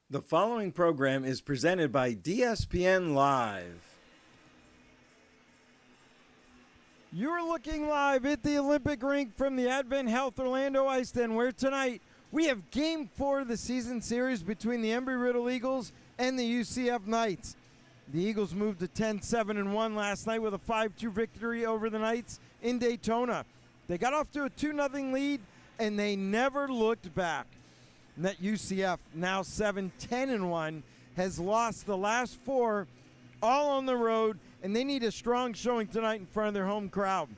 The following program is presented by DSPN Live. You're looking live at the Olympic rink from the Advent Health Orlando Ice Den, where tonight we have Game 4 of the season series between the Embry Riddle Eagles and the UCF Knights. The Eagles moved to 10-7-1 last night with a 5-2 victory over the Knights in Daytona. They got off to a 2-0 lead, and they never looked back. And that UCF, now 7-10-1, has lost the last 4, all on the road, and they need a strong showing tonight in front of their home crowd.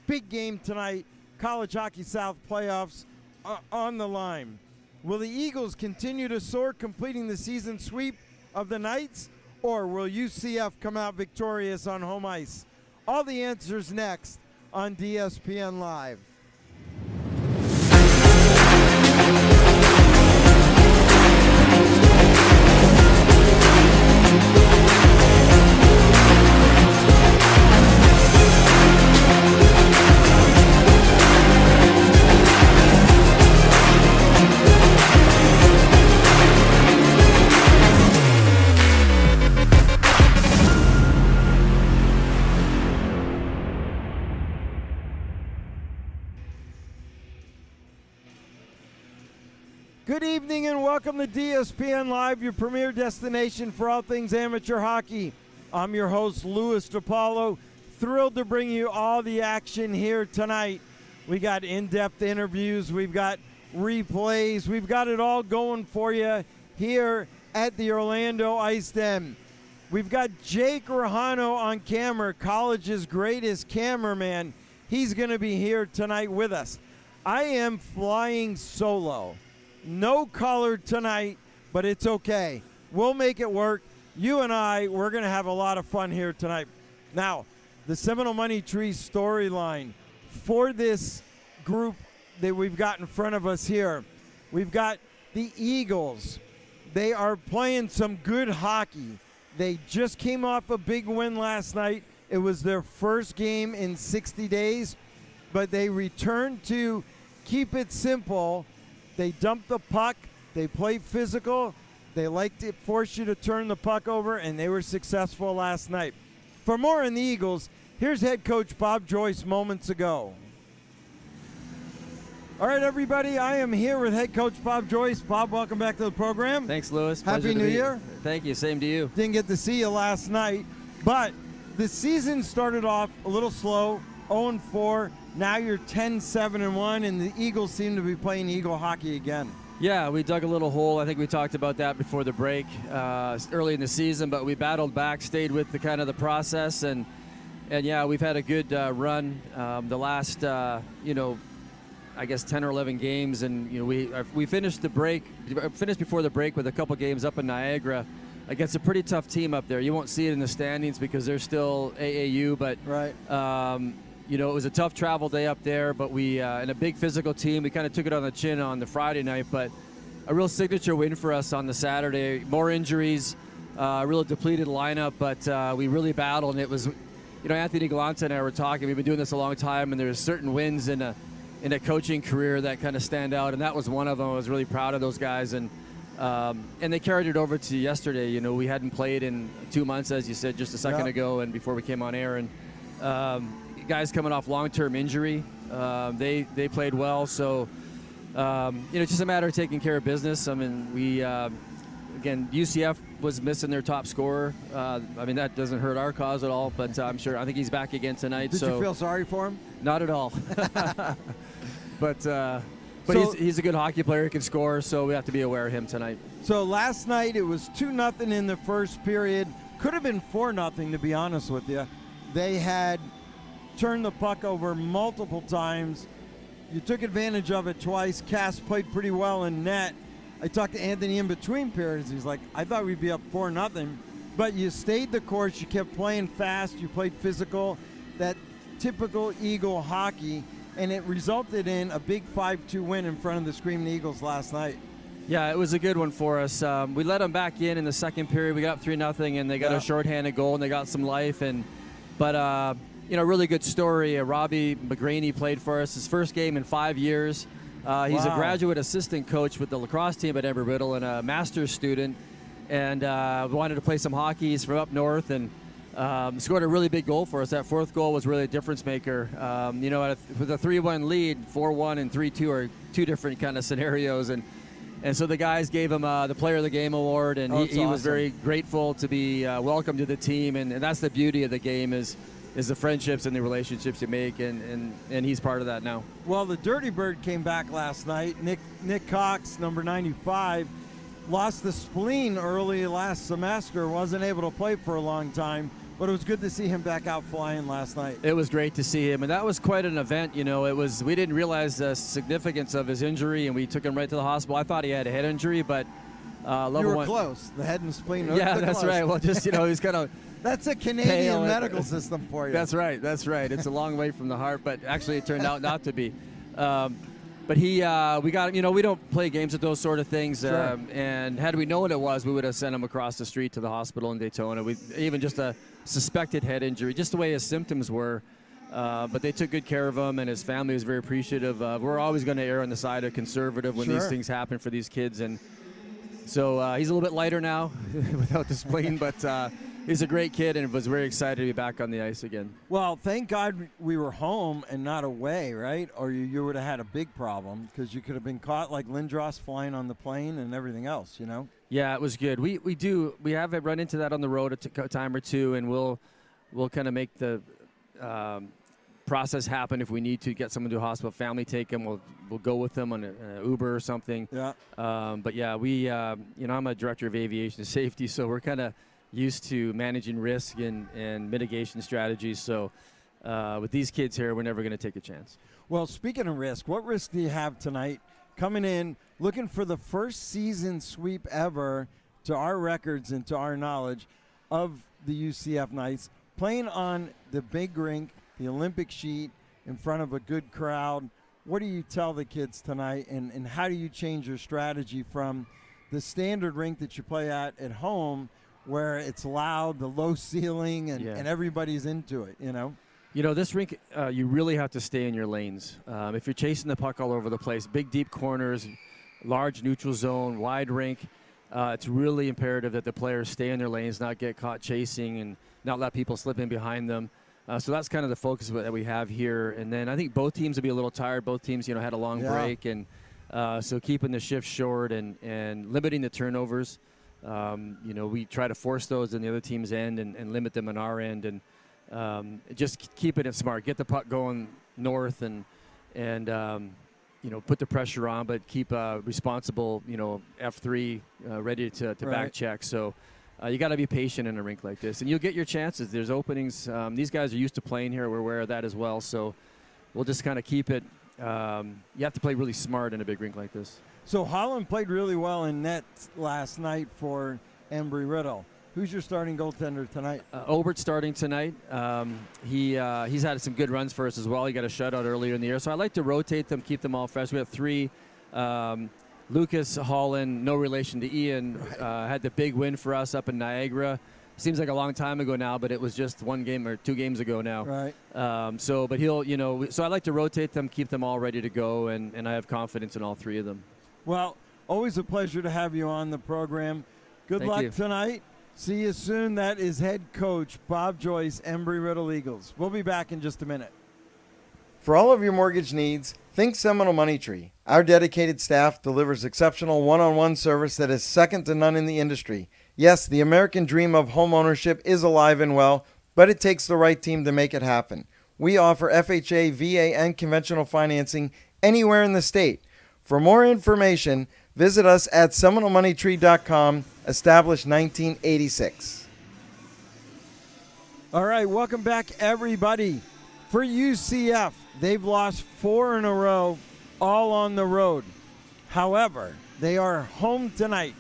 Big game tonight, College Hockey South playoffs on the line. Will the Eagles continue to soar, completing the season sweep of the Knights, or will UCF come out victorious on home ice? All the answers next on DSPN Live. Good evening and welcome to DSPN Live, your premier destination for all things amateur hockey. I'm your host, Louis DiPaolo. Thrilled to bring you all the action here tonight. We got in-depth interviews, we've got replays, we've got it all going for you here at the Orlando Ice Den. We've got Jake Rahano on camera, college's greatest cameraman. He's going to be here tonight with us. I am flying solo. No color tonight, but it's okay. We'll make it work. You and we're going to have a lot of fun here tonight. Now, the Seminole Money Tree storyline for this group that we've got in front of us here. We've got the Eagles. They are playing some good hockey. They just came off a big win last night. It was their first game in 60 days, but they returned to keep it simple. They dump the puck, they play physical, they like to force you to turn the puck over, and they were successful last night. For more on the Eagles, here's head coach Bob Joyce moments ago. All right, everybody, I am here with head coach Bob Joyce. Bob, welcome back to the program. Thanks, Louis. Happy New Year. Thank you, same to you. Didn't get to see you last night, but the season started off a little slow, 0-4. Now you're 10-7-1, and the Eagles seem to be playing Eagle hockey again. Yeah, we dug a little hole. I think we talked about that before the break, early in the season, but we battled back, stayed with the kind of the process, and yeah, we've had a good run the last, I guess 10 or 11 games, and we finished before the break with a couple games up in Niagara against a pretty tough team up there. You won't see it in the standings because they're still AAU, but right. It was a tough travel day up there, but we, in a big physical team, we kind of took it on the chin on the Friday night, but a real signature win for us on the Saturday. More injuries, real depleted lineup, but we really battled, and it was, Anthony Galante and I were talking. We've been doing this a long time, and there's certain wins in a coaching career that kind of stand out, and that was one of them. I was really proud of those guys, and they carried it over to yesterday. We hadn't played in 2 months, as you said just a second ago, and before we came on air, and guys coming off long-term injury, they played well. So it's just a matter of taking care of business. I mean, we again, UCF was missing their top scorer. That doesn't hurt our cause at all, but I think he's back again tonight. Did you feel sorry for him? Not at all. But he's a good hockey player. He can score, so we have to be aware of him tonight. So last night it was 2-0 in the first period. Could have been 4-0, to be honest with you. They had turned the puck over multiple times. You took advantage of it twice. Cass played pretty well in net. I talked to Anthony in between periods. He's like, I thought we'd be up 4-0. But you stayed the course. You kept playing fast. You played physical. That typical Eagle hockey. And it resulted in a big 5-2 win in front of the Screaming Eagles last night. Yeah, it was a good one for us. We let them back in the second period. We got up 3-0, and they got a shorthanded goal, and they got some life. But really good story. Robbie McGraney played for us his first game in 5 years. He's a Wow. graduate assistant coach with the lacrosse team at Embry Riddle and a master's student, and wanted to play some hockey. He's from up north, and scored a really big goal for us. That fourth goal was really a difference maker. With a 3-1 lead, 4-1 and 3-2 are two different kind of scenarios, and so the guys gave him the Player of the Game award, and he was awesome. very grateful to be welcomed to the team, and that's the beauty of the game is the friendships and the relationships you make, and he's part of that now. Well, the Dirty Bird came back last night. Nick Cox, number 95, lost the spleen early last semester, wasn't able to play for a long time, but it was good to see him back out flying last night. It was great to see him, and that was quite an event. We didn't realize the significance of his injury, and we took him right to the hospital. I thought he had a head injury, but You were one. close. The head and spleen. Yeah, the that's close. right. Well, just he's kind of. That's a Canadian Pale. medical system for you. That's right. It's a long way from the heart, but actually it turned out not to be. But we got him. We don't play games with those sort of things. Sure. And had we known what it was, we would have sent him across the street to the hospital in Daytona. Even just a suspected head injury, just the way his symptoms were. But they took good care of him, and his family was very appreciative. We're always going to err on the side of conservative when these things happen for these kids. And so he's a little bit lighter now without the spleen, but he's a great kid and was very excited to be back on the ice again. Well, thank God we were home and not away, right? Or you would have had a big problem because you could have been caught like Lindros flying on the plane and everything else, Yeah, it was good. We have run into that on the road a time or two, and we'll kind of make the process happen if we need to get someone to a hospital. Family take them. We'll go with them on an Uber or something. Yeah. But yeah, I'm a director of aviation safety, so we're kind of used to managing risk and mitigation strategies. So with these kids here, we're never going to take a chance. Well, speaking of risk, what risk do you have tonight coming in, looking for the first season sweep ever, to our records and to our knowledge, of the UCF Knights, playing on the big rink, the Olympic sheet, in front of a good crowd? What do you tell the kids tonight, and how do you change your strategy from the standard rink that you play at home, where it's loud, the low ceiling, and everybody's into it, This rink, you really have to stay in your lanes. If you're chasing the puck all over the place, big, deep corners, large neutral zone, wide rink, it's really imperative that the players stay in their lanes, not get caught chasing, and not let people slip in behind them. So that's kind of the focus that we have here. And then I think both teams will be a little tired. Both teams, had a long break, and so keeping the shift short and limiting the turnovers. We try to force those in the other team's end and limit them on our end, and just keeping it smart. Get the puck going north and put the pressure on, but keep responsible, F3 ready to back check. So you got to be patient in a rink like this, and you'll get your chances. There's openings. These guys are used to playing here. We're aware of that as well. So we'll just kind of keep it. You have to play really smart in a big rink like this. So Holland played really well in net last night for Embry Riddle. Who's your starting goaltender tonight? Obert's starting tonight. He's had some good runs for us as well. He got a shutout earlier in the year. So I like to rotate them, keep them all fresh. We have three. Lucas Holland, no relation to Ian, had the big win for us up in Niagara. Seems like a long time ago now, but it was just 1 game or 2 games ago now. Right. But he'll, so I like to rotate them, keep them all ready to go, and I have confidence in all three of them. Well, always a pleasure to have you on the program. Good Thank luck you. tonight. See you soon. That is head coach Bob Joyce, Embry Riddle Eagles. We'll be back in just a minute. For all of your mortgage needs, think Seminole Money Tree. Our dedicated staff delivers exceptional one-on-one service that is second to none in the industry. Yes, the American dream of home ownership is alive and well, but it takes the right team to make it happen. We offer FHA, VA, and conventional financing anywhere in the state. For more information, visit us at SeminoleMoneyTree.com, established 1986. All right, welcome back, everybody. For UCF, they've lost 4 in a row, all on the road. However, they are home tonight.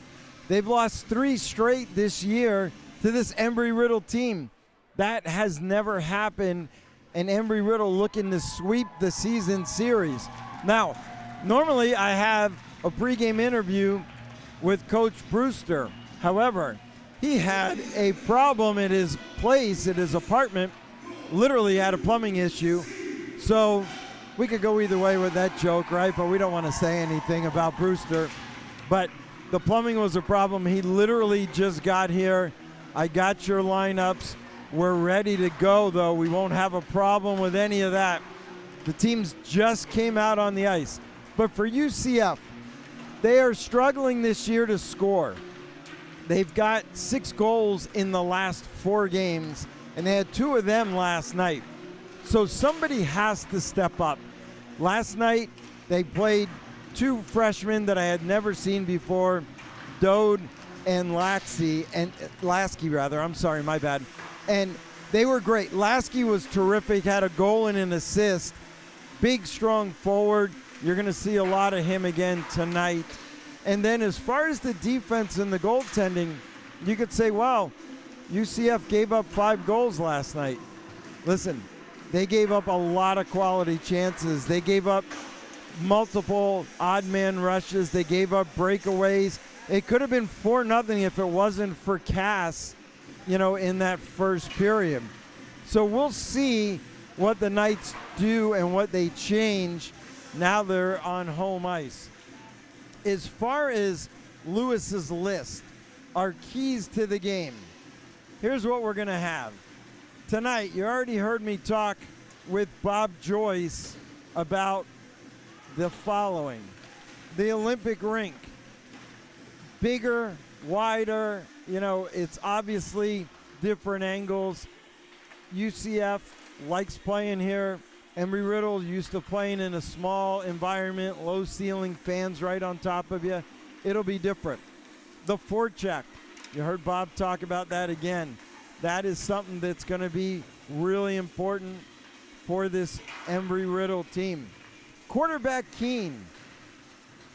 They've lost 3 straight this year to this Embry Riddle team. That has never happened, and Embry Riddle looking to sweep the season series. Now, normally I have a pregame interview with Coach Brewster. However, he had a problem at his place, at his apartment, literally had a plumbing issue. So we could go either way with that joke, right? But we don't want to say anything about Brewster. But the plumbing was a problem. He literally just got here. I got your lineups. We're ready to go, though. We won't have a problem with any of that. The teams just came out on the ice. But for UCF, they are struggling this year to score. They've got 6 goals in the last 4 games, and they had 2 of them last night. So somebody has to step up. Last night, they played 2 freshmen that I had never seen before, Dode and Lasky, I'm sorry, my bad. And they were great. Lasky was terrific, had a goal and an assist. Big, strong forward. You're going to see a lot of him again tonight. And then as far as the defense and the goaltending, you could say, wow, UCF gave up 5 goals last night. Listen, they gave up a lot of quality chances. They gave up multiple odd man rushes. They gave up breakaways. It could have been 4-0 if it wasn't for Cass, in that first period. So we'll see what the Knights do and what they change now they're on home ice. As far as Lewis's list, our keys to the game, here's what we're going to have. Tonight, you already heard me talk with Bob Joyce about the following. The Olympic rink, bigger, wider, it's obviously different angles. UCF likes playing here. Embry Riddle used to playing in a small environment, low ceiling, fans right on top of you. It'll be different. The forecheck, you heard Bob talk about that again. That is something that's going to be really important for this Embry Riddle team. Quarterback Keene.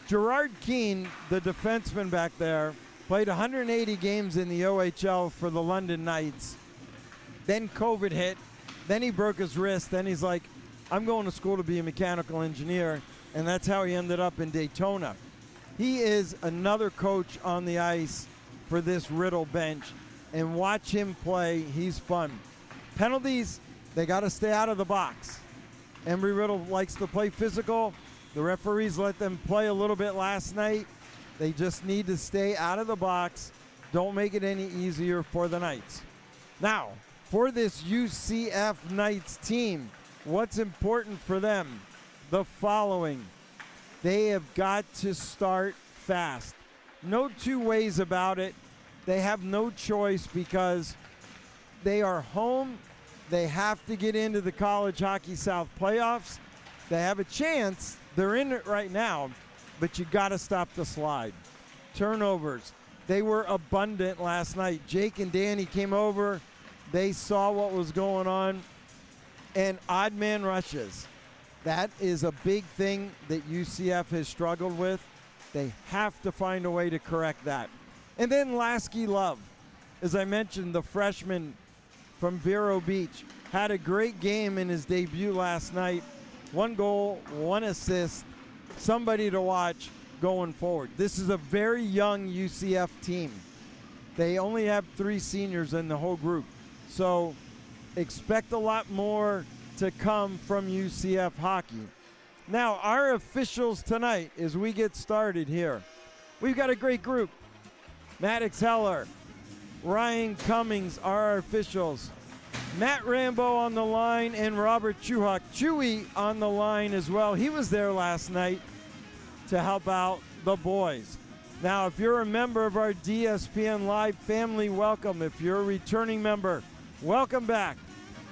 Gerard Keene, the defenseman back there, played 180 games in the OHL for the London Knights. Then COVID hit. Then he broke his wrist. Then he's like, I'm going to school to be a mechanical engineer. And that's how he ended up in Daytona. He is another coach on the ice for this Riddle bench. And watch him play. He's fun. Penalties, they got to stay out of the box. Embry Riddle likes to play physical. The referees let them play a little bit last night. They just need to stay out of the box. Don't make it any easier for the Knights. Now, for this UCF Knights team, what's important for them? The following. They have got to start fast. No 2 ways about it. They have no choice because they are home. They have to get into the College Hockey South playoffs. They have a chance. They're in it right now, but you got to stop the slide. Turnovers. They were abundant last night. Jake and Danny came over. They saw what was going on. And odd man rushes. That is a big thing that UCF has struggled with. They have to find a way to correct that. And then Lasky Love. As I mentioned, the freshman from Vero Beach had a great game in his debut last night. 1 goal, 1 assist. Somebody to watch going forward. This is a very young UCF team. They only have 3 seniors in the whole group. So expect a lot more to come from UCF hockey. Now, our officials tonight, as we get started here, we've got a great group. Maddox Heller, Ryan Cummings are our officials. Matt Rambo on the line and Robert Chuhak. Chewy on the line as well. He was there last night to help out the boys. Now, if you're a member of our DSPN Live family, welcome. If you're a returning member, welcome back.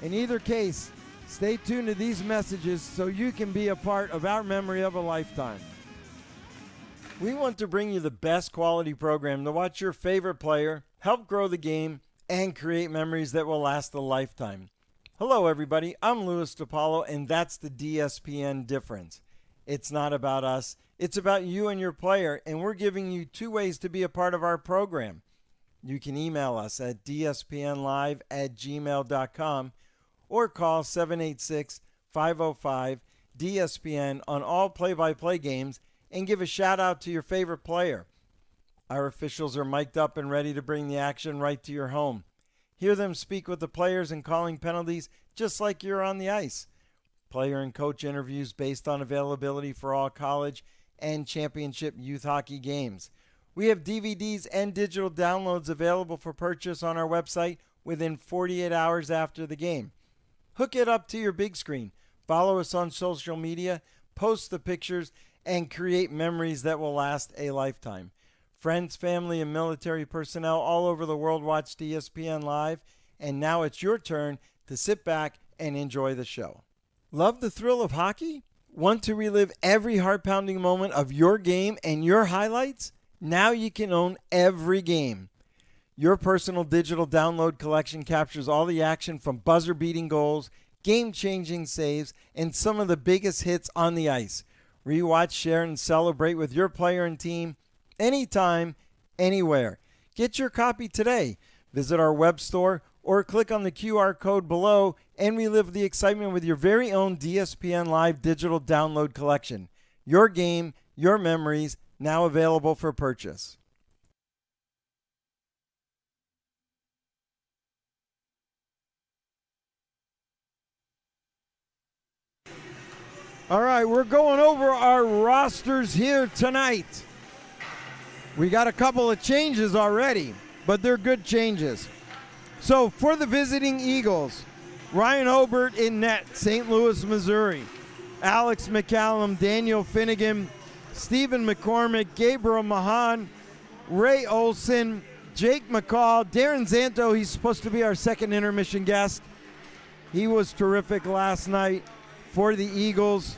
In either case, stay tuned to these messages so you can be a part of our memory of a lifetime. We want to bring you the best quality program to watch your favorite player, help grow the game, and create memories that will last a lifetime. Hello, everybody. I'm Louis DiPaolo, and that's the DSPN difference. It's not about us. It's about you and your player, and we're giving you 2 ways to be a part of our program. You can email us at dspnlive@gmail.com or call 786-505-DSPN on all play-by-play games and give a shout-out to your favorite player. Our officials are mic'd up and ready to bring the action right to your home. Hear them speak with the players and calling penalties just like you're on the ice. player and coach interviews based on availability for all college and championship youth hockey games. We have DVDs and digital downloads available for purchase on our website within 48 hours after the game. Hook it up to your big screen. Follow us on social media, post the pictures, and create memories that will last a lifetime. Friends, family, and military personnel all over the world watch ESPN Live, and now it's your turn to sit back and enjoy the show. Love the thrill of hockey? Want to relive every heart-pounding moment of your game and your highlights? Now you can own every game. Your personal digital download collection captures all the action from buzzer-beating goals, game-changing saves, and some of the biggest hits on the ice. Rewatch, share, and celebrate with your player and team anytime, anywhere. Get your copy today. Visit our web store or click on the QR code below and relive the excitement with your very own DSPN Live digital download collection. Your game, your memories, now available for purchase. All right, we're going over our rosters here tonight. We got a couple of changes already, but they're good changes. So for the visiting Eagles, Ryan Obert in net, St. Louis, Missouri. Alex McCallum, Daniel Finnegan, Stephen McCormick, Gabriel Mahan, Ray Olson, Jake McCall, Darren Zanto. He's supposed to be our second intermission guest. He was terrific last night for the Eagles.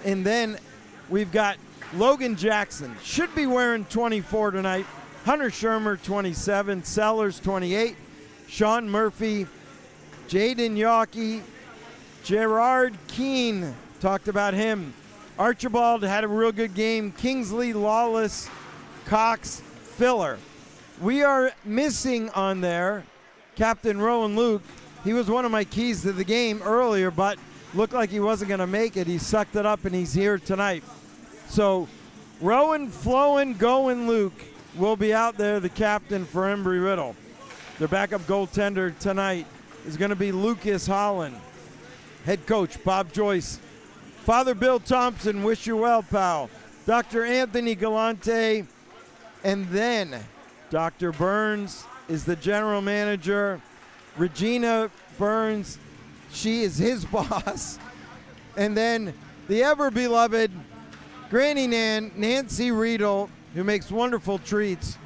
And then we've got Logan Jackson, should be wearing 24 tonight. Hunter Shermer, 27. Sellers, 28. Sean Murphy, Jaden Yawkey, Gerard Keene, talked about him. Archibald had a real good game. Kingsley, Lawless, Cox, Filler. We are missing on there Captain Rowan Luke. He was one of my keys to the game earlier, but looked like he wasn't going to make it. He sucked it up, and he's here tonight. So Rowan, Flowin, Goin Luke will be out there, the captain for Embry Riddle. Their backup goaltender tonight is going to be Lucas Holland. Head coach Bob Joyce. Father Bill Thompson, wish you well, pal. Dr. Anthony Galante. And then Dr. Burns is the general manager. Regina Burns, she is his boss. And then the ever-beloved Granny Nan, Nancy Riedel, who makes wonderful treats.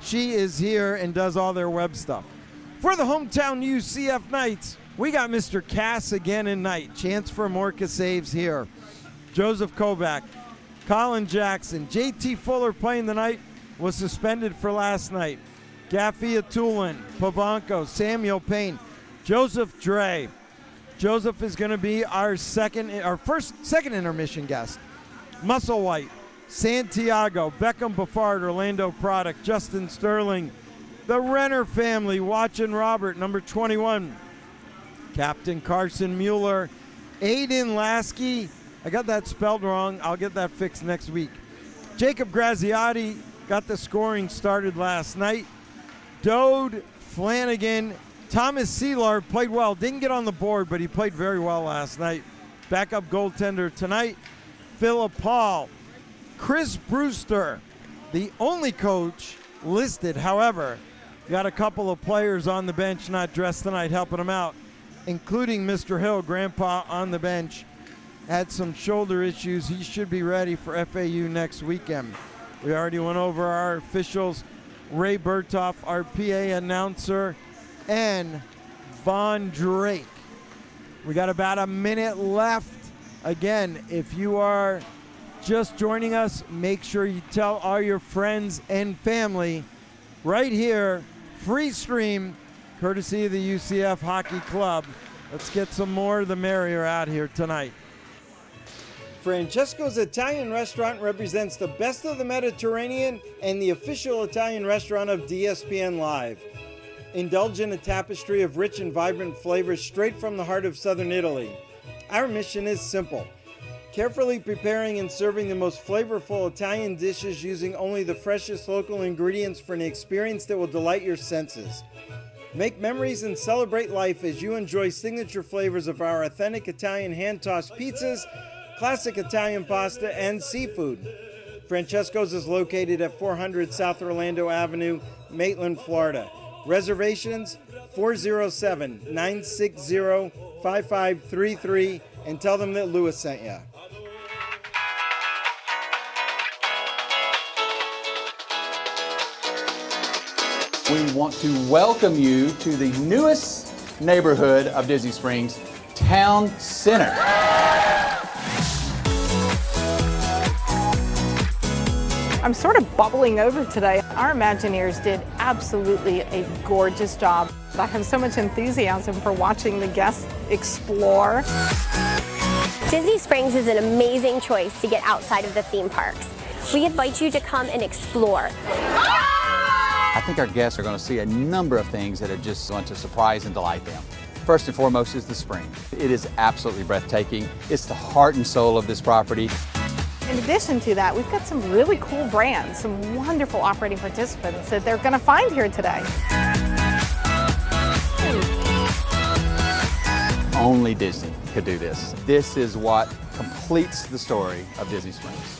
She is here and does all their web stuff. For the hometown UCF Knights, we got Mr. Cass again in night. Chance for Morka saves here. Joseph Kovac, Colin Jackson, JT Fuller playing the night, was suspended for last night. Gaffia Tulin, Pavanko, Samuel Payne, Joseph Dre. Joseph is going to be our second intermission guest. Musselwhite, Santiago, Beckham Buffard, Orlando Product, Justin Sterling, the Renner family, watching Robert, number 21. Captain Carson Mueller, Aiden Lasky. I got that spelled wrong. I'll get that fixed next week. Jacob Graziotti got the scoring started last night. Dode Flanagan, Thomas Seelar played well. Didn't get on the board, but he played very well last night. Backup goaltender tonight, Philip Paul. Chris Brewster, the only coach listed. However, got a couple of players on the bench not dressed tonight helping him out, including Mr. Hill, Grandpa on the bench. Had some shoulder issues. He should be ready for FAU next weekend. We already went over our officials, Ray Bertoff, our PA announcer, and Von Drake. We got about a minute left. Again, if you are just joining us, make sure you tell all your friends and family right here, free stream, courtesy of the UCF Hockey Club. Let's get some more the merrier out here tonight. Francesco's Italian Restaurant represents the best of the Mediterranean and the official Italian restaurant of DSPN Live. Indulge in a tapestry of rich and vibrant flavors straight from the heart of southern Italy. Our mission is simple: carefully preparing and serving the most flavorful Italian dishes using only the freshest local ingredients for an experience that will delight your senses. Make memories and celebrate life as you enjoy signature flavors of our authentic Italian hand-tossed pizzas, classic Italian pasta, and seafood. Francesco's is located at 400 South Orlando Avenue, Maitland, Florida. Reservations 407-960-5533 and tell them that Lewis sent you. We want to welcome you to the newest neighborhood of Disney Springs, Town Center. I'm sort of bubbling over today. Our Imagineers did absolutely a gorgeous job. I have so much enthusiasm for watching the guests explore. Disney Springs is an amazing choice to get outside of the theme parks. We invite you to come and explore. I think our guests are going to see a number of things that are just going to surprise and delight them. First and foremost is the spring. It is absolutely breathtaking. It's the heart and soul of this property. In addition to that, we've got some really cool brands, some wonderful operating participants that they're going to find here today. Only Disney could do this. This is what completes the story of Disney Springs.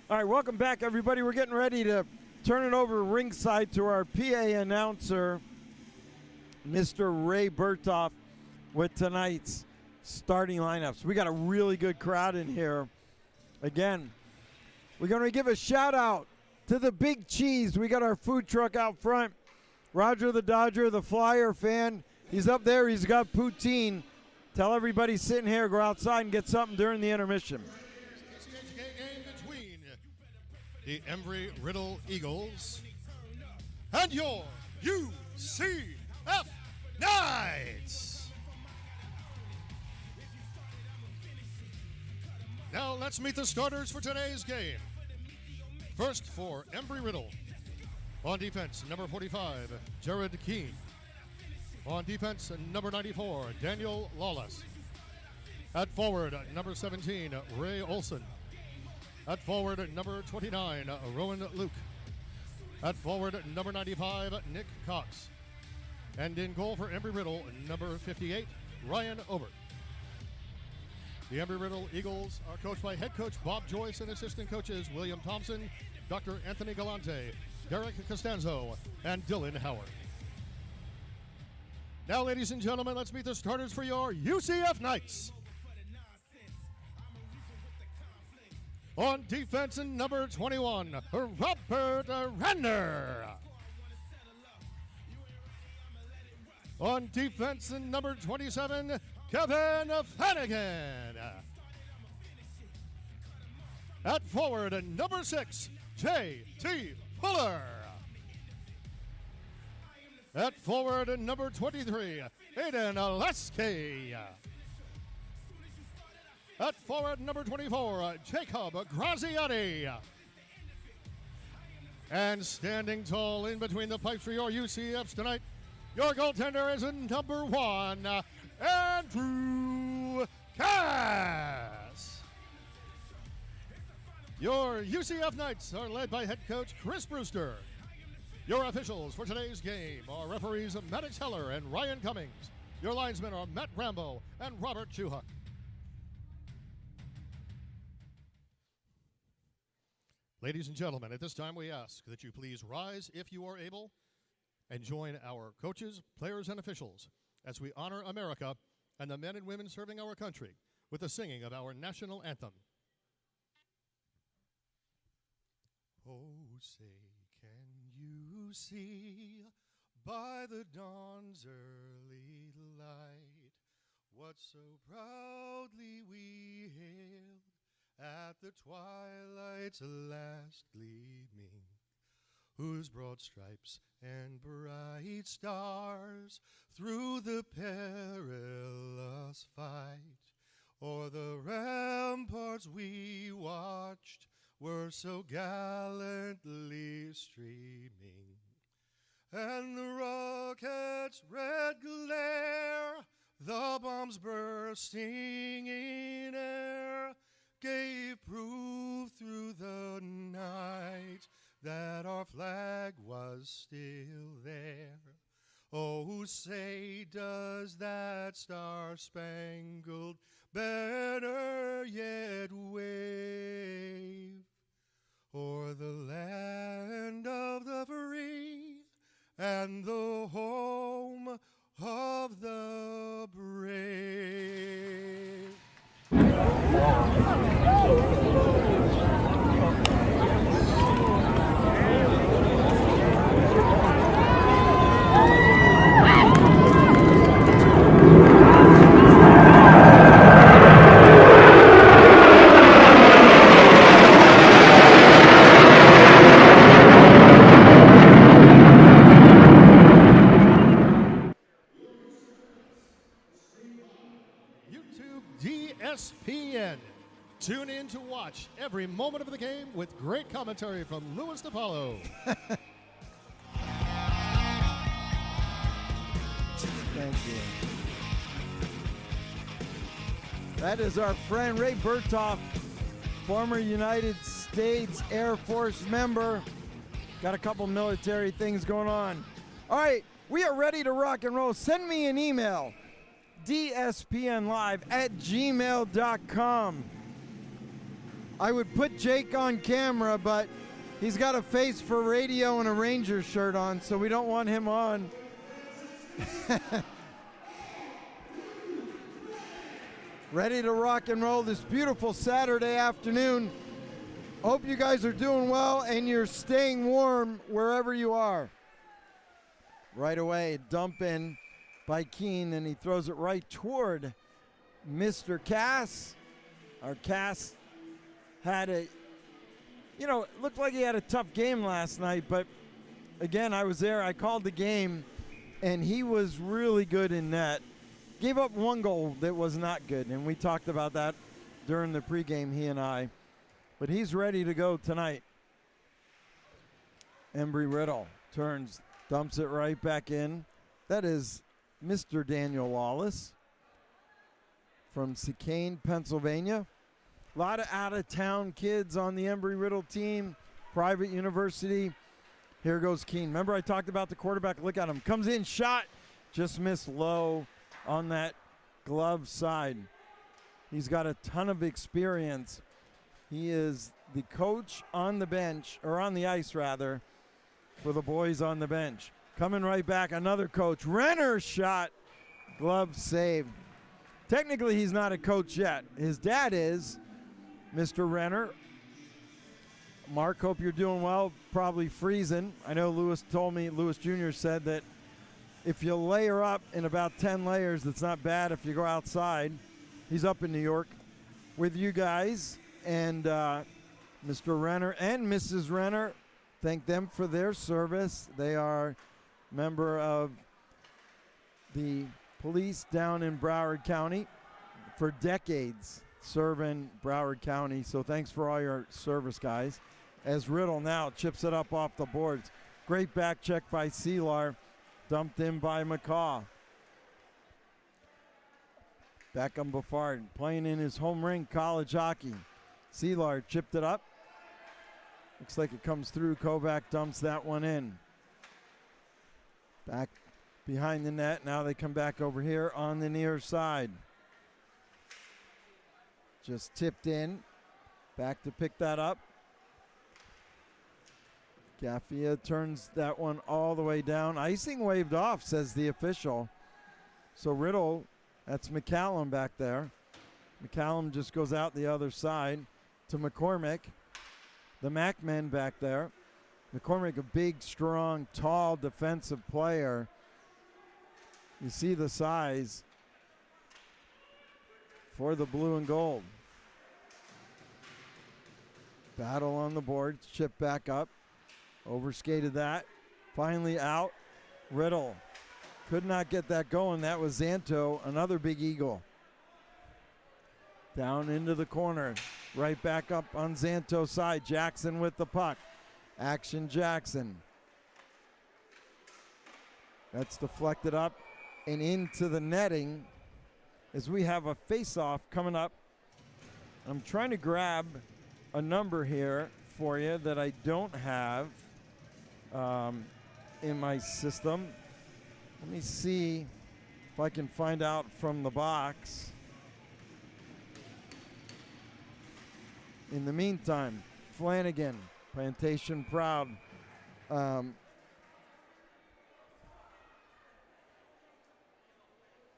All right, welcome back, everybody. We're getting ready to turn it over ringside to our PA announcer, Mr. Ray Bertoff, with tonight's starting lineups. We got a really good crowd in here. Again, we're going to give a shout out to the Big Cheese. We got our food truck out front. Roger the Dodger, the Flyer fan. He's up there. He's got poutine. Tell everybody sitting here, go outside and get something during the intermission. The Embry Riddle Eagles and your UCF Knights. Now let's meet the starters for today's game. First for Embry Riddle. On defense, number 45, Jared Keene. On defense, number 94, Daniel Lawless. At forward, number 17, Ray Olson. At forward, number 29, Rowan Luke. At forward, number 95, Nick Cox. And in goal for Embry Riddle, number 58, Ryan Obert. The Embry Riddle Eagles are coached by head coach Bob Joyce and assistant coaches William Thompson, Dr. Anthony Galante, Derek Costanzo, and Dylan Howard. Now, ladies and gentlemen, let's meet the starters for your UCF Knights. On defense, number 21, Robert Renner. On defense, number 27, Kevin Flanagan. At forward, number 6, J.T. Fuller. At forward, number 23, Aiden Aleski. At forward, number 24, Jacob Graziani. And standing tall in between the pipes for your UCFs tonight, your goaltender is number 1, Andrew Cass. Your UCF Knights are led by head coach Chris Brewster. Your officials for today's game are referees Maddox Heller and Ryan Cummings. Your linesmen are Matt Rambo and Robert Chuhuk. Ladies and gentlemen, at this time we ask that you please rise if you are able and join our coaches, players, and officials as we honor America and the men and women serving our country with the singing of our national anthem. Oh, say, can you see by the dawn's early light what so proudly we hailed at the twilight's last gleaming, whose broad stripes and bright stars through the perilous fight o'er the ramparts we watched were so gallantly streaming, and the rocket's red glare The bombs bursting in air gave proof through the night that our flag was still there. Oh, say does that star-spangled banner yet wave o'er the land of the free and the home of the brave. YouTube DSPN. Tune in to watch every moment of the game with great commentary from Louis DiPaolo. Thank you. That is our friend Ray Berthoff, former United States Air Force member. Got a couple military things going on. All right, we are ready to rock and roll. Send me an email, dspnlive@gmail.com. I would put Jake on camera, but he's got a face for radio and a Ranger shirt on, so we don't want him on. Ready to rock and roll this beautiful Saturday afternoon. Hope you guys are doing well and you're staying warm wherever you are. Right away, dump in by Keene, and he throws it right toward Mr. Cass. Our Cass had it looked like he had a tough game last night, but again, I was there. I called the game, and he was really good in net. Gave up one goal that was not good, and we talked about that during the pregame, he and I. But he's ready to go tonight. Embry Riddle turns, dumps it right back in. That is Mr. Daniel Lawless from Chicane, Pennsylvania. A lot of out-of-town kids on the Embry Riddle team, private university. Here goes Keene. Remember I talked about the quarterback? Look at him. Comes in, shot. Just missed low on that glove side. He's got a ton of experience. He is the coach on the bench, or on the ice rather, for the boys on the bench. Coming right back, another coach. Renner shot. Glove saved. Technically, he's not a coach yet. His dad is, Mr. Renner. Mark, hope you're doing well. Probably freezing. I know Lewis told me, Lewis Jr. said that if you layer up in about 10 layers, it's not bad if you go outside. He's up in New York with you guys. And Mr. Renner and Mrs. Renner, thank them for their service. They are member of the police down in Broward County for decades, serving Broward County. So thanks for all your service, guys. As Riddle now chips it up off the boards. Great back check by Seelar. Dumped in by McCaw. Beckham Buffard playing in his home rink, college hockey. Seelar chipped it up. Looks like it comes through. Kovac dumps that one in. Back behind the net. Now they come back over here on the near side. Just tipped in. Back to pick that up. Gaffia turns that one all the way down. Icing waved off, says the official. So Riddle, that's McCallum back there. McCallum just goes out the other side to McCormick. The Mac men back there. McCormick, a big, strong, tall defensive player. You see the size for the blue and gold. Battle on the boards, chip back up. Overskated that. Finally out. Riddle could not get that going. That was Zanto, another big eagle. Down into the corner. Right back up on Zanto's side. Jackson with the puck. Action Jackson. That's deflected up and into the netting as we have a face-off coming up. I'm trying to grab a number here for you that I don't have in my system. Let me see if I can find out from the box. In the meantime, Flanagan, Plantation proud.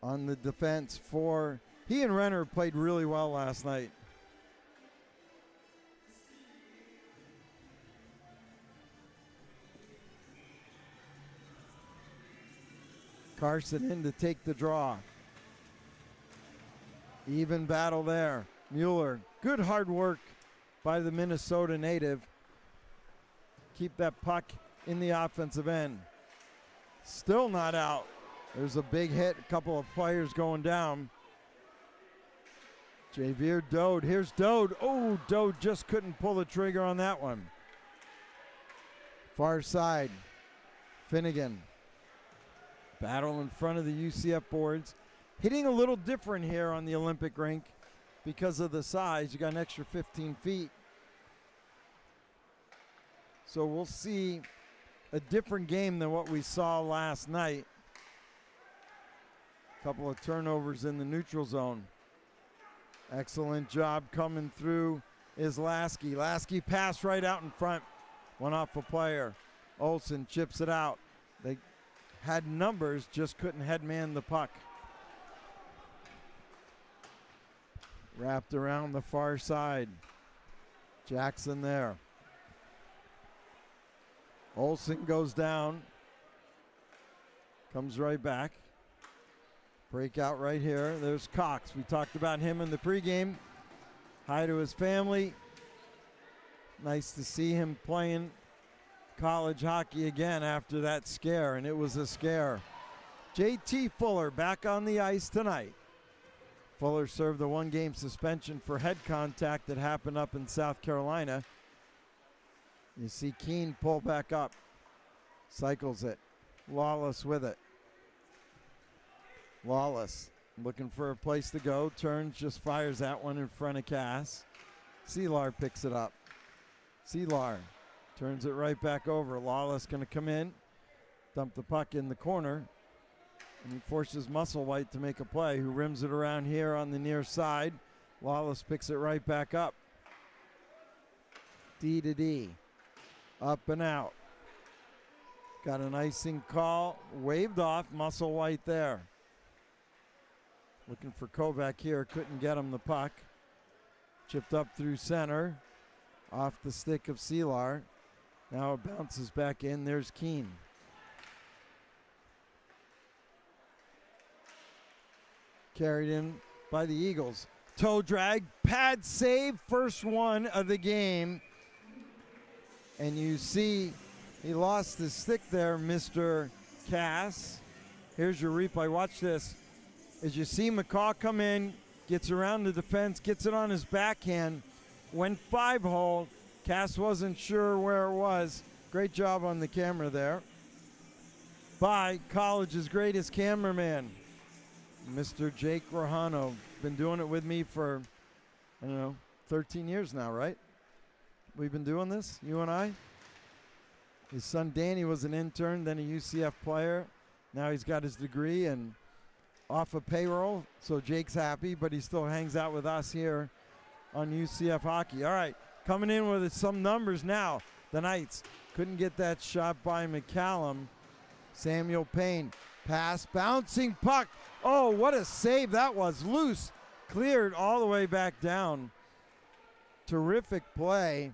On the defense for, he and Renner played really well last night. Carson in to take the draw. Even battle there. Mueller, good hard work by the Minnesota native. Keep that puck in the offensive end. Still not out. There's a big hit, a couple of players going down. Javier Dode, here's Dode. Oh, Dode just couldn't pull the trigger on that one. Far side, Finnegan. Battle in front of the UCF boards. Hitting a little different here on the Olympic rink because of the size. You got an extra 15 feet. So we'll see a different game than what we saw last night. Couple of turnovers in the neutral zone. Excellent job coming through is Lasky. Lasky passed right out in front. One off a player. Olsen chips it out. They had numbers, just couldn't headman the puck. Wrapped around the far side. Jackson there. Olsen goes down. Comes right back. Breakout right here. There's Cox. We talked about him in the pregame. Hi to his family. Nice to see him playing college hockey again after that scare, and it was a scare. JT Fuller back on the ice tonight. Fuller served a one-game suspension for head contact that happened up in South Carolina. You see Keene pull back up. Cycles it. Lawless with it. Lawless looking for a place to go. Turns, just fires that one in front of Cass. Seelar picks it up. Seelar turns it right back over. Lawless going to come in, dump the puck in the corner, and he forces Musselwhite to make a play, who rims it around here on the near side. Lawless picks it right back up. D to D. Up and out. Got an icing call. Waved off. Musselwhite there. Looking for Kovac here. Couldn't get him the puck. Chipped up through center. Off the stick of Seelar. Now it bounces back in. There's Keene. Carried in by the Eagles. Toe drag. Pad save. First one of the game. And you see he lost his stick there, Mr. Cass. Here's your replay. Watch this. As you see McCaw come in, gets around the defense, gets it on his backhand, went 5-hole. Cass wasn't sure where it was. Great job on the camera there by college's greatest cameraman, Mr. Jake Rojano. Been doing it with me for, 13 years now, right? We've been doing this, you and I. His son Danny was an intern, then a UCF player. Now he's got his degree and off of payroll, so Jake's happy, but he still hangs out with us here on UCF Hockey. All right, coming in with some numbers now. The Knights couldn't get that shot by McCallum. Samuel Payne, pass, bouncing puck. Oh, what a save that was. Loose, cleared all the way back down. Terrific play.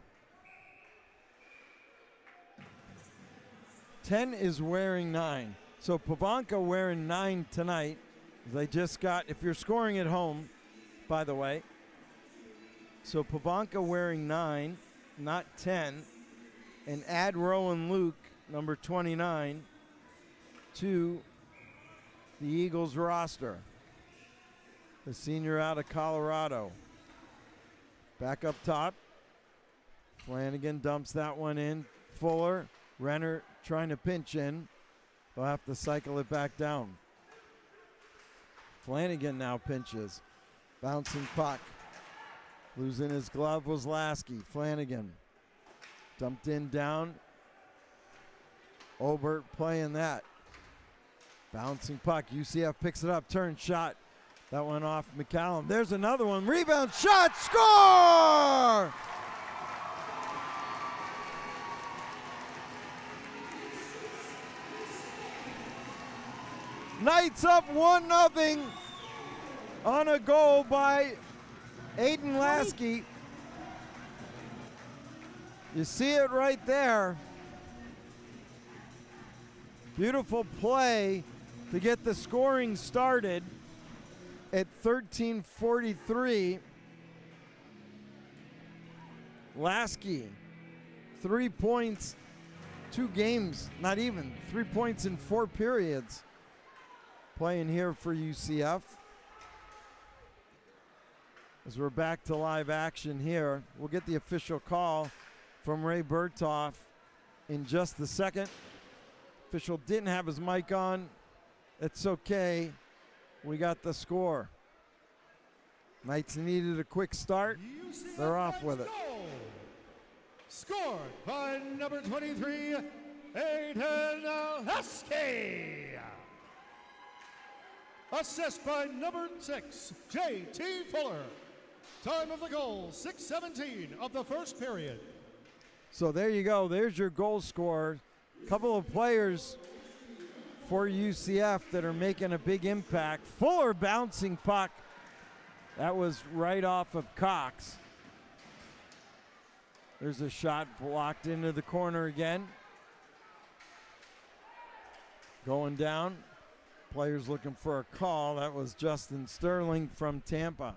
10 is wearing 9. So Pavanka wearing 9 tonight. They just got, if you're scoring at home, by the way. So Pavanka wearing 9, not 10. And add Rowan Luke, number 29, to the Eagles roster. The senior out of Colorado. Back up top. Flanagan dumps that one in. Fuller, Renner trying to pinch in. They'll have to cycle it back down. Flanagan now pinches. Bouncing puck. Losing his glove was Lasky. Flanagan dumped in down. Obert playing that. Bouncing puck. UCF picks it up. Turn shot. That went off McCallum. There's another one. Rebound shot. Score! Knights up 1-0 on a goal by Aiden Lasky. You see it right there. Beautiful play to get the scoring started at 13:43. Lasky, 3 points, 2 games, not even, 3 points in 4 periods. Playing here for UCF. As we're back to live action here, we'll get the official call from Ray Berthoff in just a second. Official didn't have his mic on. It's okay. We got the score. Knights needed a quick start. They're off with it. Scored by number 23, Aiden Lasky. Assist by number 6, J.T. Fuller. Time of the goal, 6:17 of the first period. So there you go. There's your goal scorer. Couple of players for UCF that are making a big impact. Fuller bouncing puck. That was right off of Cox. There's a shot blocked into the corner again. Going down. Players looking for a call. That was Justin Sterling from Tampa.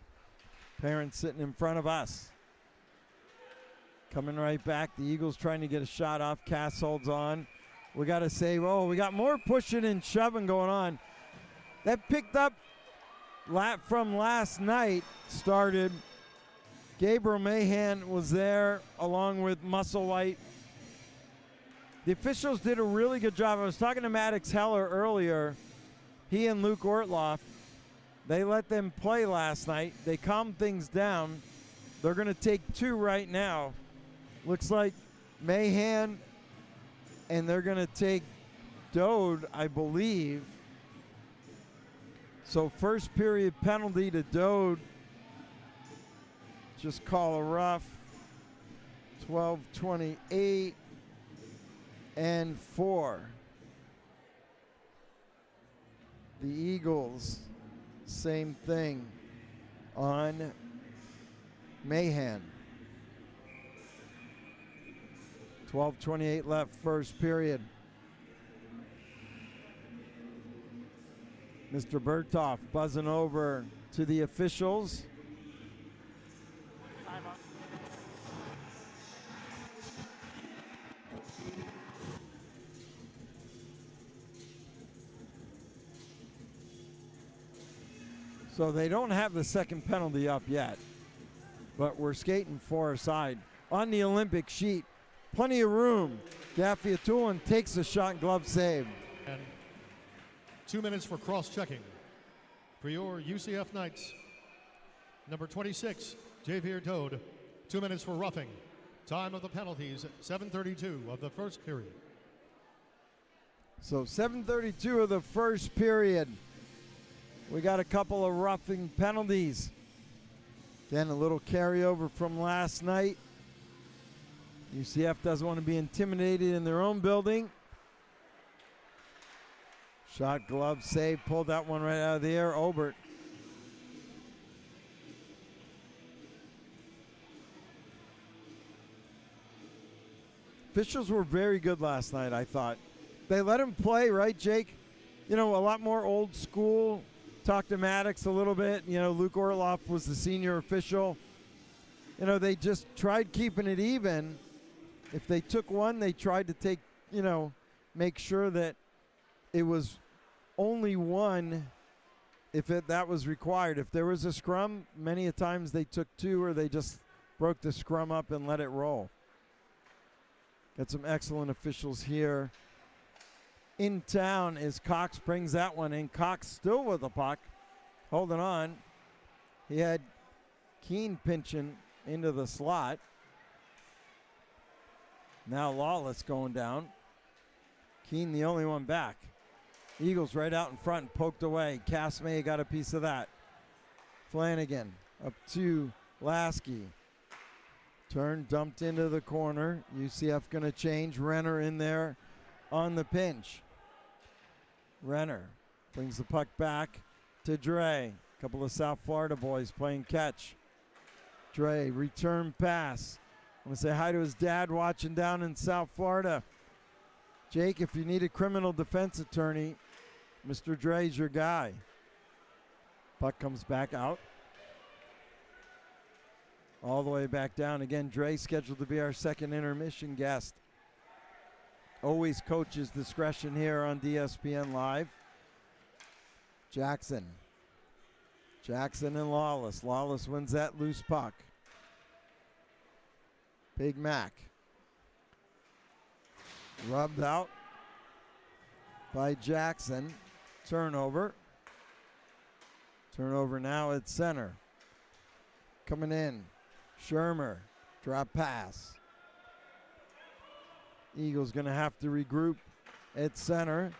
Parents sitting in front of us. Coming right back. The Eagles trying to get a shot off. Cass holds on. We got to say, oh, we got more pushing and shoving going on. That picked up from last night. Started. Gabriel Mahan was there along with Musselwhite. The officials did a really good job. I was talking to Maddox Heller earlier. He and Luke Ortloff, they let them play last night. They calmed things down. They're going to take 2 right now. Looks like Mahan, and they're going to take Dode, I believe. So first period penalty to Dode. Just call a rough. 12:28 and 4. The Eagles, same thing on Mahan. 12:28 left, first period. Mr. Berthoff buzzing over to the officials. So they don't have the second penalty up yet, but we're skating for our side. On the Olympic sheet, plenty of room. Gaffiatulin takes a shot, glove save. And 2 minutes for cross-checking. For your UCF Knights, number 26, Javier Dode. 2 minutes for roughing. Time of the penalties, 7:32 of the first period. So 7:32 of the first period. We got a couple of roughing penalties. Again, a little carryover from last night. UCF doesn't want to be intimidated in their own building. Shot, glove, save, pulled that one right out of the air. Obert. Officials were very good last night, I thought. They let him play, right, Jake? You know, a lot more old school. Talked to Maddox a little bit. You know, Luke Orloff was the senior official. You know, they just tried keeping it even. If they took one, they tried to take, you know, make sure that it was only one if that was required. If there was a scrum, many a times they took 2 or they just broke the scrum up and let it roll. Got some excellent officials here in town as Cox brings that one in. Cox still with the puck. holding on. He had Keene pinching into the slot. Now Lawless going down. Keene the only one back. Eagles right out in front and poked away. Casmay got a piece of that. Flanagan up to Lasky. Turn dumped into the corner. UCF going to change. Renner in there on the pinch. Renner brings the puck back to Dre. A couple of South Florida boys playing catch. Dre, return pass. I'm going to say hi to his dad watching down in South Florida. Jake, if you need a criminal defense attorney, Mr. Dre's your guy. Puck comes back out. All the way back down. Again, Dre scheduled to be our second intermission guest. Always coach's discretion here on DSPN Live. Jackson and Lawless. Lawless wins that loose puck. Big Mac. Rubbed out by Jackson. Turnover. Turnover now at center. Coming in. Shermer. Drop pass. Eagles going to have to regroup at center.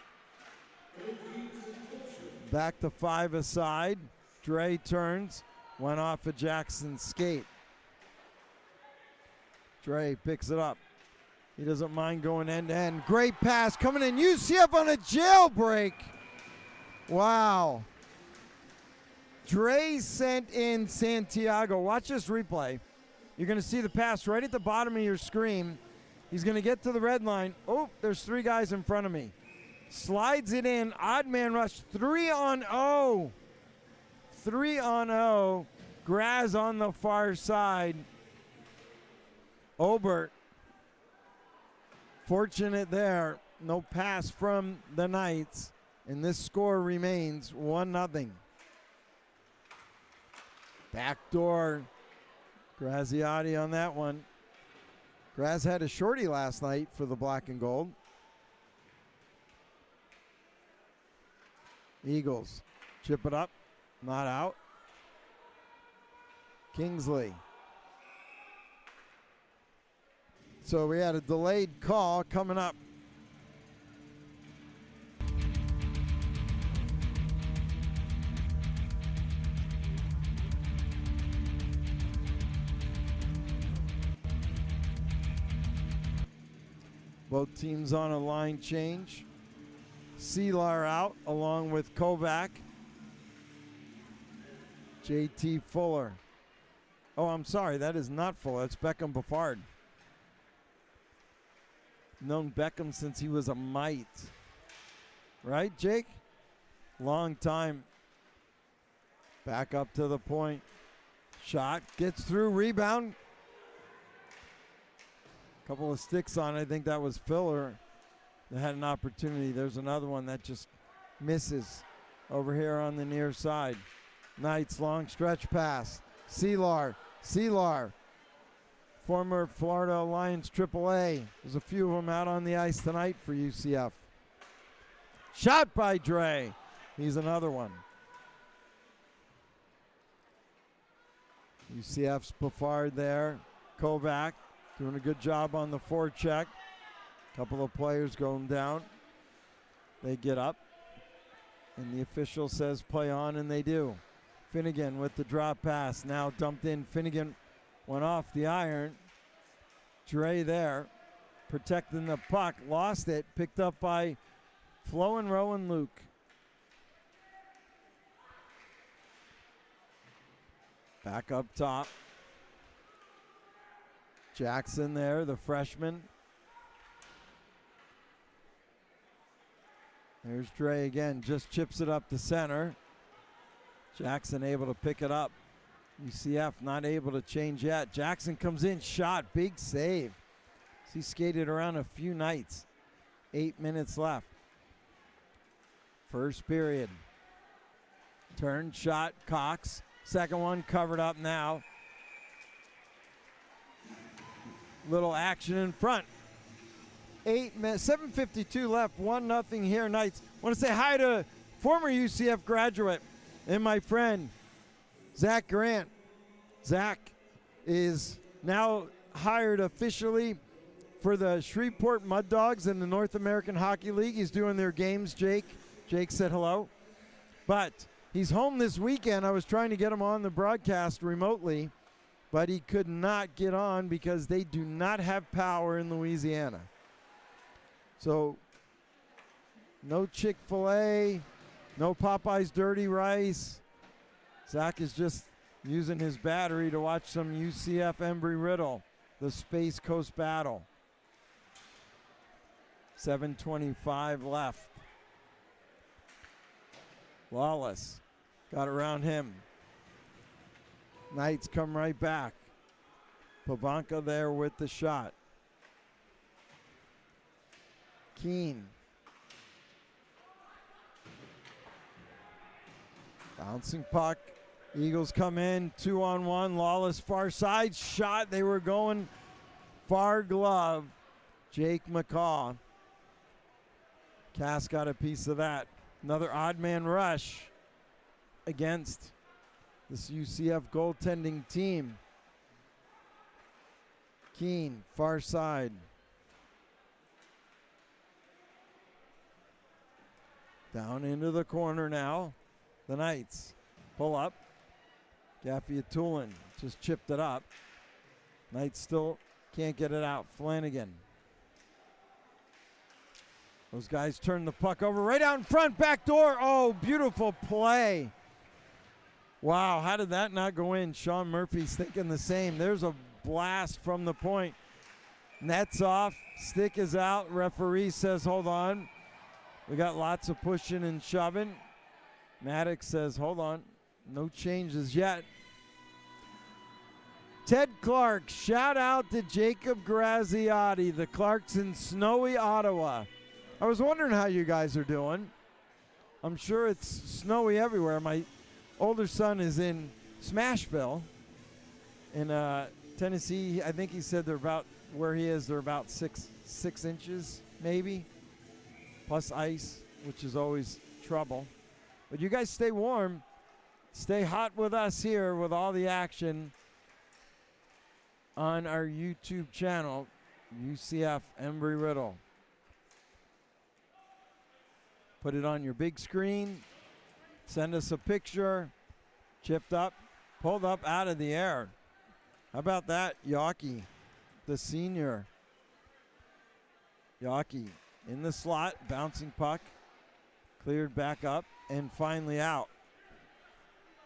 Back to 5 aside. Dre turns. Went off of Jackson's skate. Dre picks it up. He doesn't mind going end to end. Great pass coming in. UCF on a jailbreak. Wow. Dre sent in Santiago. Watch this replay. You're going to see the pass right at the bottom of your screen. He's going to get to the red line. Oh, there's 3 guys in front of me. Slides it in. Odd man rush. 3 on 0. 3 on 0. Graz on the far side. Obert. Fortunate there. No pass from the Knights. And this score remains 1-0. Backdoor. Graziati on that one. Graz had a shorty last night for the black and gold. Eagles chip it up. Not out. Kingsley. So we had a delayed call coming up. Both teams on a line change. Seelar out along with Kovac. JT Fuller. Oh, I'm sorry, that is not Fuller. That's Beckham Buffard. Known Beckham since he was a mite. Right, Jake? Long time. Back up to the point. Shot, gets through, rebound. Couple of sticks on it. I think that was Filler that had an opportunity. There's another one that just misses over here on the near side. Knights long stretch pass. Seelar. Former Florida Alliance AAA. There's a few of them out on the ice tonight for UCF. Shot by Dre. He's another one. UCF's Buffard there. Kovac doing a good job on the forecheck. Couple of players going down. They get up. And the official says play on, and they do. Finnegan with the drop pass. Now dumped in. Finnegan went off the iron. Dre there. Protecting the puck. Lost it. Picked up by Flo and Rowan Luke. Back up top. Jackson there, the freshman. There's Dre again, just chips it up to center. Jackson able to pick it up. UCF not able to change yet. Jackson comes in, shot, big save. He skated around a few nights. 8 minutes left. First period. Turn, shot, Cox. Second one covered up now. Little action in front. 8 minutes, 7:52 left, 1-0 here, Knights. Want to say hi to former UCF graduate and my friend, Zach Grant. Zach is now hired officially for the Shreveport Mud Dogs in the North American Hockey League. He's doing their games, Jake. Jake said hello. But he's home this weekend. I was trying to get him on the broadcast remotely, but he could not get on because they do not have power in Louisiana. So no Chick-fil-A, no Popeye's Dirty Rice. Zach is just using his battery to watch some UCF Embry Riddle, the Space Coast Battle. 7:25 left. Lawless got around him. Knights come right back. Pavanka there with the shot. Keene. Bouncing puck. Eagles come in, 2-on-1. Lawless far side shot. They were going far glove. Jake McCaw. Cass got a piece of that. Another odd man rush against this UCF goaltending team. Keene, far side. Down into the corner now. The Knights pull up. Gaffiatulin just chipped it up. Knights still can't get it out. Flanagan. Those guys turn the puck over right out in front, back door. Oh, beautiful play. Wow, how did that not go in? Sean Murphy's thinking the same. There's a blast from the point. Net's off, stick is out. Referee says, hold on. We got lots of pushing and shoving. Maddox says, hold on. No changes yet. Ted Clark, shout out to Jacob Graziati. The Clarks in snowy Ottawa. I was wondering how you guys are doing. I'm sure it's snowy everywhere. My older son is in Smashville in Tennessee. I think he said they're about where he is. They're about six inches maybe, plus ice, which is always trouble. But you guys stay warm. Stay hot with us here with all the action on our YouTube channel, UCF Embry Riddle. Put it on your big screen. Send us a picture. Chipped up, pulled up out of the air. How about that, Yawkey, the senior. Yawkey in the slot, bouncing puck. Cleared back up and finally out.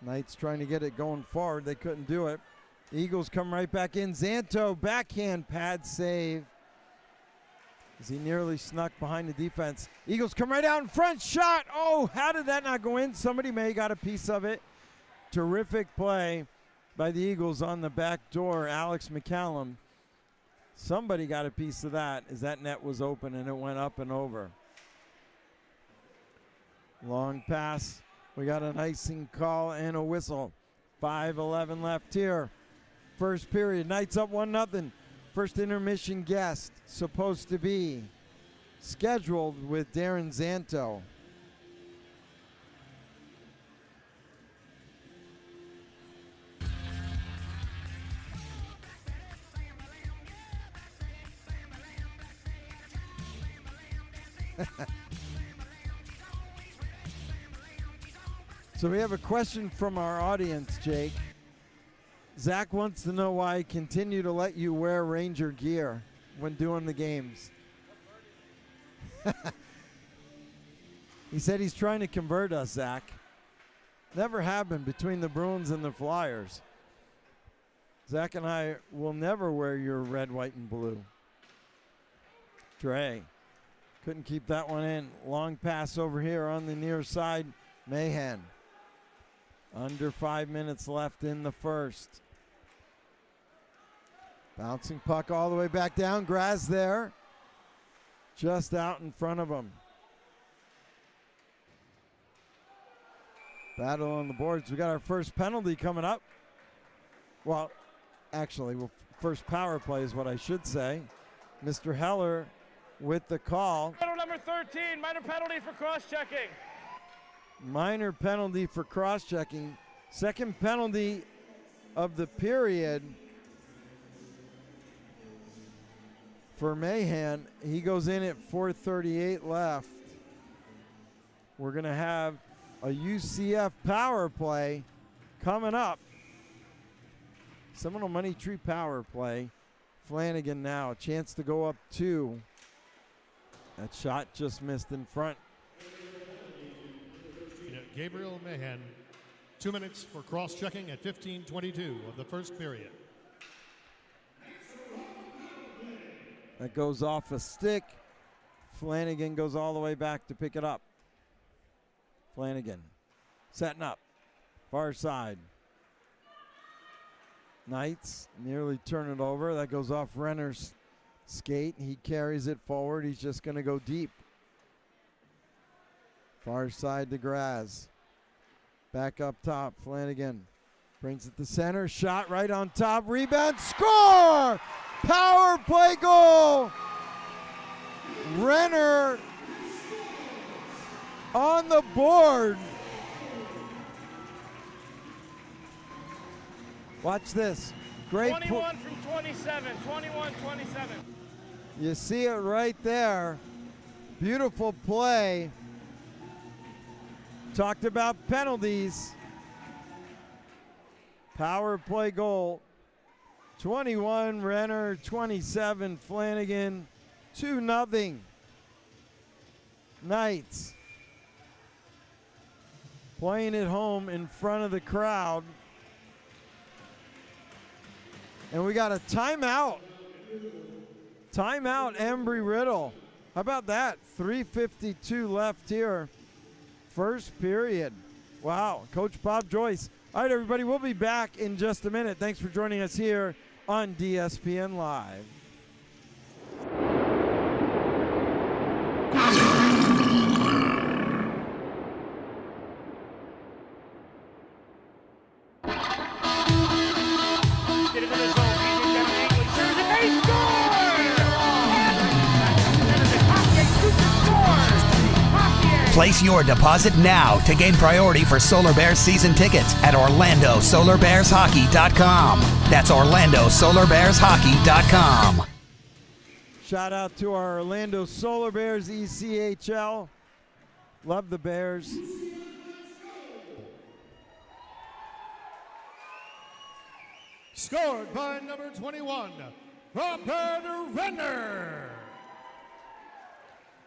Knights trying to get it going forward. They couldn't do it. Eagles come right back in. Zanto, backhand pad save. As he nearly snuck behind the defense. Eagles come right out in front. Shot. Oh, how did that not go in? Somebody may have got a piece of it. Terrific play by the Eagles on the back door. Alex McCallum. Somebody got a piece of that as that net was open and it went up and over. Long pass. We got an icing call and a whistle. 5:11 left here. First period. Knights up 1-0. First intermission guest supposed to be scheduled with Darren Zanto. So we have a question from our audience, Jake. Zach wants to know why I continue to let you wear Ranger gear when doing the games. He said he's trying to convert us, Zach. Never happened between the Bruins and the Flyers. Zach and I will never wear your red, white, and blue. Dre couldn't keep that one in. Long pass over here on the near side. Mahan. Under 5 minutes left in the first. Bouncing puck all the way back down. Graz there. Just out in front of him. Battle on the boards. We got our first penalty coming up. Well, actually, first power play is what I should say. Mr. Heller with the call. Number 13, minor penalty for cross-checking. Minor penalty for cross-checking. Second penalty of the period for Mahan. He goes in at 4:38 left. We're going to have a UCF power play coming up. Seminole Money Tree power play. Flanagan now, a chance to go up 2. That shot just missed in front. Gabriel Mahan, 2 minutes for cross-checking at 15:22 of the first period. That goes off a stick. Flanagan goes all the way back to pick it up. Flanagan setting up, far side. Knights nearly turn it over. That goes off Renner's skate. He carries it forward. He's just going to go deep. Far side to Graz. Back up top, Flanagan brings it to center. Shot right on top. Rebound, score! Power play goal! Renner on the board. Watch this. Great 21 from 27. 21-27. You see it right there. Beautiful play. Talked about penalties. Power play goal. 21 Renner, 27 Flanagan. 2-0. Knights playing at home in front of the crowd. And we got a timeout. Timeout, Embry Riddle. How about that? 3:52 left here. First period. Wow, Coach Bob Joyce. All right, everybody, we'll be back in just a minute. Thanks for joining us here on DSPN Live. Place your deposit now to gain priority for Solar Bears season tickets at OrlandoSolarBearsHockey.com. That's OrlandoSolarBearsHockey.com. Shout out to our Orlando Solar Bears ECHL. Love the Bears. Scored by number 21, Robert Renner.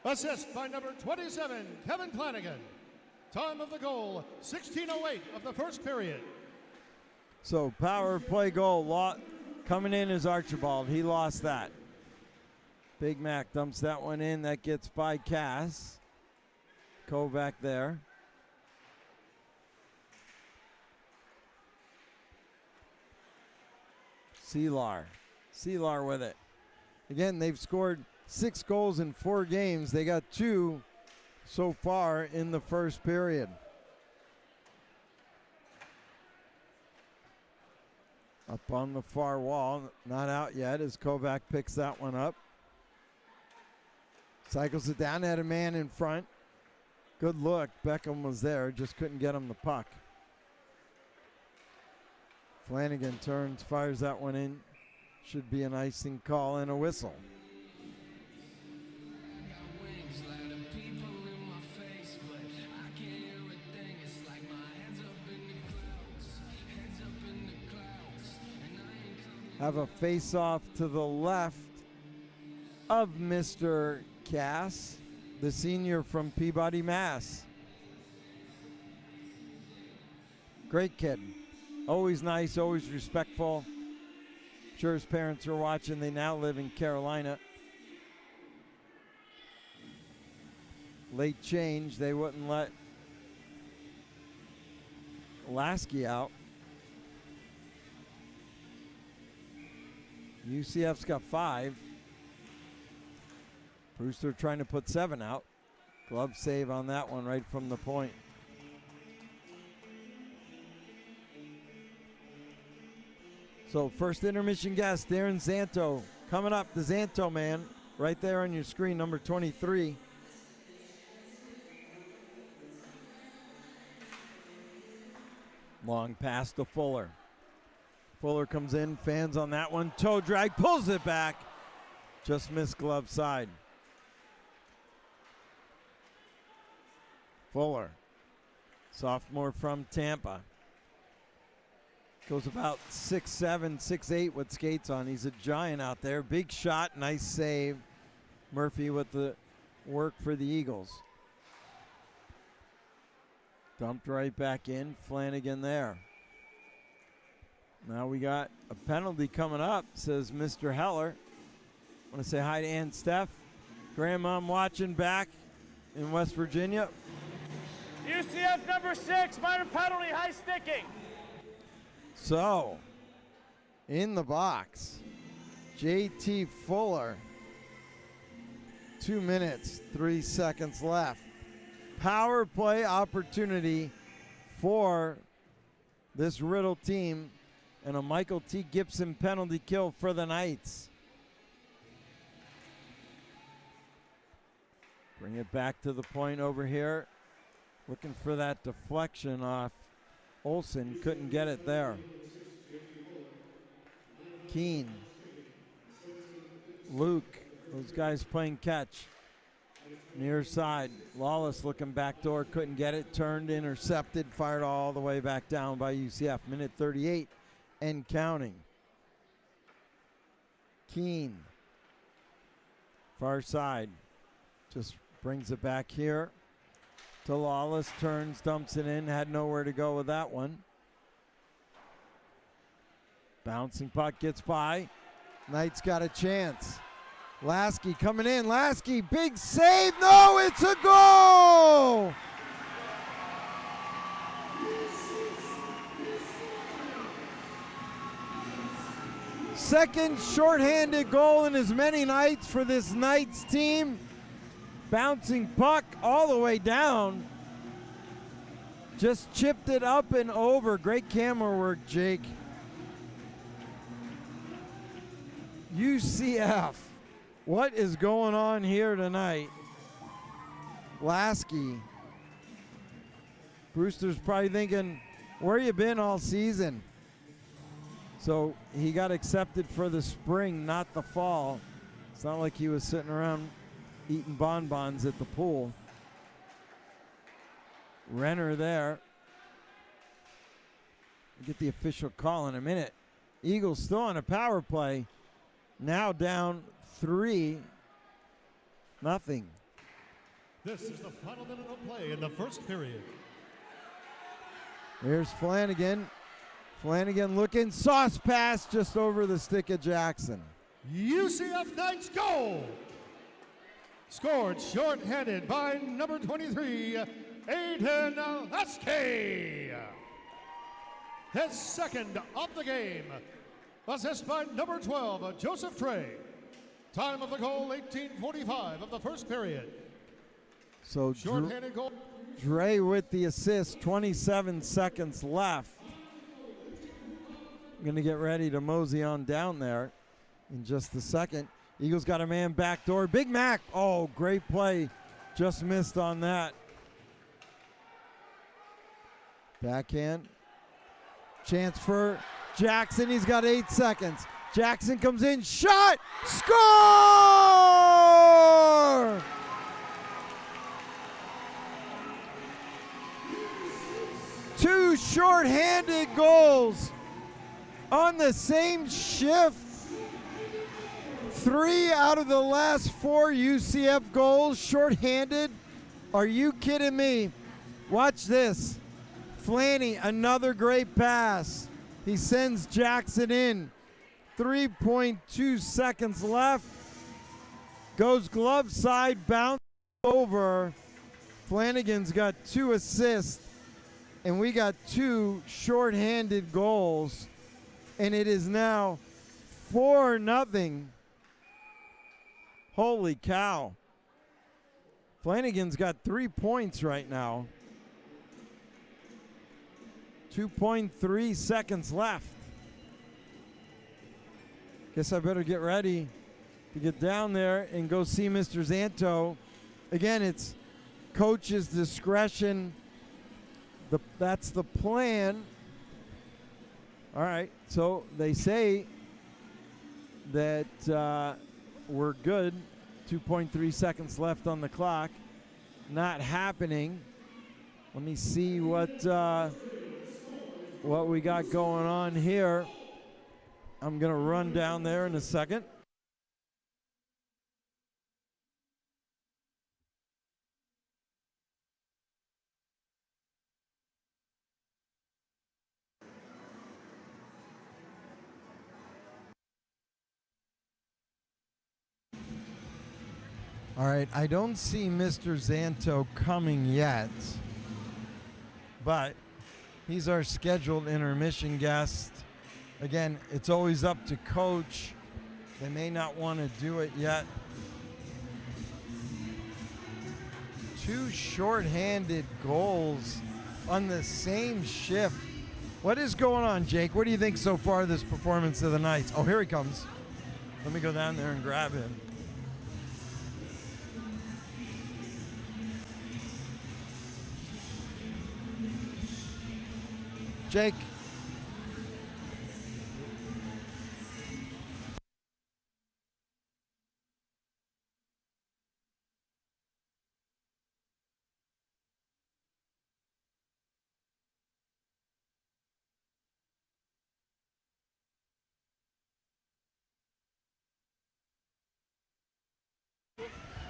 Assist by number 27, Kevin Flanagan. Time of the goal, 16:08 of the first period. So power play goal coming in is Archibald. He lost that. Big Mac dumps that one in. That gets by Cass. Kovac there. Seelar with it. Again, they've scored 6 goals in 4 games. They got 2 so far in the first period. Up on the far wall, not out yet as Kovac picks that one up. Cycles it down, had a man in front. Good look, Beckham was there, just couldn't get him the puck. Flanagan turns, fires that one in. Should be an icing call and a whistle. Have a face-off to the left of Mr. Cass, the senior from Peabody, Mass. Great kid. Always nice, always respectful. Sure his parents are watching. They now live in Carolina. Late change. They wouldn't let Lasky out. UCF's got 5. Brewster trying to put 7 out. Glove save on that one right from the point. So first intermission guest, Darren Zanto. Coming up, the Zanto man, right there on your screen, number 23. Long pass to Fuller. Fuller comes in, fans on that one. Toe drag, pulls it back. Just missed glove side. Fuller, sophomore from Tampa. Goes about 6'7", 6'8" with skates on. He's a giant out there. Big shot, nice save. Murphy with the work for the Eagles. Dumped right back in. Flanagan there. Now we got a penalty coming up, says Mr. Heller. I want to say hi to Aunt Steph. Grandma watching back in West Virginia. UCF number 6, minor penalty, high sticking. So, in the box, J.T. Fuller. 2 minutes, 3 seconds left. Power play opportunity for this Riddle team, and a Michael T. Gibson penalty kill for the Knights. Bring it back to the point over here. Looking for that deflection off Olsen. Couldn't get it there. Keene. Luke. Those guys playing catch. Near side. Lawless looking back door. Couldn't get it. Turned, intercepted. Fired all the way back down by UCF. Minute 38 and counting. Keene. Far side. Just brings it back here to Lawless. Turns, dumps it in. Had nowhere to go with that one. Bouncing puck gets by. Knights got a chance. Lasky coming in. Lasky, big save. No, it's a goal! Second shorthanded goal in as many nights for this Knights team. Bouncing puck all the way down. Just chipped it up and over. Great camera work, Jake. UCF. What is going on here tonight? Lasky. Brewster's probably thinking, where you been all season? So he got accepted for the spring, not the fall. It's not like he was sitting around eating bonbons at the pool. Renner there. We'll get the official call in a minute. Eagles still on a power play. Now down 3-0. This is the final minute of play in the first period. Here's Flanagan. Flanagan looking, sauce pass just over the stick of Jackson. UCF Knights goal! Scored short-handed by number 23, Aiden Lasky. His second of the game. Assist by number 12, Joseph Trey. Time of the goal, 18:45 of the first period. So Short-handed goal. Dre with the assist, 27 seconds left. Going to get ready to mosey on down there in just a second. Eagles got a man back door. Big Mac. Oh, great play. Just missed on that. Backhand. Chance for Jackson. He's got 8 seconds. Jackson comes in. Shot. Score! Two short-handed goals on the same shift. 3 out of the last 4 UCF goals short-handed. Are you kidding me? Watch this. Flanny, another great pass. He sends Jackson in. 3.2 seconds left. Goes glove side, bounce over. Flanagan's got 2 assists. And we got 2 short-handed goals. And it is now 4-0. Holy cow. Flanagan's got 3 points right now. 2.3 seconds left. Guess I better get ready to get down there and go see Mr. Zanto. Again, it's coach's discretion. That's the plan. All right, so they say that we're good. 2.3 seconds left on the clock. Not happening. Let me see what we got going on here. I'm going to run down there in a second. All right, I don't see Mr. Zanto coming yet, but he's our scheduled intermission guest. Again, it's always up to coach. They may not want to do it yet. 2 shorthanded goals on the same shift. What is going on, Jake? What do you think so far of this performance of the Knights? Oh, here he comes. Let me go down there and grab him. Jake.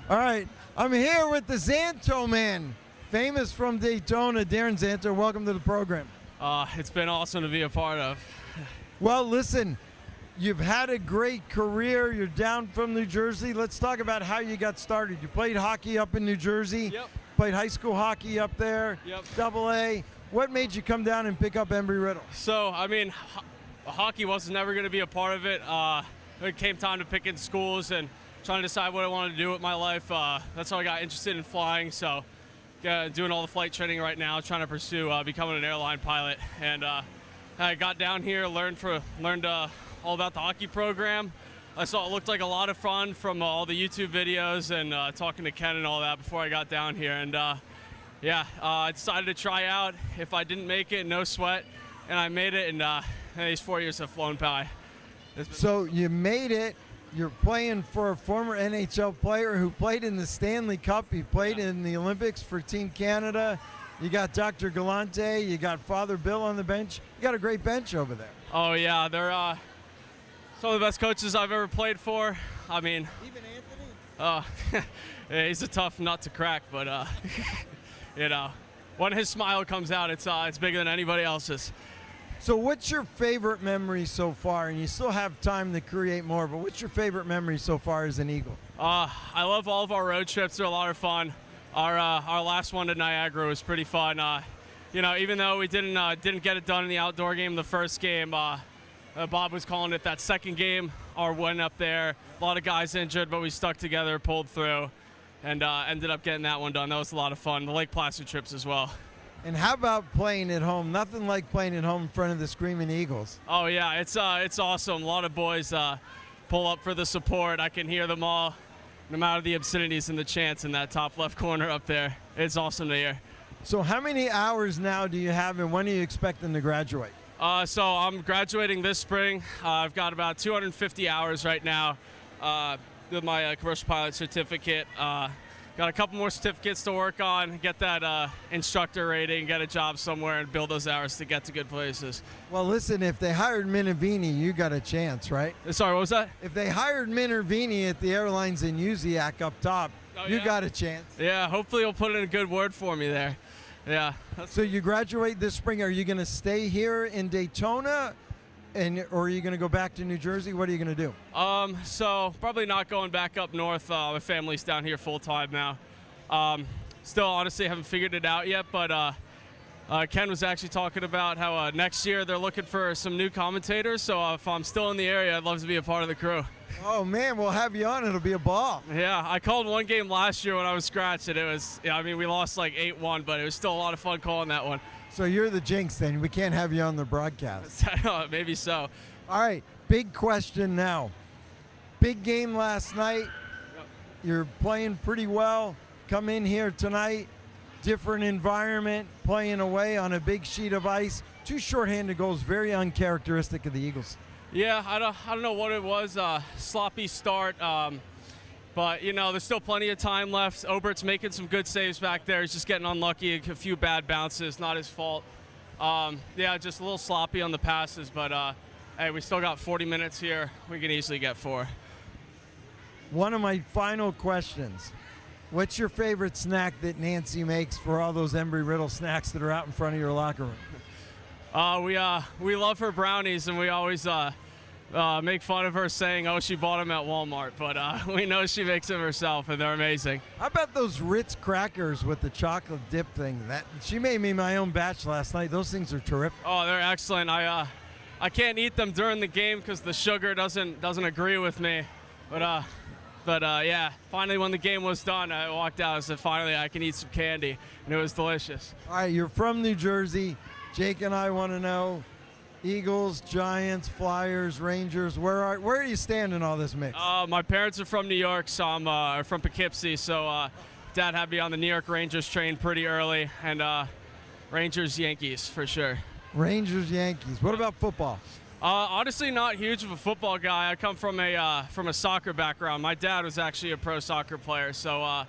All right, I'm here with the Zanto man, famous from Daytona, Darren Zanto. Welcome to the program. It's been awesome to be a part of. Well, listen, you've had a great career. You're down from New Jersey. Let's talk about how you got started. You played hockey up in New Jersey. Yep. Played high school hockey up there. Yep. AA. What made you come down and pick up Embry Riddle? So, I mean, hockey was never going to be a part of it. It came time to picking schools and trying to decide what I wanted to do with my life. That's how I got interested in flying. So, doing all the flight training right now, trying to pursue becoming an airline pilot. And I got down here, learned all about the hockey program. I saw it looked like a lot of fun from all the YouTube videos and talking to Ken and all that before I got down here. And I decided to try out. If I didn't make it, no sweat. And I made it, and these 4 years have flown by. So you made it. You're playing for a former NHL player who played in the Stanley Cup. He played in the Olympics for Team Canada. You got Dr. Galante. You got Father Bill on the bench. You got a great bench over there. Oh, yeah. They're some of the best coaches I've ever played for. I mean, even Anthony? Yeah, he's a tough nut to crack, but, when his smile comes out, it's bigger than anybody else's. So what's your favorite memory so far? And you still have time to create more, but what's your favorite memory so far as an Eagle? I love all of our road trips. They're a lot of fun. Our last one to Niagara was pretty fun. Even though we didn't get it done in the outdoor game, the first game, Bob was calling it that second game, our win up there. A lot of guys injured, but we stuck together, pulled through, and ended up getting that one done. That was a lot of fun. The Lake Placid trips as well. And how about playing at home? Nothing like playing at home in front of the Screaming Eagles. Oh, yeah, it's awesome. A lot of boys pull up for the support. I can hear them all, no matter the obscenities and the chants in that top left corner up there. It's awesome to hear. So how many hours now do you have, and when are you expecting to graduate? So I'm graduating this spring. I've got about 250 hours right now with my commercial pilot certificate. Got a couple more certificates to work on, get that instructor rating, get a job somewhere, and build those hours to get to good places. Well, listen, if they hired Minervini, you got a chance, right? Sorry, what was that? If they hired Minervini at the airlines in Uziak up top, you got a chance. Yeah, hopefully he'll put in a good word for me there. Yeah. So you graduate this spring. Are you going to stay here in Daytona, or are you going to go back to New Jersey? What are you going to do? So probably not going back up north. My family's down here full time now. Still, honestly, haven't figured it out yet, but Ken was actually talking about how next year they're looking for some new commentators. So if I'm still in the area, I'd love to be a part of the crew. Oh, man, we'll have you on. It'll be a ball. Yeah, I called one game last year when I was scratched, and it was, we lost like 8-1, but it was still a lot of fun calling that one. So you're the jinx then. We can't have you on the broadcast. Maybe so. All right, big question now. Big game last night. Yep. You're playing pretty well. Come in here tonight, different environment, playing away on a big sheet of ice. 2 shorthanded goals, very uncharacteristic of the Eagles. Yeah, I don't know what it was. Sloppy start. But, you know, there's still plenty of time left. Obert's making some good saves back there. He's just getting unlucky, a few bad bounces, not his fault. Yeah, just a little sloppy on the passes, but hey, we still got 40 minutes here. We can easily get 4. One of my final questions. What's your favorite snack that Nancy makes for all those Embry Riddle snacks that are out in front of your locker room? We love her brownies, and we always make fun of her saying, oh, she bought them at Walmart, but we know she makes them herself, and they're amazing. How about those Ritz crackers with the chocolate dip thing? That she made me my own batch last night. Those things are terrific. Oh, they're excellent. I can't eat them during the game because the sugar doesn't agree with me, but yeah, finally when the game was done, I walked out and said, finally I can eat some candy, and it was delicious. All right, you're from New Jersey. Jake and I want to know, Eagles, Giants, Flyers, Rangers, where are you standing in all this mix? My parents are from New York, so I'm from Poughkeepsie, so Dad had me on the New York Rangers train pretty early, and Rangers, Yankees for sure. Rangers, Yankees. What about football? Honestly, not huge of a football guy. I come from a soccer background. My dad was actually a pro soccer player, so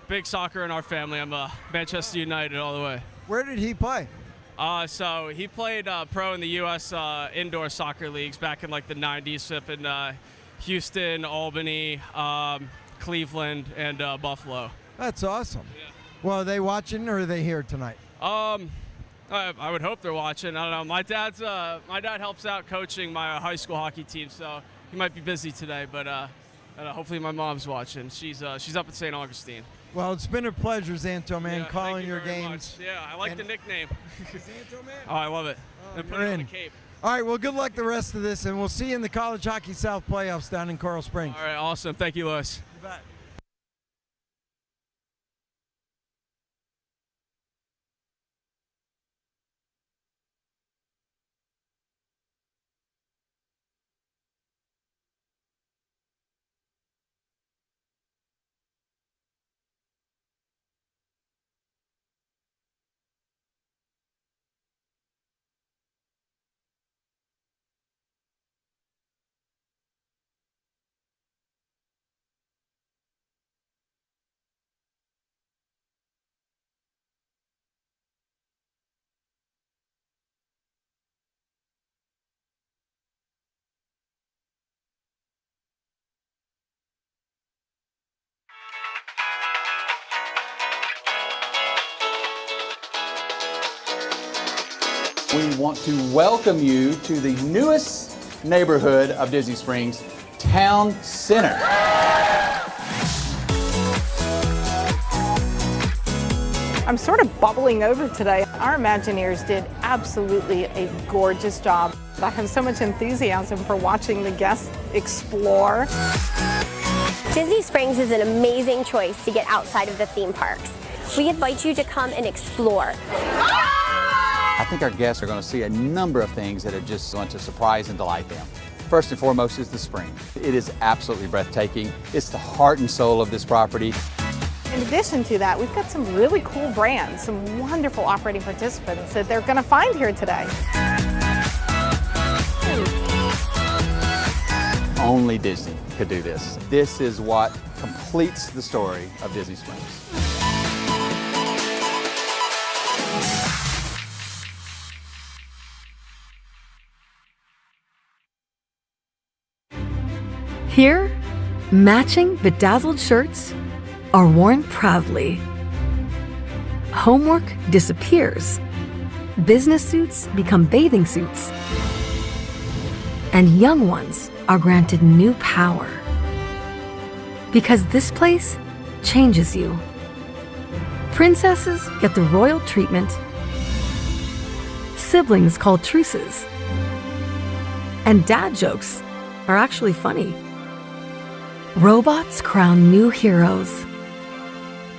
big soccer in our family. I'm a Manchester United all the way. Where did he play? So he played pro in the U.S. Indoor soccer leagues back in like the 90s, up in Houston, Albany, Cleveland, and Buffalo. That's awesome. Yeah. Well, are they watching or are they here tonight? I would hope they're watching. I don't know. My dad helps out coaching my high school hockey team, so he might be busy today. But hopefully my mom's watching. She's up at St. Augustine. Well, it's been a pleasure, Zanto, man, Yeah, calling thank you your very games. much. Yeah, I like the nickname. Zanto, man. Oh, I love it. Oh, And put you're it on in. the Cape. All right, well, good luck the rest of this, and we'll see you in the College Hockey South playoffs down in Coral Springs. All right, awesome. Thank you, Lewis. You bet. We want to welcome you to the newest neighborhood of Disney Springs, Town Center. I'm sort of bubbling over today. Our Imagineers did absolutely a gorgeous job. I have so much enthusiasm for watching the guests explore. Disney Springs is an amazing choice to get outside of the theme parks. We invite you to come and explore. I think our guests are going to see a number of things that are just going to surprise and delight them. First and foremost is the spring. It is absolutely breathtaking. It's the heart and soul of this property. In addition to that, we've got some really cool brands, some wonderful operating participants that they're going to find here today. Only Disney could do this. This is what completes the story of Disney Springs. Here, matching bedazzled shirts are worn proudly. Homework disappears. Business suits become bathing suits. And young ones are granted new power. Because this place changes you. Princesses get the royal treatment. Siblings call truces. And dad jokes are actually funny. Robots crown new heroes.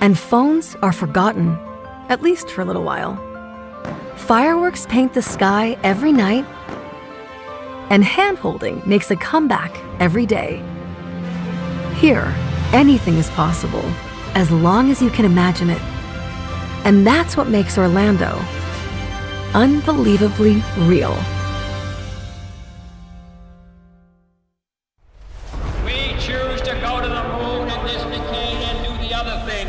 And phones are forgotten, at least for a little while. Fireworks paint the sky every night. And hand-holding makes a comeback every day. Here, anything is possible, as long as you can imagine it. And that's what makes Orlando unbelievably real. We choose to go to the moon in this decade and do the other thing.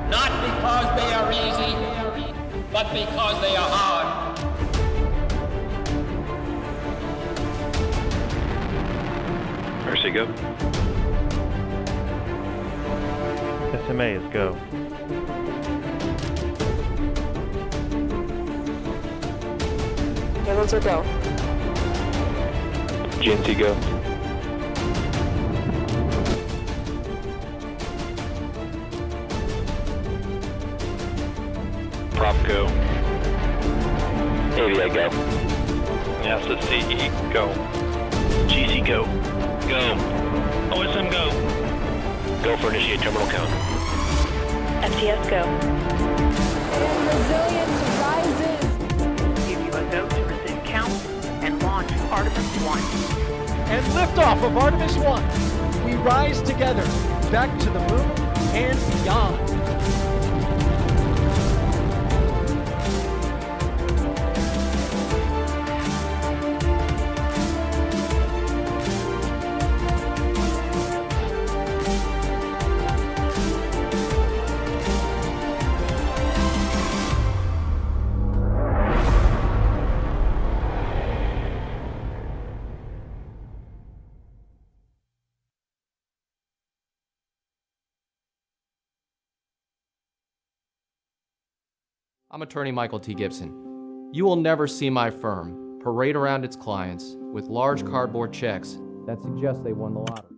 Not because they are easy, but because they are hard. Mercy, go. SMA is go. Those are go. GNC go. Prop go. AVI go. NASA CE go. GC go. Go. OSM go. Go for initiate terminal count. FTS go. And resilience rises. Give you a go to resume count and launch Artemis 1. And liftoff of Artemis 1. We rise together back to the moon and beyond. I'm attorney Michael T. Gibson. You will never see my firm parade around its clients with large cardboard checks that suggest they won the lottery.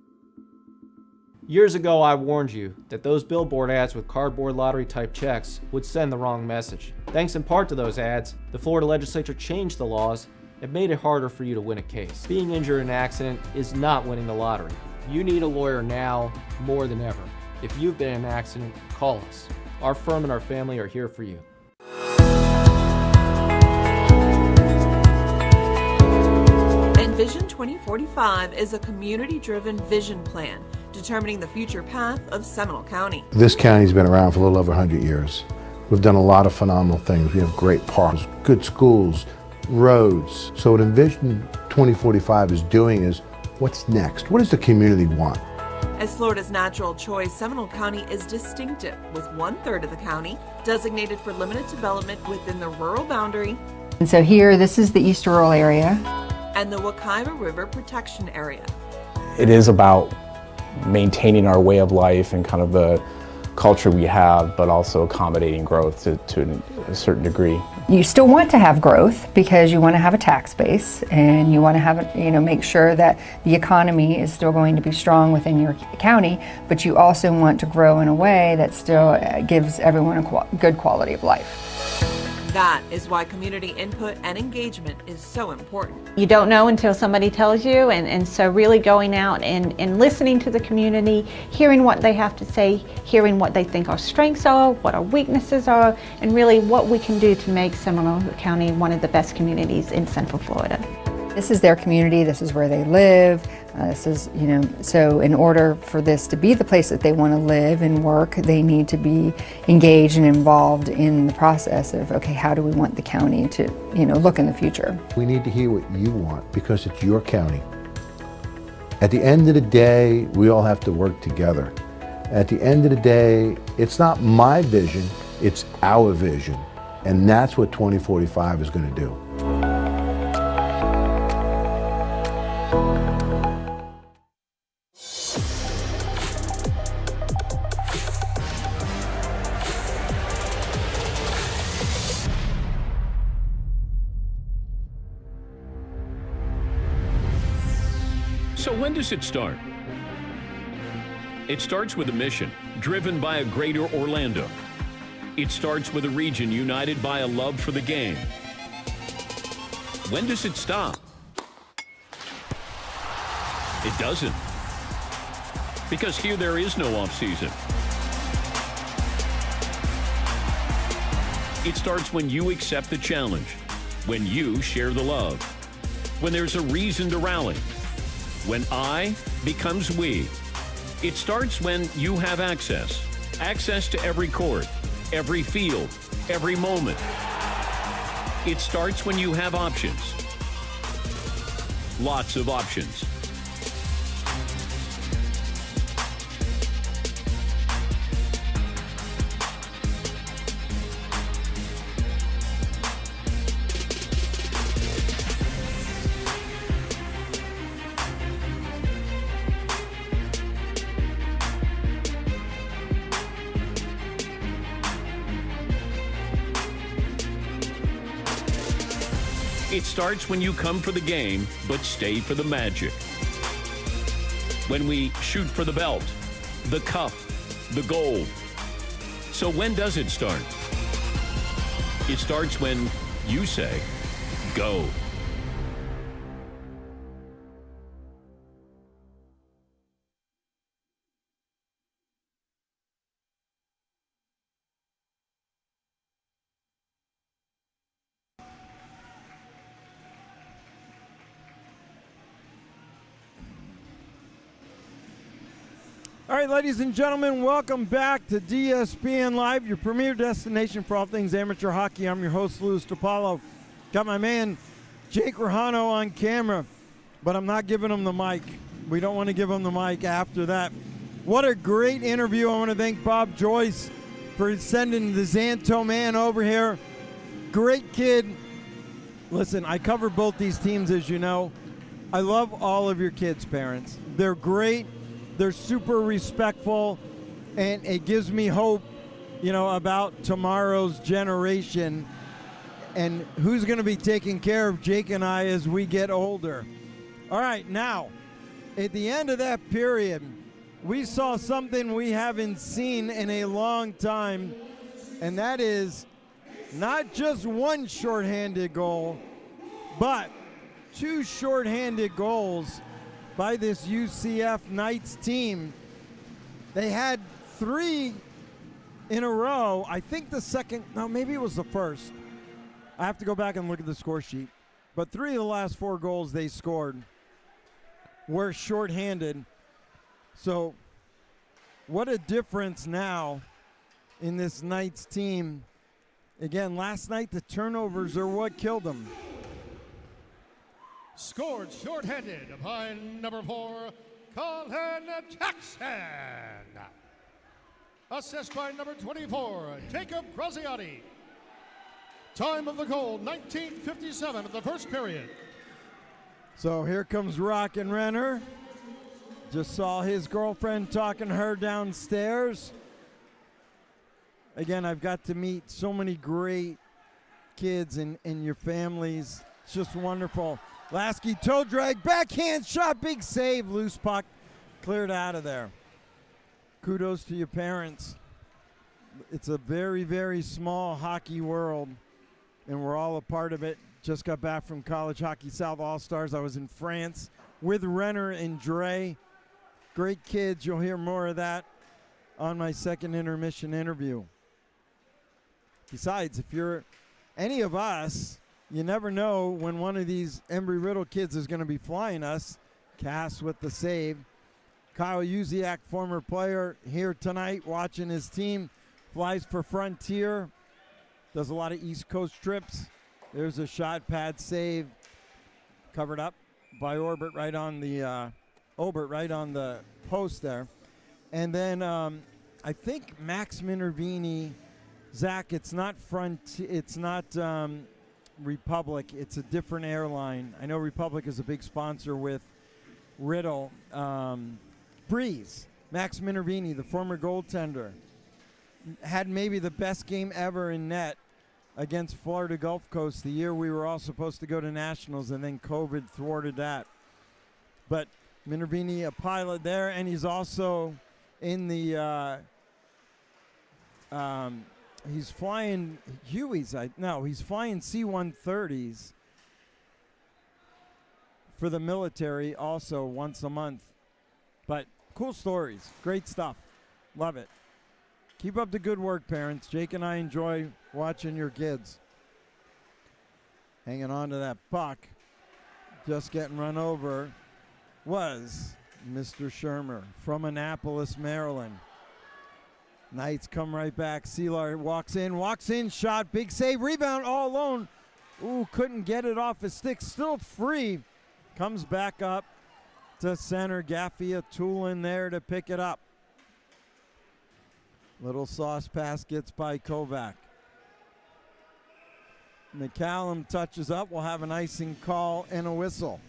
Years ago, I warned you that those billboard ads with cardboard lottery-type checks would send the wrong message. Thanks in part to those ads, the Florida legislature changed the laws and made it harder for you to win a case. Being injured in an accident is not winning the lottery. You need a lawyer now more than ever. If you've been in an accident, call us. Our firm and our family are here for you. Vision 2045 is a community-driven vision plan determining the future path of Seminole County. This county's been around for a little over 100 years. We've done a lot of phenomenal things. We have great parks, good schools, roads. So what Vision 2045 is doing is, what's next? What does the community want? As Florida's natural choice, Seminole County is distinctive, with 1/3 of the county designated for limited development within the rural boundary. And so here, this is the East Rural area. And the Wekiva River Protection Area. It is about maintaining our way of life and kind of the culture we have, but also accommodating growth to a certain degree. You still want to have growth because you want to have a tax base and you want to have, make sure that the economy is still going to be strong within your county, but you also want to grow in a way that still gives everyone a good quality of life. That is why community input and engagement is so important. You don't know until somebody tells you, and so really going out and listening to the community, hearing what they have to say, hearing what they think our strengths are, what our weaknesses are, and really what we can do to make Seminole County one of the best communities in Central Florida. This is their community, this is where they live, so in order for this to be the place that they want to live and work, they need to be engaged and involved in the process of, okay, how do we want the county to, look in the future? We need to hear what you want because it's your county. At the end of the day, we all have to work together. At the end of the day, it's not my vision, it's our vision. And that's what 2045 is going to do. So when does it start? It starts with a mission, driven by a greater Orlando. It starts with a region united by a love for the game. When does it stop? It doesn't. Because here there is no off-season. It starts when you accept the challenge, when you share the love, when there's a reason to rally, when I becomes we. It starts when you have access to every court, every field, every moment. It starts when you have options. Lots of options. It starts when you come for the game, but stay for the magic. When we shoot for the belt, the cup, the gold. So when does it start? It starts when you say, go. All right, ladies and gentlemen, welcome back to DSPN Live, your premier destination for all things amateur hockey. I'm your host, Louis DiPaolo. Got my man, Jake Rahano, on camera, but I'm not giving him the mic. We don't want to give him the mic after that. What a great interview. I want to thank Bob Joyce for sending the Zanto man over here. Great kid. Listen, I cover both these teams, as you know. I love all of your kids' parents. They're great. They're super respectful, and it gives me hope, you know, about tomorrow's generation and who's going to be taking care of Jake and I as we get older. All right, now, at the end of that period, we saw something we haven't seen in a long time, and that is not just one shorthanded goal, but two shorthanded goals by this UCF Knights team. They had three in a row. I think the second, no, maybe it was the first. I have to go back and look at the score sheet. But three of the last four goals they scored were shorthanded. So what a difference now in this Knights team. Again, last night the turnovers are what killed them. Scored shorthanded by number 4, Colin Jackson. Assist by number 24, Jacob Graziati. Time of the goal, 19:57 of the first period. So here comes Rockin' Renner. Just saw his girlfriend talking to her downstairs. Again, I've got to meet so many great kids and your families. It's just wonderful. Lasky toe drag, backhand shot, big save, loose puck, cleared out of there. Kudos to your parents. It's a very, very small hockey world, and we're all a part of it. Just got back from College Hockey South All-Stars. I was in France with Renner and Dre. Great kids. You'll hear more of that on my second intermission interview. Besides, if you're any of us, you never know when one of these Embry Riddle kids is going to be flying us. Cass with the save. Kyle Uziak, former player, here tonight watching his team. Flies for Frontier. Does a lot of East Coast trips. There's a shot pad save. Covered up by Obert right on the post there. And then I think Max Minervini, Zach, it's not Republic, it's a different airline. I know Republic is a big sponsor with Riddle. Breeze, Max Minervini, the former goaltender, had maybe the best game ever in net against Florida Gulf Coast the year we were all supposed to go to nationals, and then COVID thwarted that. But Minervini, a pilot there, and he's also in the he's flying Hueys. He's flying C-130s for the military also once a month. But cool stories. Great stuff. Love it. Keep up the good work, parents. Jake and I enjoy watching your kids. Hanging on to that puck. Just getting run over was Mr. Shermer from Annapolis, Maryland. Knights come right back. Seelar walks in, shot, big save, rebound, all alone. Ooh, couldn't get it off his stick, still free. Comes back up to center. Gaffey a tool in there to pick it up. Little sauce pass gets by Kovac. McCallum touches up. We'll have an icing call and a whistle.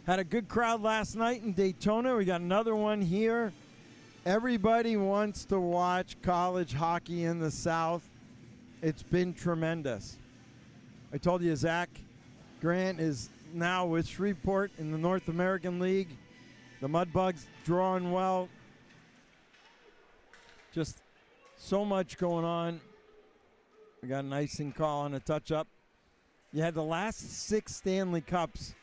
Had a good crowd last night in Daytona. We got another one here. Everybody wants to watch college hockey in the South. It's been tremendous. I told you Zach Grant is now with Shreveport in the North American League. The Mudbugs drawing well. Just so much going on. We got an icing call and a touch-up. You had the last 6 Stanley Cups,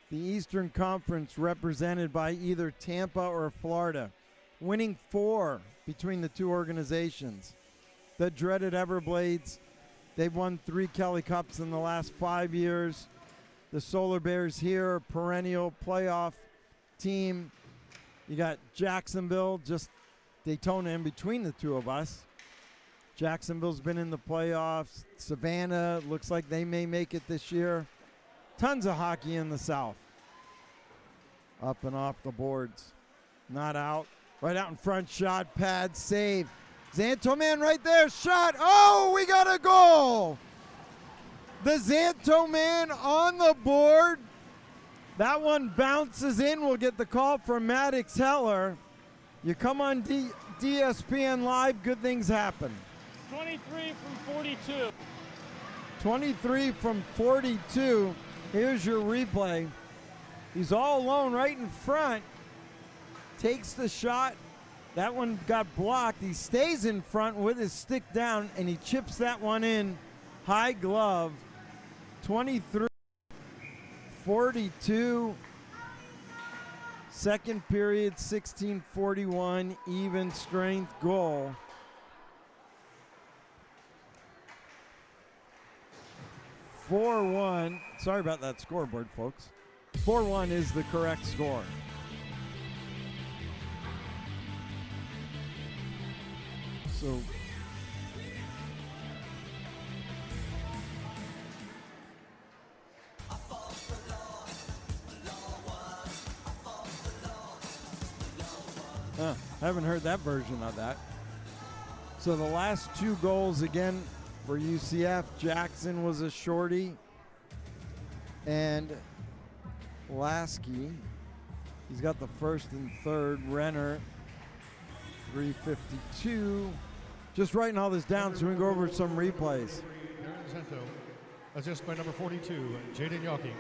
the Eastern Conference represented by either Tampa or Florida, winning 4 between the two organizations. The dreaded Everblades, they've won 3 Kelly Cups in the last 5 years. The Solar Bears here, perennial playoff team. You got Jacksonville, just Daytona in between the two of us. Jacksonville's been in the playoffs. Savannah looks like they may make it this year. Tons of hockey in the South. Up and off the boards. Not out. Right out in front, shot, pad, save. Zanto man right there, shot. Oh, we got a goal. The Zanto man on the board. That one bounces in. We'll get the call from Maddox Heller. You come on DSPN Live, good things happen. 23 from 42. 23 from 42. Here's your replay. He's all alone right in front. Takes the shot. That one got blocked. He stays in front with his stick down, and he chips that one in. High glove. 23, 42. Second period, 16:41. Even strength goal. (4-1). Sorry about that scoreboard, folks. 4-1 is the correct score. So haven't heard that version of that. So the last 2 goals again for UCF. Jackson was a shorty, and Lasky, he's got the first and third. Renner, 352. Just writing all this down so we can go over some replays. Assist by number 42, Jaden Yawking.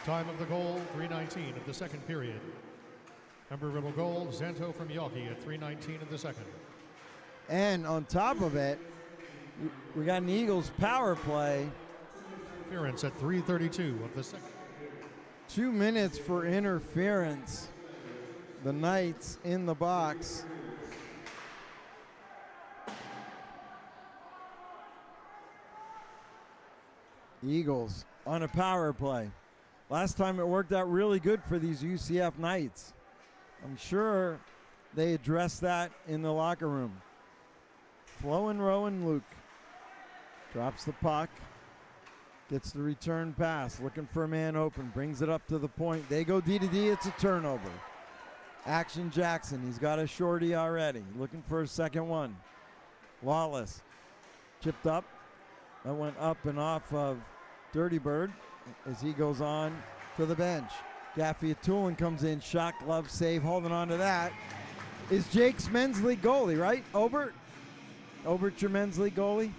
Time of the goal, 3:19 of the second period. Embry Riddle goal, Zanto from Yawkey at 3:19 of the second. And on top of it, we got an Eagles power play. Interference at 3:32 of the second. 2 minutes for interference. The Knights in the box. Eagles on a power play. Last time it worked out really good for these UCF Knights. I'm sure they addressed that in the locker room. Flo and Rowan Luke drops the puck. Gets the return pass, looking for a man open, brings it up to the point. They go D to D, it's a turnover. Action Jackson, he's got a shorty already, looking for a second one. Lawless, chipped up. That went up and off of Dirty Bird as he goes on to the bench. Gaffey Atulin comes in, shot, glove, save, holding on to that. Is Jake's men's league goalie, right? Obert? Obert's your men's league goalie?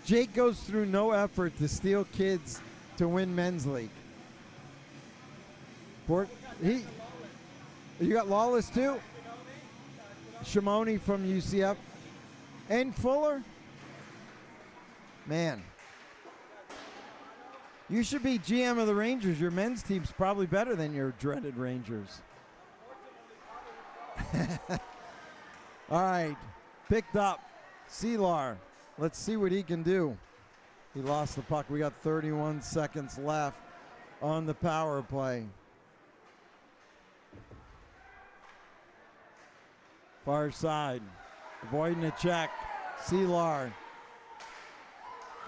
Jake goes through no effort to steal kids to win men's league. You got Lawless too? Shimoni from UCF. And Fuller? Man. You should be GM of the Rangers. Your men's team's probably better than your dreaded Rangers. All right. Picked up. Seelar. Let's see what he can do. He lost the puck. We got 31 seconds left on the power play. Far side. Avoiding a check. Seelar.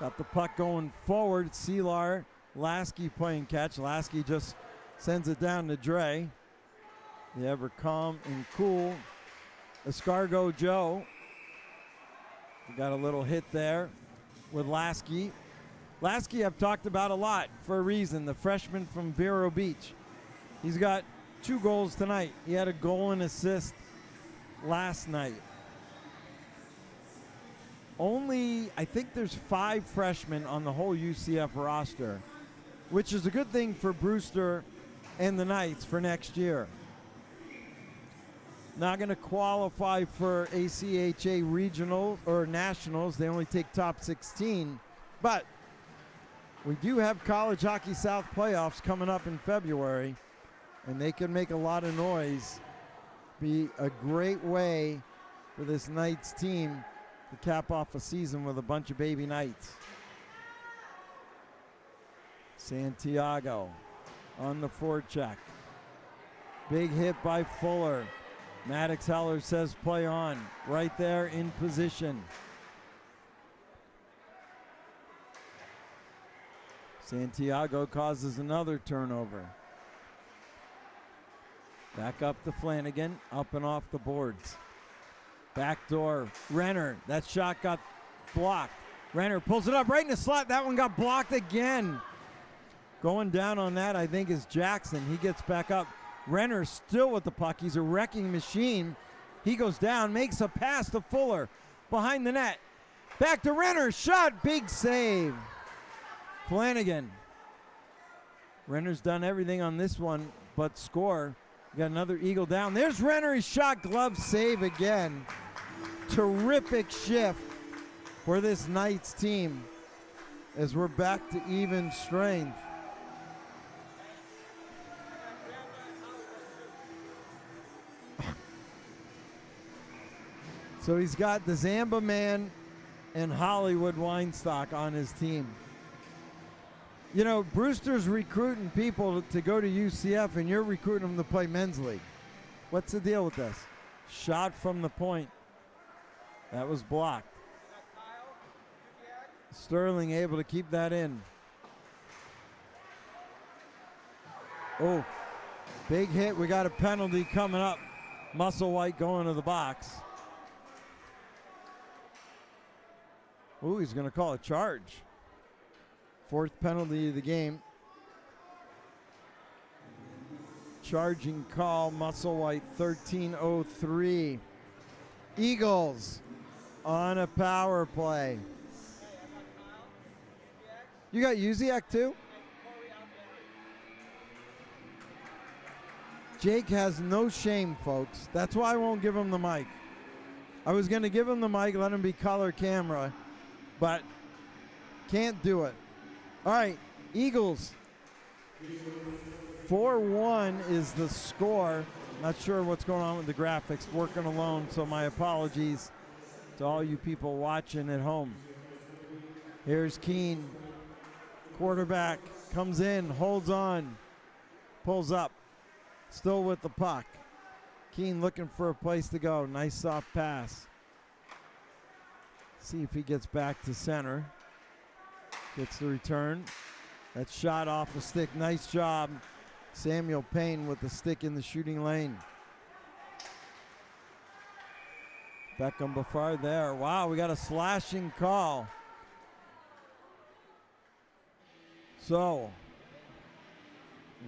Got the puck going forward. Seelar. Lasky playing catch. Lasky just sends it down to Dre. The ever calm and cool Escargot Joe. We got a little hit there with Lasky. Lasky I've talked about a lot for a reason. The freshman from Vero Beach. He's got 2 goals tonight. He had a goal and assist last night. Only, I think there's 5 freshmen on the whole UCF roster, which is a good thing for Brewster and the Knights for next year. Not going to qualify for ACHA regional or nationals. They only take top 16. But we do have College Hockey South playoffs coming up in February, and they can make a lot of noise. Be a great way for this Knights team to cap off a season with a bunch of baby Knights. Santiago on the forecheck. Big hit by Fuller. Maddox Heller says play on. Right there in position. Santiago causes another turnover. Back up to Flanagan, up and off the boards. Backdoor, Renner. That shot got blocked. Renner pulls it up right in the slot. That one got blocked again. Going down on that, I think, is Jackson. He gets back up. Renner still with the puck. He's a wrecking machine. He goes down, makes a pass to Fuller. Behind the net. Back to Renner. Shot. Big save. Flanagan. Renner's done everything on this one but score. Got another Eagle down. There's Renner. He shot, glove save again. Terrific shift for this Knights team as we're back to even strength. So he's got the Zamba Man and Hollywood Weinstock on his team. You know, Brewster's recruiting people to go to UCF, and you're recruiting them to play men's league. What's the deal with this? Shot from the point. That was blocked. Sterling able to keep that in. Oh, big hit. We got a penalty coming up. Musselwhite going to the box. Ooh, he's going to call a charge. 4th penalty of the game. Charging call, Musselwhite, 13:03. Eagles on a power play. You got Uziak too? Jake has no shame, folks. That's why I won't give him the mic. I was going to give him the mic, let him be color camera, but can't do it. All right, Eagles. 4-1 is the score. Not sure what's going on with the graphics. Working alone, so my apologies to all you people watching at home. Here's Keene. Quarterback comes in, holds on, pulls up. Still with the puck. Keene looking for a place to go. Nice soft pass. See if he gets back to center. Gets the return. That shot off the stick. Nice job. Samuel Payne with the stick in the shooting lane. Beckham Bafard there. Wow, we got a slashing call. So,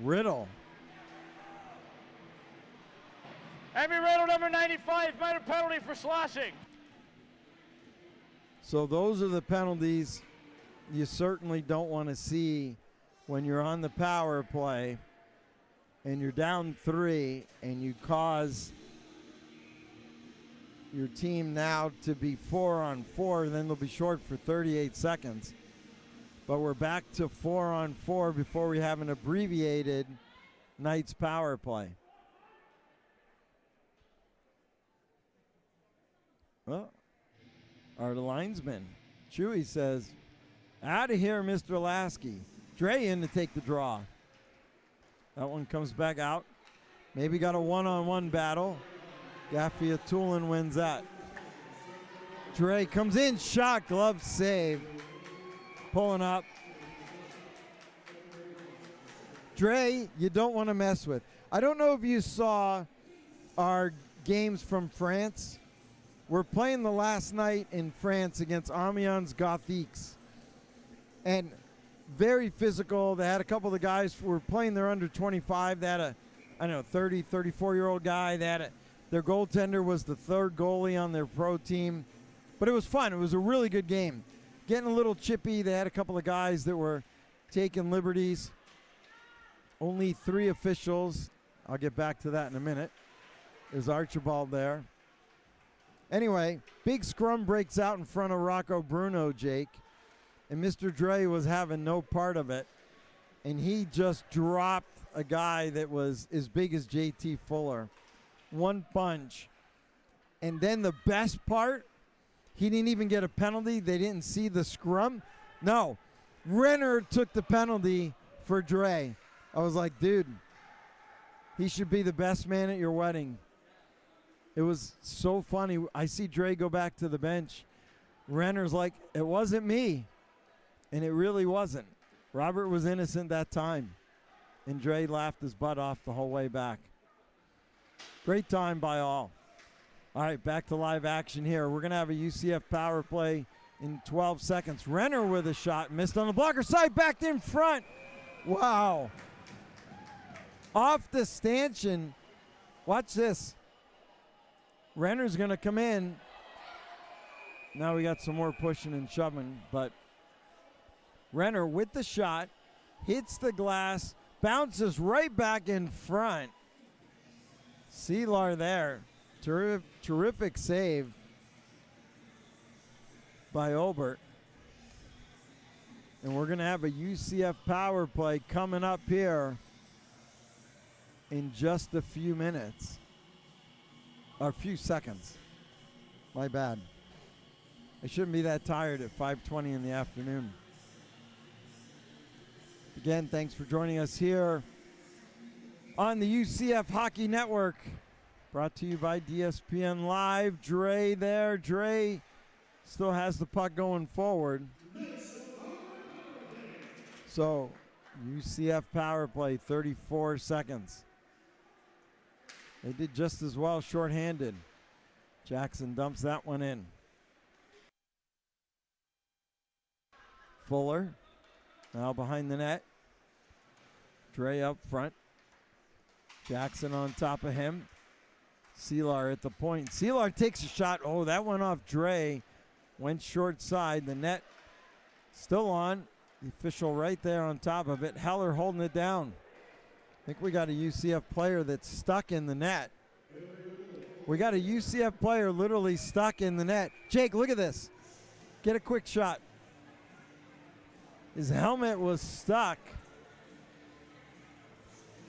Riddle. Embry Riddle, number 95, minor penalty for slashing. So those are the penalties you certainly don't want to see when you're on the power play and you're down 3 and you cause your team now to be 4-on-4, and then they'll be short for 38 seconds. But we're back to 4-on-4 before we have an abbreviated Knights power play. Well, our linesman, Chewy, says, out of here, Mr. Lasky. Dre in to take the draw. That one comes back out. Maybe got a one-on-one battle. Tulin wins that. Dre comes in, shot, glove save. Pulling up. Dre, you don't want to mess with. I don't know if you saw our games from France. We're playing the last night in France against Amiens Gothiques. And very physical. They had a couple of the guys who were playing their under 25. They had a, 30, 34-year-old guy. Their goaltender was the third goalie on their pro team. But it was fun. It was a really good game. Getting a little chippy. They had a couple of guys that were taking liberties. Only 3 officials. I'll get back to that in a minute. There's Archibald there. Anyway, big scrum breaks out in front of Rocco Bruno, Jake. And Mr. Dre was having no part of it. And he just dropped a guy that was as big as JT Fuller. One punch. And then the best part, he didn't even get a penalty. They didn't see the scrum. No. Renner took the penalty for Dre. I was like, dude, he should be the best man at your wedding. It was so funny. I see Dre go back to the bench. Renner's like, it wasn't me. And it really wasn't. Robert was innocent that time. And Dre laughed his butt off the whole way back. Great time by all. All right, back to live action here. We're going to have a UCF power play in 12 seconds. Renner with a shot. Missed on the blocker side. Backed in front. Wow. Off the stanchion. Watch this. Renner's going to come in. Now we got some more pushing and shoving, but Renner with the shot, hits the glass, bounces right back in front. Seelar there. Terrific save by Obert. And we're going to have a UCF power play coming up here in just a few minutes. Or a few seconds. My bad. I shouldn't be that tired at 5:20 in the afternoon. Again, thanks for joining us here on the UCF Hockey Network. Brought to you by DSPN Live. Dre there. Dre still has the puck going forward. So, UCF power play, 34 seconds. They did just as well shorthanded. Jackson dumps that one in. Fuller now behind the net. Dre up front. Jackson on top of him. Seelar at the point. Seelar takes a shot. Oh, that went off Dre. Went short side. The net still on. The official right there on top of it. Heller holding it down. I think we got a UCF player that's stuck in the net. We got a UCF player literally stuck in the net. Jake, look at this. Get a quick shot. His helmet was stuck.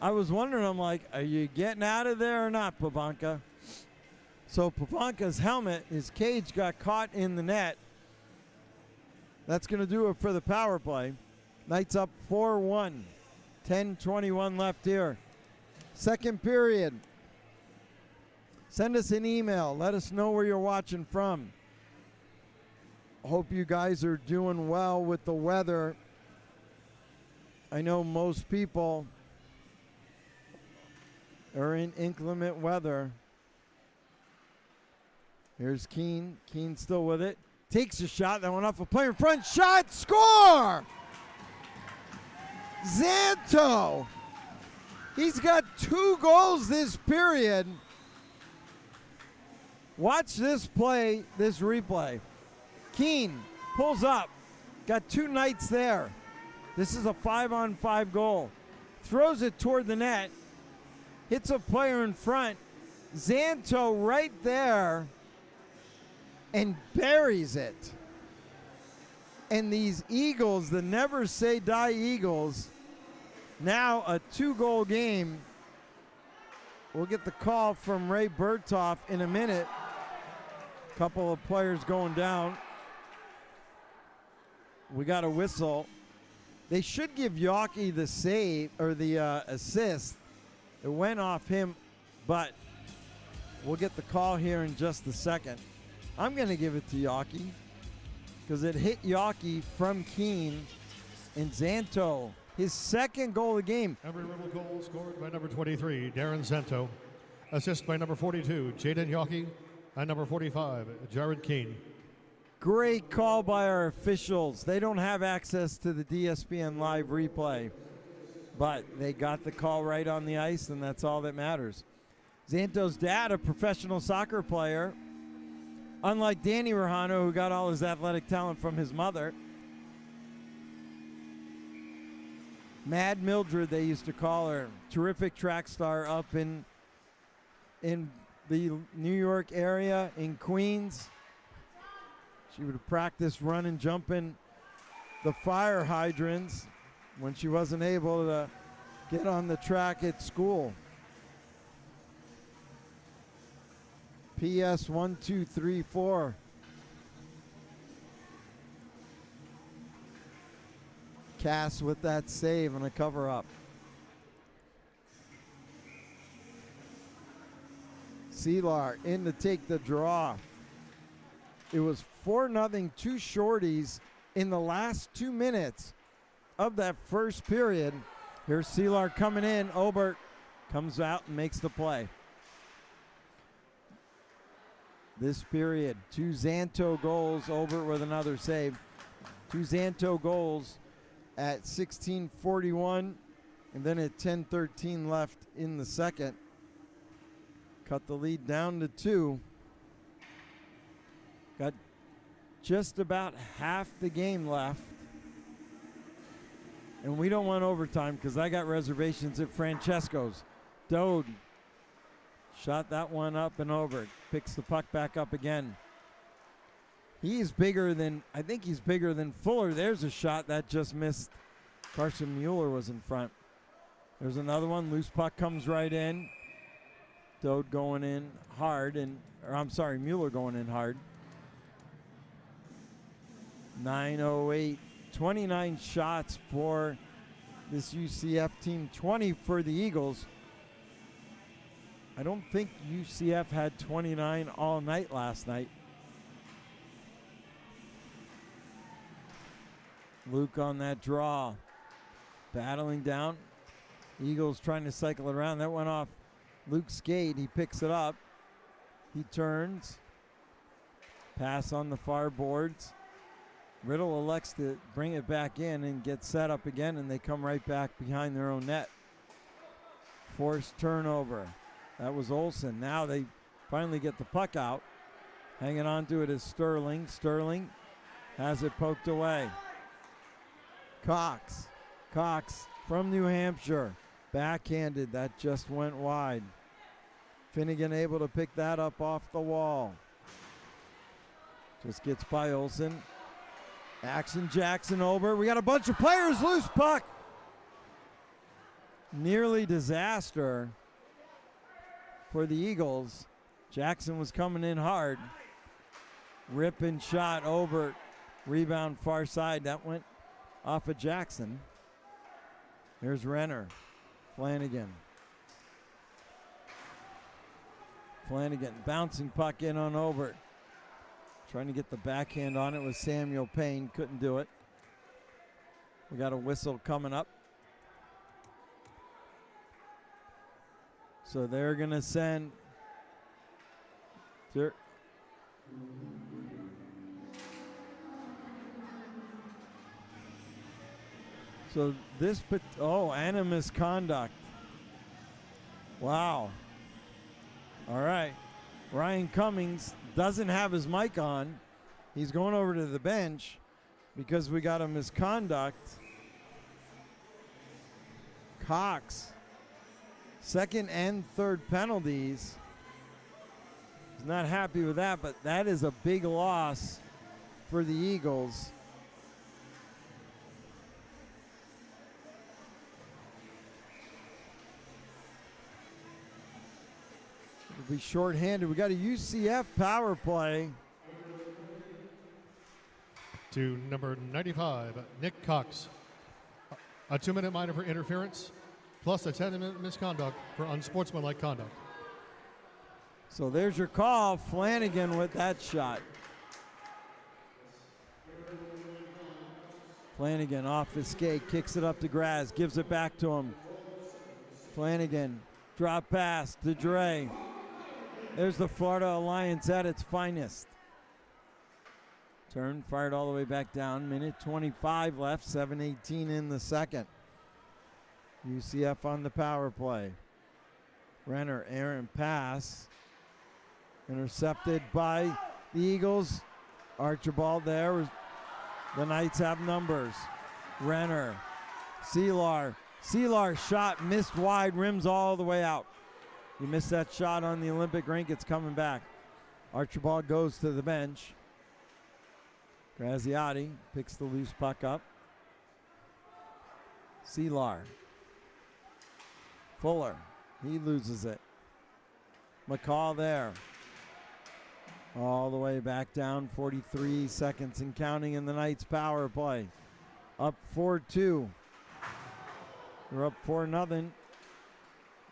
I was wondering, I'm like, are you getting out of there or not, Pavanka? So Pavanka's helmet, his cage got caught in the net. That's going to do it for the power play. Knights up 4-1. 10:21 left here. Second period. Send us an email. Let us know where you're watching from. Hope you guys are doing well with the weather. I know most people are in inclement weather. Here's Keene. Keene still with it. Takes a shot. That went off a player in front. Shot. Score! Zanto. He's got 2 goals this period. Watch this play, this replay. Keene pulls up. Got 2 Knights there. This is a 5-on-5 goal. Throws it toward the net. Hits a player in front. Zanto right there and buries it. And these Eagles, the Never Say Die Eagles, now a 2-goal game. We'll get the call from Ray Berthoff in a minute. Couple of players going down. We got a whistle. They should give Yockey the save or the assist. It went off him, but We'll get the call here in just a second. I'm going to give it to Yawkey because it hit Yawkey from Keene and Zanto. His second goal of the game. Embry Riddle goal scored by number 23, Darren Zanto. Assist by number 42, Jaden Yawkey. And number 45, Jared Keene. Great call by our officials. They don't have access to the DSPN live replay, but they got the call right on the ice, and that's all that matters. Zanto's dad, a professional soccer player, unlike Danny Rajano, who got all his athletic talent from his mother. Mad Mildred, they used to call her. Terrific track star up in the New York area, in Queens. She would practice running, jumping the fire hydrants when she wasn't able to get on the track at school. PS 1234. Cass with that save and a cover up. Seelar in to take the draw. It was 4-0, two shorties in the last 2 minutes of that first period. Here's Seelar coming in. Obert comes out and makes the play. This period, 2 Zanto goals. Obert with another save. 2 Zanto goals at 16:41, and then at 10:13 left in the second. Cut the lead down to 2. Got just about half the game left. And we don't want overtime because I got reservations at Francesco's. Dode shot that one up and over. Picks the puck back up again. He's bigger than, I think he's bigger than Fuller. There's a shot that just missed. Carson Mueller was in front. There's another one. Loose puck comes right in. Dode going in hard, Mueller going in hard. 9:08, 29 shots for this UCF team, 20 for the Eagles. I don't think UCF had 29 all night last night. Luke on that draw. Battling down. Eagles trying to cycle it around. That went off Luke's skate. He picks it up. He turns. Pass on the far boards. Riddle elects to bring it back in and get set up again, and they come right back behind their own net. Forced turnover. That was Olsen. Now they finally get the puck out. Hanging on to it is Sterling. Sterling has it poked away. Cox from New Hampshire. Backhanded. That just went wide. Finnegan able to pick that up off the wall. Just gets by Olsen. Action Jackson over. We got a bunch of players. Loose puck. Nearly disaster for the Eagles. Jackson was coming in hard. Ripping shot over. Rebound far side. That went off of Jackson. Here's Renner. Flanagan. Bouncing puck in on Obert. Trying to get the backhand on it with Samuel Payne. Couldn't do it. We got a whistle coming up. So they're going to send. So this, and a misconduct. Wow. All right. Ryan Cummings doesn't have his mic on. He's going over to the bench because we got a misconduct. Cox, second and third penalties. He's not happy with that, but that is a big loss for the Eagles. It'll be shorthanded. We got a UCF power play. To number 95, Nick Cox. A 2-minute minor for interference, plus a 10-minute misconduct for unsportsmanlike conduct. So there's your call. Flanagan with that shot. Flanagan off his skate, kicks it up to Graz, gives it back to him. Flanagan, drop pass to Dre. There's the Florida Alliance at its finest. Turn, fired all the way back down. Minute 25 left, 7:18 in the second. UCF on the power play. Renner, errant pass. Intercepted by the Eagles. Archibald there. The Knights have numbers. Renner, Seelar. Seelar shot missed wide, rims all the way out. You missed that shot on the Olympic rink, it's coming back. Archibald goes to the bench. Graziati picks the loose puck up. Seelar. Fuller, he loses it. McCall there. All the way back down, 43 seconds and counting in the Knights power play. Up 4-2. We're up 4-0.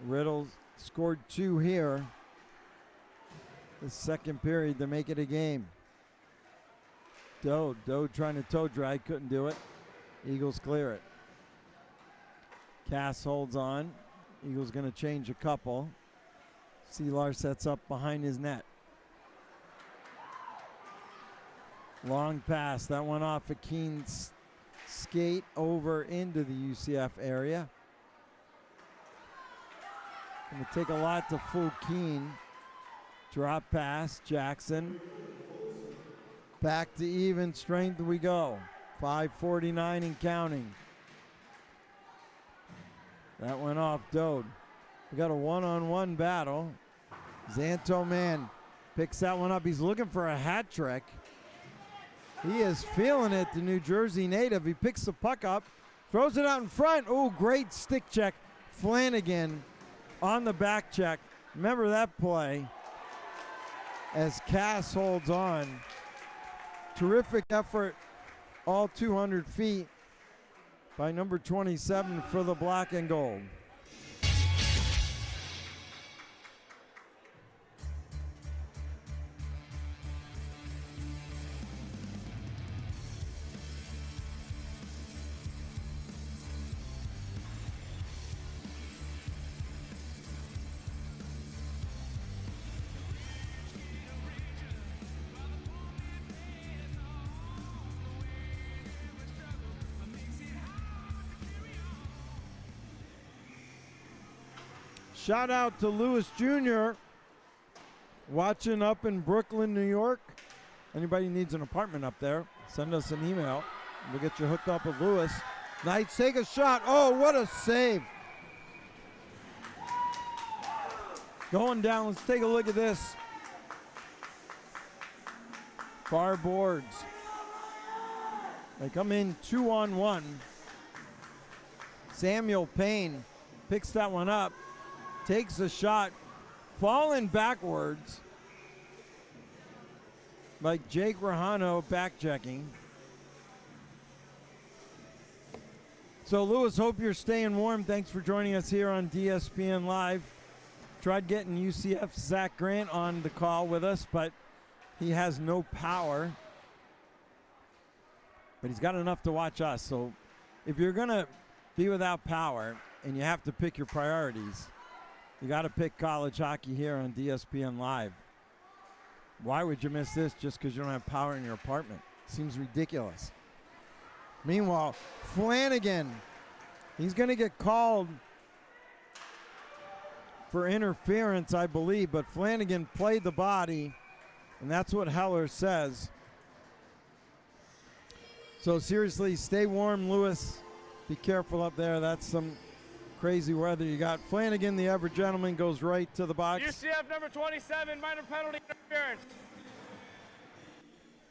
Riddle scored 2 here. The second period to make it a game. Dode trying to toe drag, couldn't do it. Eagles clear it. Cass holds on. Eagles going to change a couple. Seelar sets up behind his net. Long pass, that went off a Keen's skate over into the UCF area. Going to take a lot to fool Keen. Drop pass, Jackson. Back to even strength we go. 5:49 and counting. That went off Dode. We got a one-on-one battle. Zanto Man picks that one up. He's looking for a hat trick. He is feeling it, the New Jersey native. He picks the puck up, throws it out in front. Oh, great stick check. Flanagan on the back check. Remember that play as Cass holds on. Terrific effort, all 200 feet by number 27 for the black and gold. Shout out to Lewis Jr. watching up in Brooklyn, New York. Anybody needs an apartment up there, send us an email. We'll get you hooked up with Lewis. Knights take a shot. Oh, what a save. Going down, let's take a look at this. Far boards. They come in 2-on-1. Samuel Payne picks that one up. Takes a shot, falling backwards, like Jake Rahano back checking. So Lewis, hope you're staying warm. Thanks for joining us here on DSPN Live. Tried getting UCF's Zach Grant on the call with us, but he has no power. But he's got enough to watch us. So if you're going to be without power and you have to pick your priorities, you got to pick college hockey here on DSPN Live. Why would you miss this just because you don't have power in your apartment? Seems ridiculous. Meanwhile, Flanagan, he's going to get called for interference, I believe, but Flanagan played the body, and that's what Heller says. So seriously, stay warm, Lewis. Be careful up there. That's some crazy weather you got. Flanagan, the ever gentleman, goes right to the box. UCF number 27, minor penalty interference.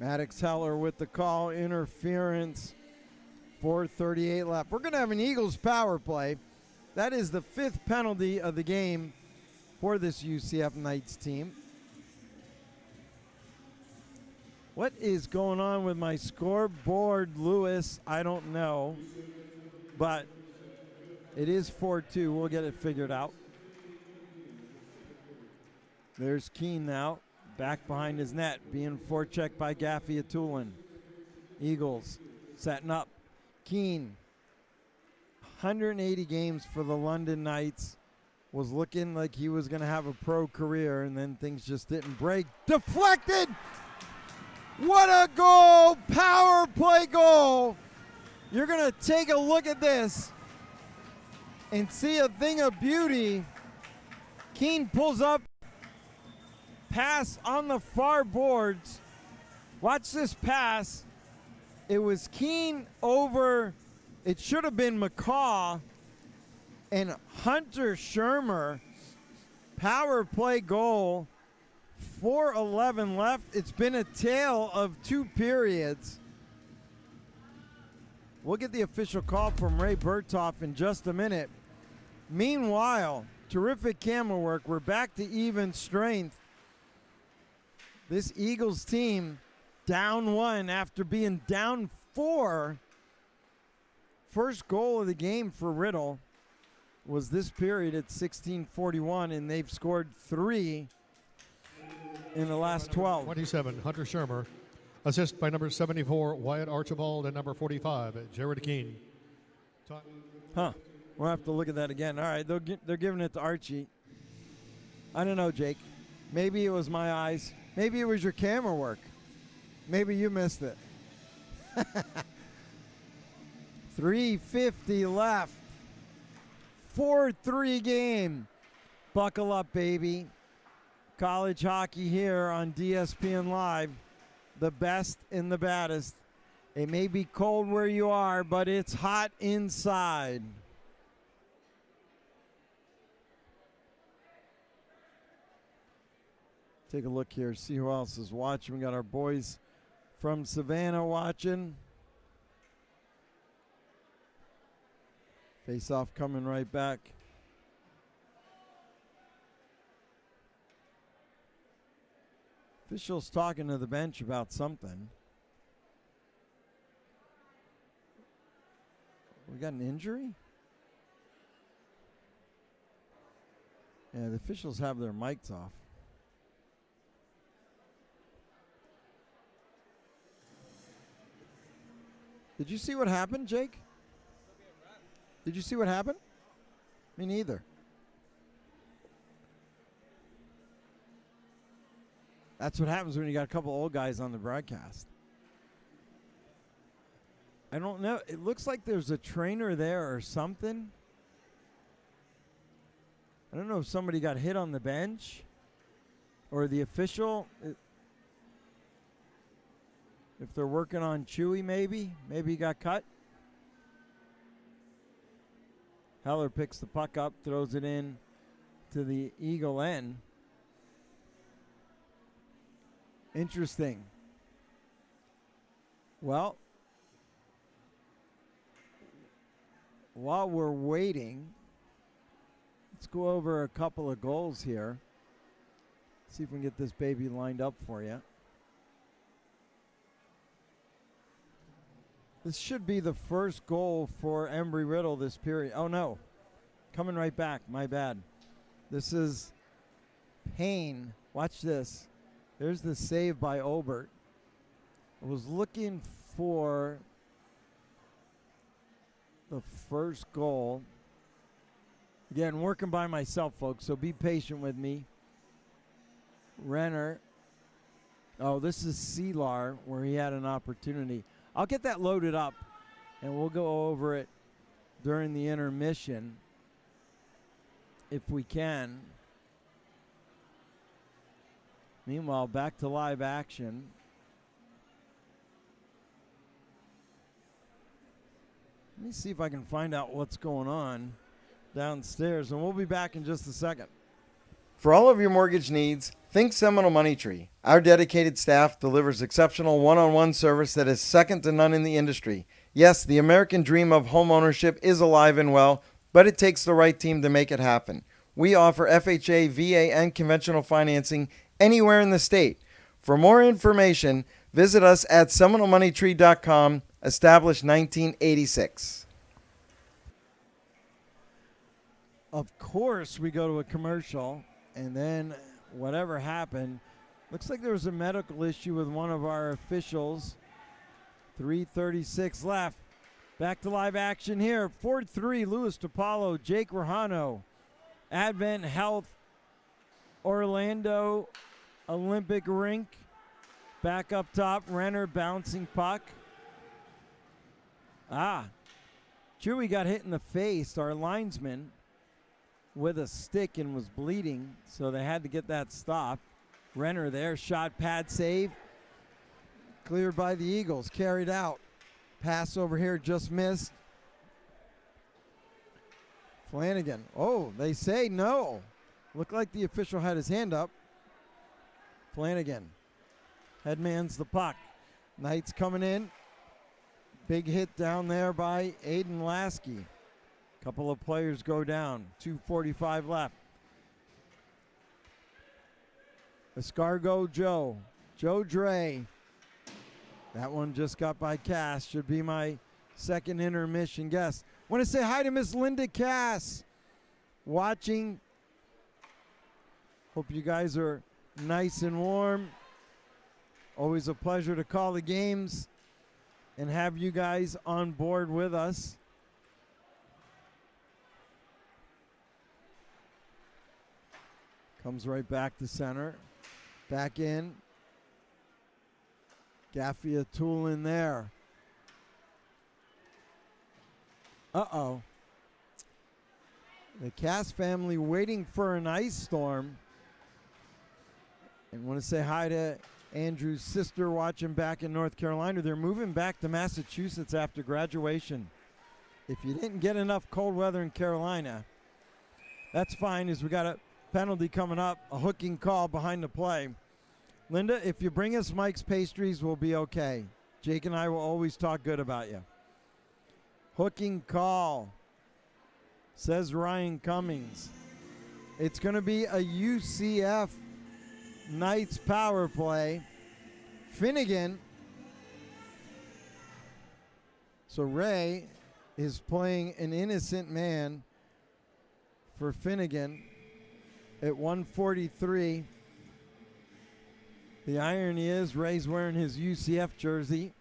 Maddox Heller with the call, interference. 4:38 left. We're going to have an Eagles power play. That is the 5th penalty of the game for this UCF Knights team. What is going on with my scoreboard, Lewis? I don't know, but it is 4-2. We'll get it figured out. There's Keene now, back behind his net, being forechecked by Gaffey-Atulin. Eagles setting up. Keene, 180 games for the London Knights. Was looking like he was going to have a pro career, and then things just didn't break. Deflected! What a goal! Power play goal! You're going to take a look at this and see a thing of beauty. Keene pulls up, pass on the far boards. Watch this pass. It was Keene over, it should have been McCaw, and Hunter Shermer. Power play goal. 4:11 left. It's been a tale of 2 periods. We'll get the official call from Ray Berthoff in just a minute. Meanwhile, terrific camera work. We're back to even strength. This Eagles team down 1 after being down 4. First goal of the game for Riddle was this period at 16:41, and they've scored 3 in the last 12. 27, Hunter Shermer. Assist by number 74, Wyatt Archibald, and number 45, Jared Keene. Huh. We'll have to look at that again. All right, they're giving it to Archie. I don't know, Jake. Maybe it was my eyes. Maybe it was your camera work. Maybe you missed it. 3:50 left. 4-3 game. Buckle up, baby. College hockey here on DSPN Live. The best and the baddest. It may be cold where you are, but it's hot inside. Take a look here, see who else is watching. We got our boys from Savannah watching. Face-off coming right back. Officials talking to the bench about something. We got an injury? Yeah, the officials have their mics off. Did you see what happened, Jake? Did you see what happened? Me neither. That's what happens when you got a couple old guys on the broadcast. I don't know. It looks like there's a trainer there or something. I don't know if somebody got hit on the bench or the official. If they're working on Chewy, maybe he got cut. Heller picks the puck up, throws it in to the Eagle end. Interesting. Well, while we're waiting, let's go over a couple of goals here. See if we can get this baby lined up for you. This should be the first goal for Embry Riddle this period. Oh, no. Coming right back. My bad. This is Payne. Watch this. There's the save by Obert. I was looking for the first goal. Again, working by myself, folks, so be patient with me. Renner. Oh, this is Selar, where he had an opportunity. I'll get that loaded up, and we'll go over it during the intermission if we can. Meanwhile, back to live action. Let me see if I can find out what's going on downstairs, and we'll be back in just a second. For all of your mortgage needs, think Seminole Money Tree. Our dedicated staff delivers exceptional one-on-one service that is second to none in the industry. Yes, the American dream of homeownership is alive and well, but it takes the right team to make it happen. We offer FHA, VA, and conventional financing anywhere in the state. For more information, visit us at SeminoleMoneyTree.com, established 1986. Of course, we go to a commercial, and then whatever happened. Looks like there was a medical issue with one of our officials. 3:36 left. Back to live action here. 4-3, Louis DiPaolo, Jake Rajano, Advent Health, Orlando Olympic Rink. Back up top, Renner bouncing puck. Chewy got hit in the face, our linesman, with a stick and was bleeding, so they had to get that stopped. Renner there, shot, pad, save. Cleared by the Eagles, carried out. Pass over here, just missed. Flanagan, they say no. Looked like the official had his hand up. Flanagan, headmans the puck. Knights coming in. Big hit down there by Aiden Lasky. Couple of players go down. 2:45 left. Escargo Joe Dre. That one just got by Cass. Should be my second intermission guest. Want to say hi to Miss Linda Cass watching. Hope you guys are nice and warm. Always a pleasure to call the games and have you guys on board with us. Comes right back to center. Back in. Gaffia Tool in there. The Cass family waiting for an ice storm. And want to say hi to Andrew's sister watching back in North Carolina. They're moving back to Massachusetts after graduation. If you didn't get enough cold weather in Carolina, that's fine, as we got a penalty coming up, a hooking call behind the play. Linda, if you bring us Mike's Pastries, we'll be okay. Jake and I will always talk good about you. Hooking call, says Ryan Cummings. It's going to be a UCF Knights power play. Finnegan. So Ray is playing an innocent man for Finnegan at 1:43. The irony is Ray's wearing his UCF jersey.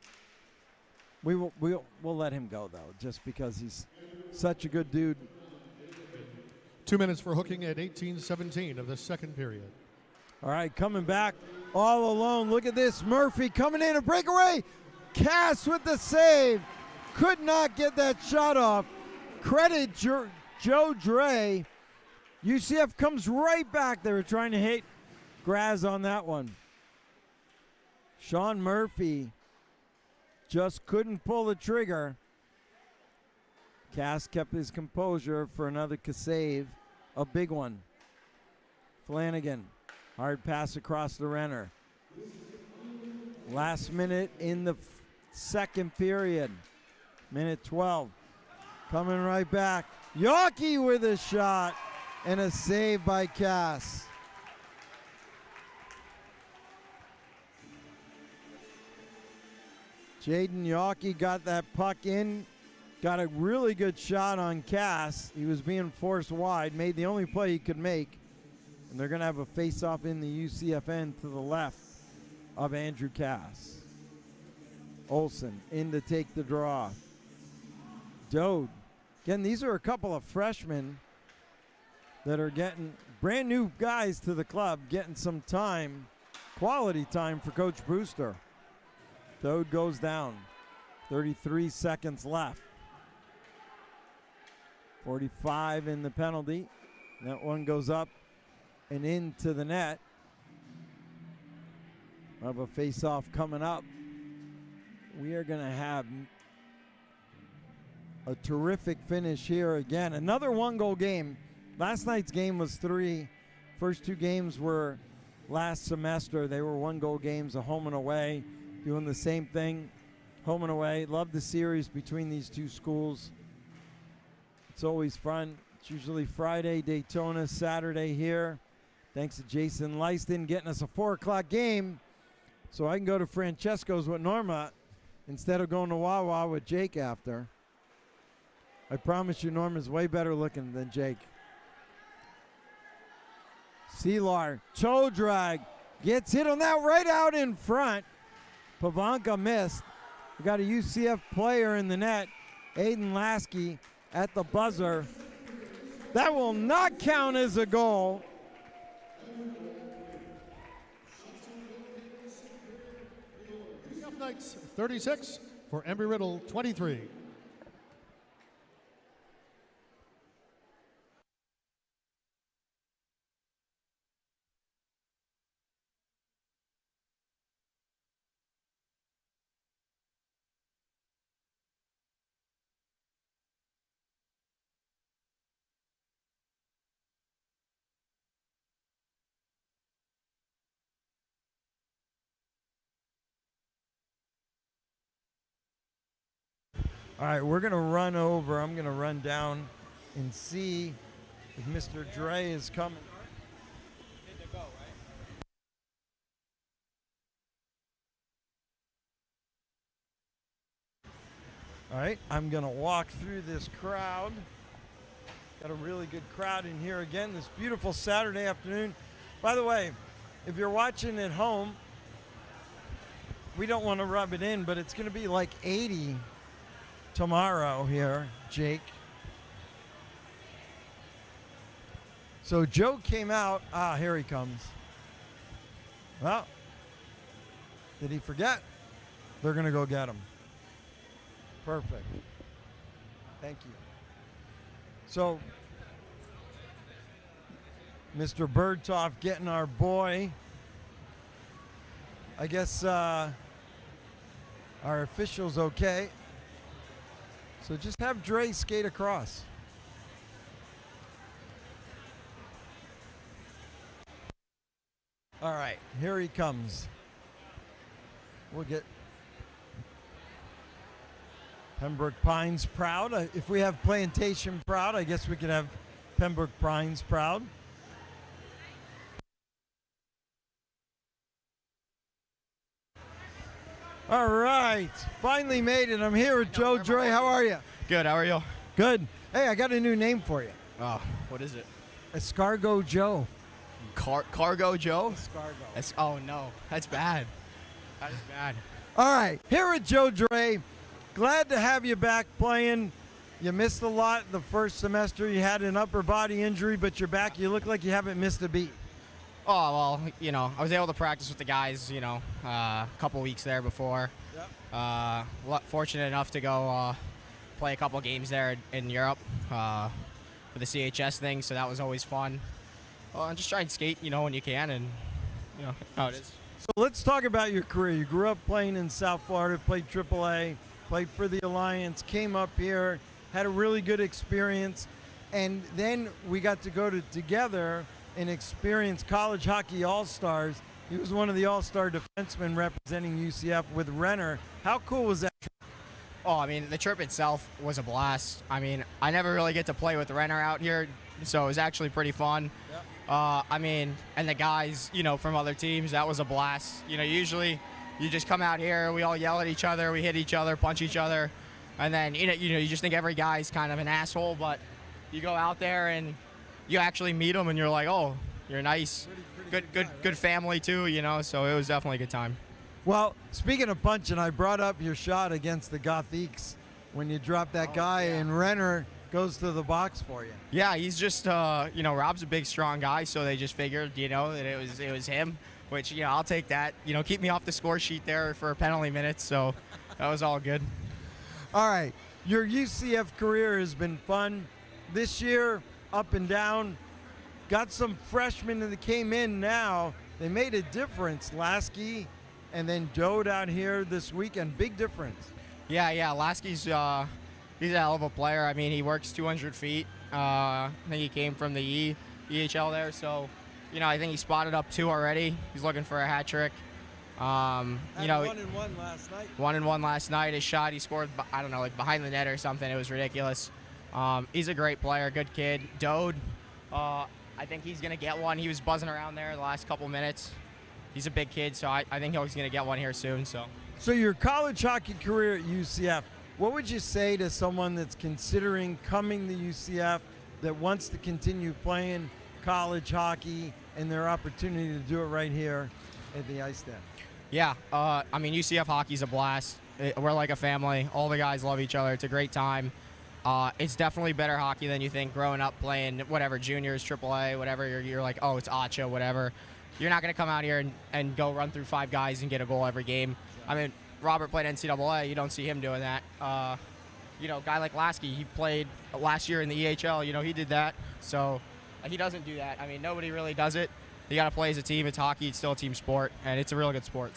We'll let him go, though, just because he's such a good dude. 2 minutes for hooking at 18:17 of the second period. All right, coming back all alone. Look at this. Murphy coming in, a breakaway. Cass with the save. Could not get that shot off. Credit Joe Dre. UCF comes right back. They were trying to hit Graz on that one. Sean Murphy just couldn't pull the trigger. Cass kept his composure for another save. A big one. Flanagan. Hard pass across the Renner. Last minute in the second period. Minute 12. Coming right back. Yockey with a shot and a save by Cass. Jaden Yockey got that puck in. Got a really good shot on Cass. He was being forced wide. Made the only play he could make. And they're going to have a face-off in the UCF end to the left of Andrew Cass. Olsen in to take the draw. Dode. Again, these are a couple of freshmen that are getting brand new guys to the club, getting some time, quality time for Coach Brewster. Dode goes down. 33 seconds left. 45 in the penalty. That one goes up and into the net. We'll have a face-off coming up. We are going to have a terrific finish here again. Another one-goal game. Last night's game was 3. First 2 games were last semester. They were one-goal games, a home and away, doing the same thing, home and away. Love the series between these two schools. It's always fun. It's usually Friday, Daytona, Saturday here. Thanks to Jason Leiston getting us a 4 o'clock game so I can go to Francesco's with Norma instead of going to Wawa with Jake after. I promise you Norma's way better looking than Jake. Seelar, toe drag, gets hit on that right out in front. Pavanka missed. We got a UCF player in the net, Aiden Lasky at the buzzer. That will not count as a goal. UCF Knights 36 for Embry Riddle 23. All right, we're going to run over. I'm going to run down and see if Mr. Dre is coming. All right, I'm going to walk through this crowd. Got a really good crowd in here again this beautiful Saturday afternoon. By the way, if you're watching at home, we don't want to rub it in, but it's going to be like 80 tomorrow here, Jake. So Joe came out. Here he comes. Well, did he forget? They're going to go get him. Perfect. Thank you. So, Mr. Birdtoff getting our boy. I guess our official's okay. So just have Dre skate across. All right, here he comes. We'll get Pembroke Pines proud. If we have Plantation proud, I guess we could have Pembroke Pines proud. All right, finally made it. I'm here with Joe Dre. How are you? Good, how are you? Good. Hey, I got a new name for you. Oh, what is it? Escargot Joe. Cargo Joe? Escargot. Oh, no. That's bad. That is bad. All right, here with Joe Dre. Glad to have you back playing. You missed a lot the first semester. You had an upper body injury, but you're back. You look like you haven't missed a beat. Oh, well, you know, I was able to practice with the guys, you know, a couple weeks there before. Yep. Fortunate enough to go play a couple games there in Europe with the CHS thing, so that was always fun. Just try and skate, you know, when you can, and, you know, how it is. So let's talk about your career. You grew up playing in South Florida, played AAA, played for the Alliance, came up here, had a really good experience, and then we got to go together and experience College Hockey All-Stars. He was one of the All-Star defensemen representing UCF with Renner. How cool was that trip? Oh, I mean, the trip itself was a blast. I mean, I never really get to play with Renner out here, so it was actually pretty fun. Yep. I mean, and the guys, you know, from other teams, that was a blast. You know, usually you just come out here, we all yell at each other, we hit each other, punch each other, and then, you know, you just think every guy's kind of an asshole, but you go out there and you actually meet them and you're like, oh, you're nice. Good family too, you know, so it was definitely a good time. Well, speaking of punching, I brought up your shot against the Gothiques when you dropped that guy and Renner goes to the box for you. Yeah, he's just, you know, Rob's a big, strong guy, so they just figured, you know, that it was him, which, you know, I'll take that. You know, keep me off the score sheet there for penalty minutes, so that was all good. All right, your UCF career has been fun. This year, up and down. Got some freshmen that came in now. They made a difference. Lasky and then Dode out here this weekend. Big difference. Yeah. Lasky's he's a hell of a player. I mean, he works 200 feet. I think he came from the EHL there. So, you know, I think he spotted up 2 already. He's looking for a hat trick. You know, 1-1 last night. 1-1 last night. His shot, he scored, I don't know, like behind the net or something. It was ridiculous. He's a great player, good kid. Dode, I think he's going to get one. He was buzzing around there the last couple minutes. He's a big kid, so I think he's going to get one here soon. So your college hockey career at UCF, what would you say to someone that's considering coming to UCF that wants to continue playing college hockey and their opportunity to do it right here at the ice den. Yeah, I mean, UCF hockey's a blast. We're like a family. All the guys love each other. It's a great time. It's definitely better hockey than you think. Growing up playing whatever, juniors, AAA, whatever, you're like, oh, it's Acha, whatever. You're not going to come out here and go run through 5 guys and get a goal every game. I mean, Robert played NCAA. You don't see him doing that. You know, a guy like Lasky, he played last year in the EHL. You know, he did that. So he doesn't do that. I mean, nobody really does it. You got to play as a team. It's hockey. It's still a team sport, and it's a real good sport.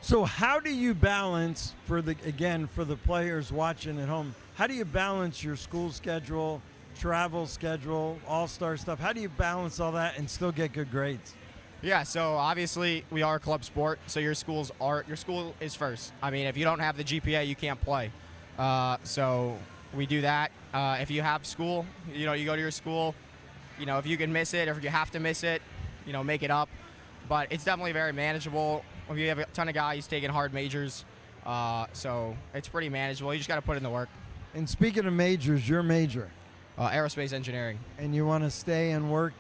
So how do you balance, for the players watching at home, how do you balance your school schedule, travel schedule, all-star stuff? How do you balance all that and still get good grades? Yeah, so obviously we are a club sport, so your school is first. I mean, if you don't have the GPA, you can't play. So we do that. If you have school, you know, you go to your school. You know, if you can miss it or if you have to miss it, you know, make it up. But it's definitely very manageable. We have a ton of guys taking hard majors, so it's pretty manageable. You just got to put in the work. And speaking of majors, your major? Aerospace engineering. And you want to stay and work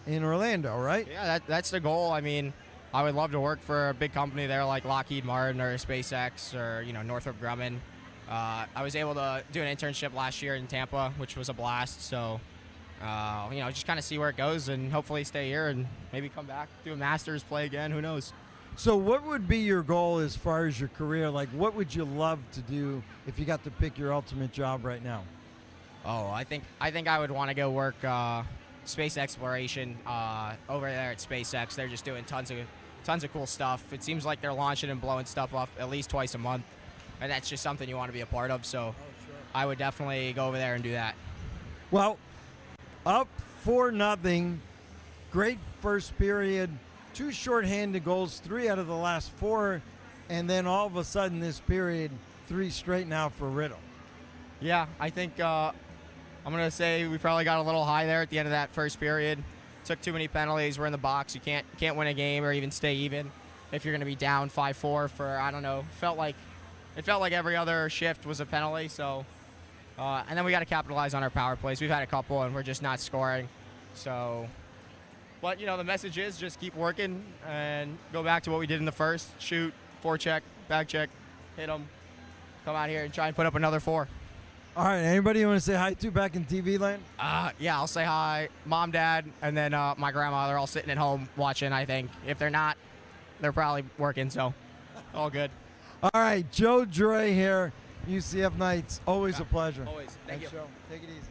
in Orlando, right? Yeah, that's the goal. I mean, I would love to work for a big company there like Lockheed Martin or SpaceX or, you know, Northrop Grumman. I was able to do an internship last year in Tampa, which was a blast. So, you know, just kind of see where it goes and hopefully stay here and maybe come back, do a master's, play again. Who knows? So what would be your goal as far as your career? Like, what would you love to do if you got to pick your ultimate job right now? Oh, I think I would want to go work space exploration over there at SpaceX. They're just doing tons of cool stuff. It seems like they're launching and blowing stuff up at least twice a month, and that's just something you want to be a part of. So I would definitely go over there and do that. Well, up 4-0. Great first period. 2 shorthanded goals, 3 out of the last 4, and then all of a sudden this period, 3 straight now for Riddle. Yeah, I think I'm going to say we probably got a little high there at the end of that first period. Took too many penalties. We're in the box. You can't win a game or even stay even if you're going to be down 5-4 for, I don't know, it felt like every other shift was a penalty. So, and then we got to capitalize on our power plays. We've had a couple and we're just not scoring. So, but, you know, the message is just keep working and go back to what we did in the first. Shoot, forecheck, back check, hit them, come out here and try and put up another 4. All right, anybody you want to say hi to back in TV land? Yeah, I'll say hi. Mom, Dad, and then my grandma. They're all sitting at home watching, I think. If they're not, they're probably working, so all good. All right, Joe Dre here, UCF Knights. Always a pleasure. Always. Thank you. Joe. Take it easy.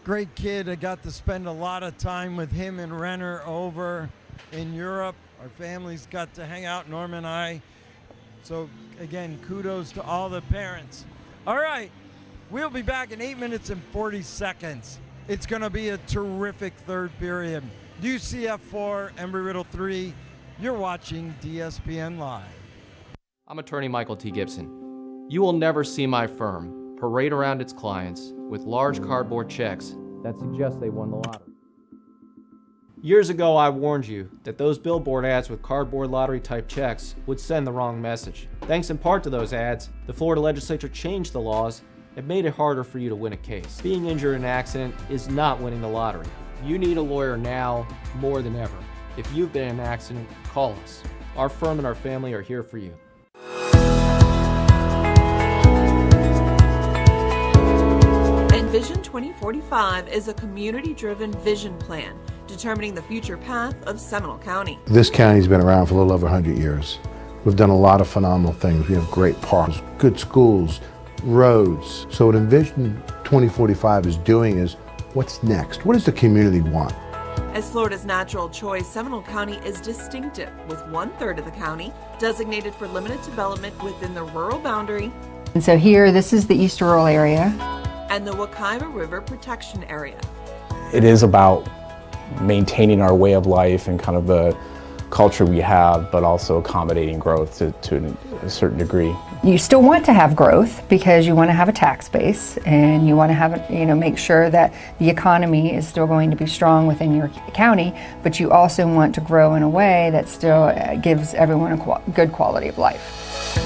Great kid. I got to spend a lot of time with him and Renner over in Europe. Our families got to hang out, Norm and I. So, again, kudos to all the parents. All right, we'll be back in 8 minutes and 40 seconds. It's going to be a terrific third period. UCF 4, Embry Riddle 3. You're watching DSPN Live. I'm attorney Michael T. Gibson. You will never see my firm parade around its clients with large cardboard checks that suggest they won the lottery. Years ago, I warned you that those billboard ads with cardboard lottery-type checks would send the wrong message. Thanks in part to those ads, the Florida legislature changed the laws and made it harder for you to win a case. Being injured in an accident is not winning the lottery. You need a lawyer now more than ever. If you've been in an accident, call us. Our firm and our family are here for you. Vision 2045 is a community-driven vision plan determining the future path of Seminole County. This county's been around for a little over 100 years. We've done a lot of phenomenal things. We have great parks, good schools, roads. So what Envision 2045 is doing is, what's next? What does the community want? As Florida's natural choice, Seminole County is distinctive, with 1/3 of the county designated for limited development within the rural boundary. And so here, this is the East Rural area. And the Wekiva River Protection Area. It is about maintaining our way of life and kind of the culture we have, but also accommodating growth to a certain degree. You still want to have growth because you want to have a tax base and you want to have, make sure that the economy is still going to be strong within your county, but you also want to grow in a way that still gives everyone a good quality of life.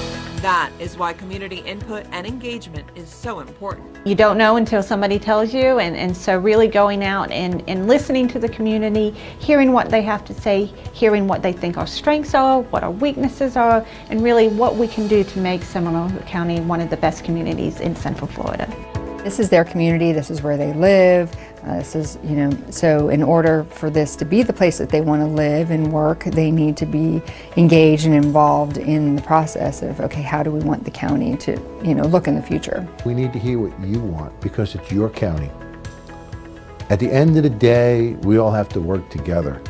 That is why community input and engagement is so important. You don't know until somebody tells you, and so really going out and listening to the community, hearing what they have to say, hearing what they think our strengths are, what our weaknesses are, and really what we can do to make Seminole County one of the best communities in Central Florida. This is their community, this is where they live, this is, so in order for this to be the place that they want to live and work, they need to be engaged and involved in the process of, okay, how do we want the county to, look in the future? We need to hear what you want because it's your county. At the end of the day, we all have to work together.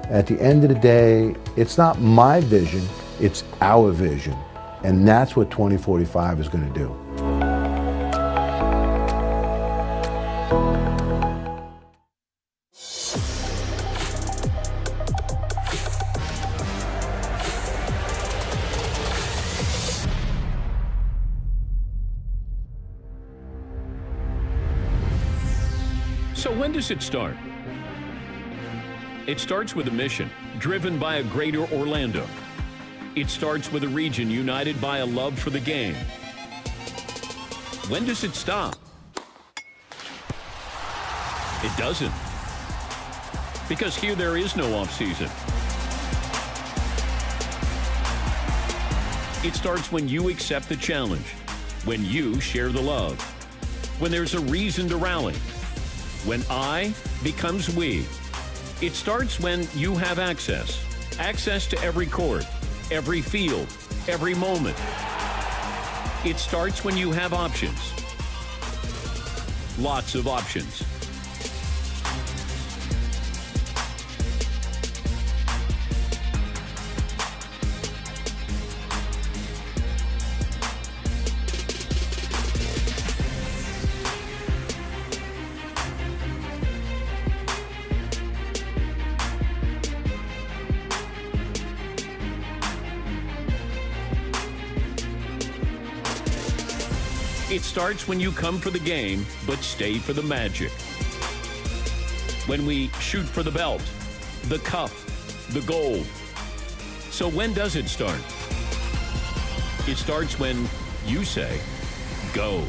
At the end of the day, it's not my vision, it's our vision. And that's what 2045 is going to do. So when does it start? It starts with a mission, driven by a greater Orlando. It starts with a region united by a love for the game. When does it stop? It doesn't. Because here there is no off-season. It starts when you accept the challenge, when you share the love, when there's a reason to rally, when I becomes we. It starts when you have access to every court, every field, every moment. It starts when you have options. Lots of options. It starts when you come for the game, but stay for the magic. When we shoot for the belt, the cup, the gold. So when does it start? It starts when you say, go.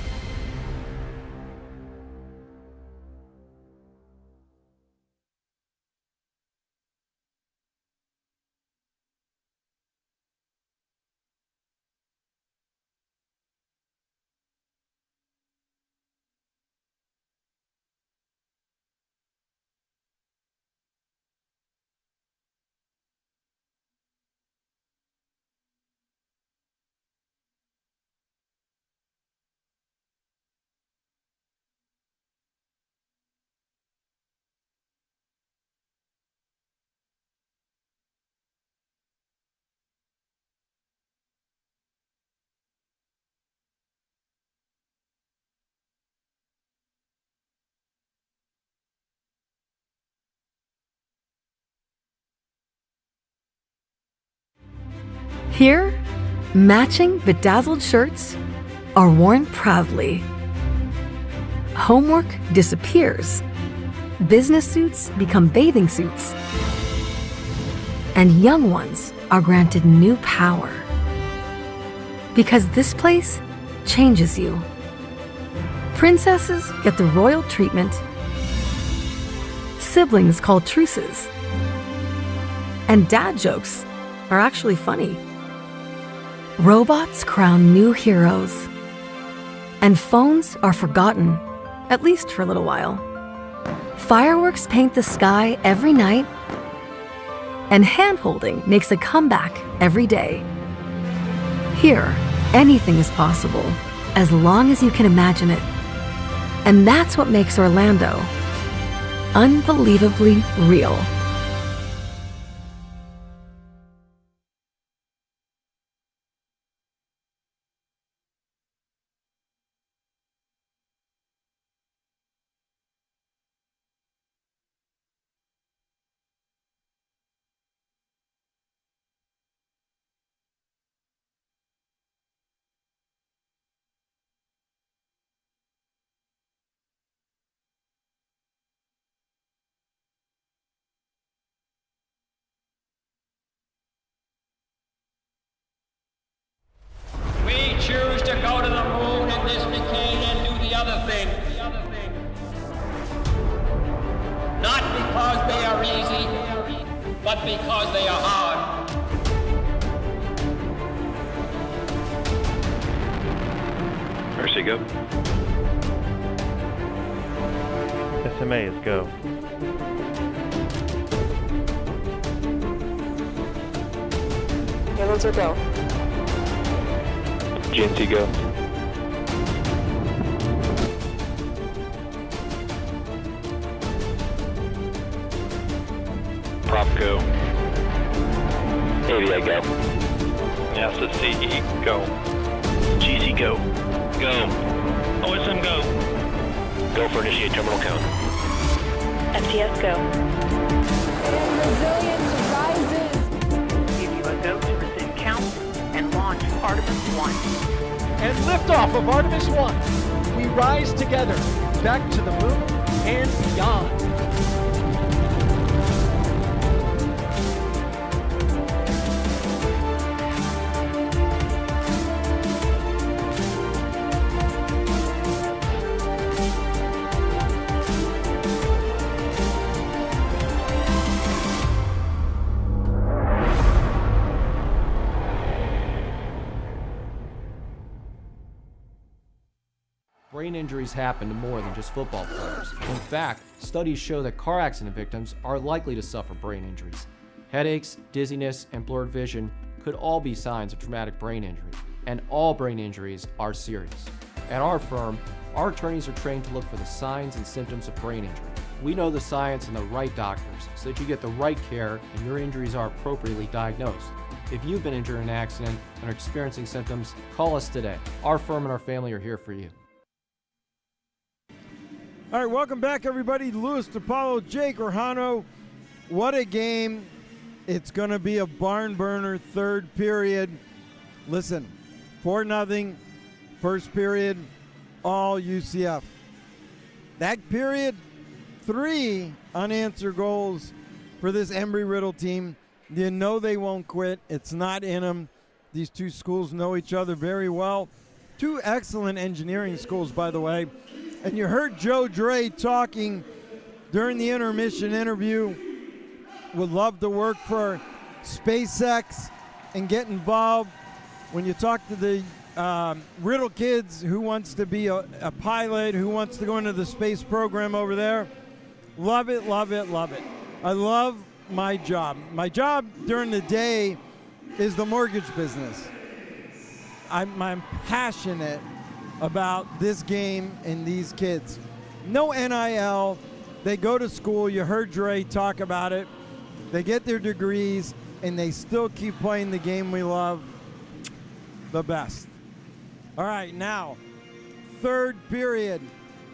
Here, matching bedazzled shirts are worn proudly. Homework disappears. Business suits become bathing suits. And young ones are granted new power. Because this place changes you. Princesses get the royal treatment. Siblings call truces. And dad jokes are actually funny. Robots crown new heroes. And phones are forgotten, at least for a little while. Fireworks paint the sky every night. And hand-holding makes a comeback every day. Here, anything is possible, as long as you can imagine it. And that's what makes Orlando unbelievably real. but because they are hard. Mercy, go. SMA is go. Yellows are go. GNC, go. Prop, go. AVI, go. NASA, CE, go. GC, go. Go. OSM, go. Go for initiate terminal count. FTS go. And resilience rises. Give you a go to resume count and launch Artemis 1. And liftoff of Artemis 1. We rise together back to the moon and beyond. Brain injuries happen to more than just football players. In fact, studies show that car accident victims are likely to suffer brain injuries. Headaches, dizziness, and blurred vision could all be signs of traumatic brain injury, and all brain injuries are serious. At our firm, our attorneys are trained to look for the signs and symptoms of brain injury. We know the science and the right doctors so that you get the right care and your injuries are appropriately diagnosed. If you've been injured in an accident and are experiencing symptoms, call us today. Our firm and our family are here for you. All right, welcome back, everybody. Louis DiPaolo, Jake Orhano. What a game. It's going to be a barn burner third period. Listen, 4-0, first period, all UCF. That period, 3 unanswered goals for this Embry Riddle team. You know they won't quit. It's not in them. These two schools know each other very well. 2 excellent engineering schools, by the way. And you heard Joe Dre talking during the intermission interview. Would love to work for SpaceX and get involved. When you talk to the Riddle kids, who wants to be a pilot, who wants to go into the space program over there, love it, love it, love it. I love my job. My job during the day is the mortgage business. I'm passionate about this game and these kids. No NIL. They go to school. You heard Dre talk about it. They get their degrees, and they still keep playing the game we love. The best. All right, now, third period.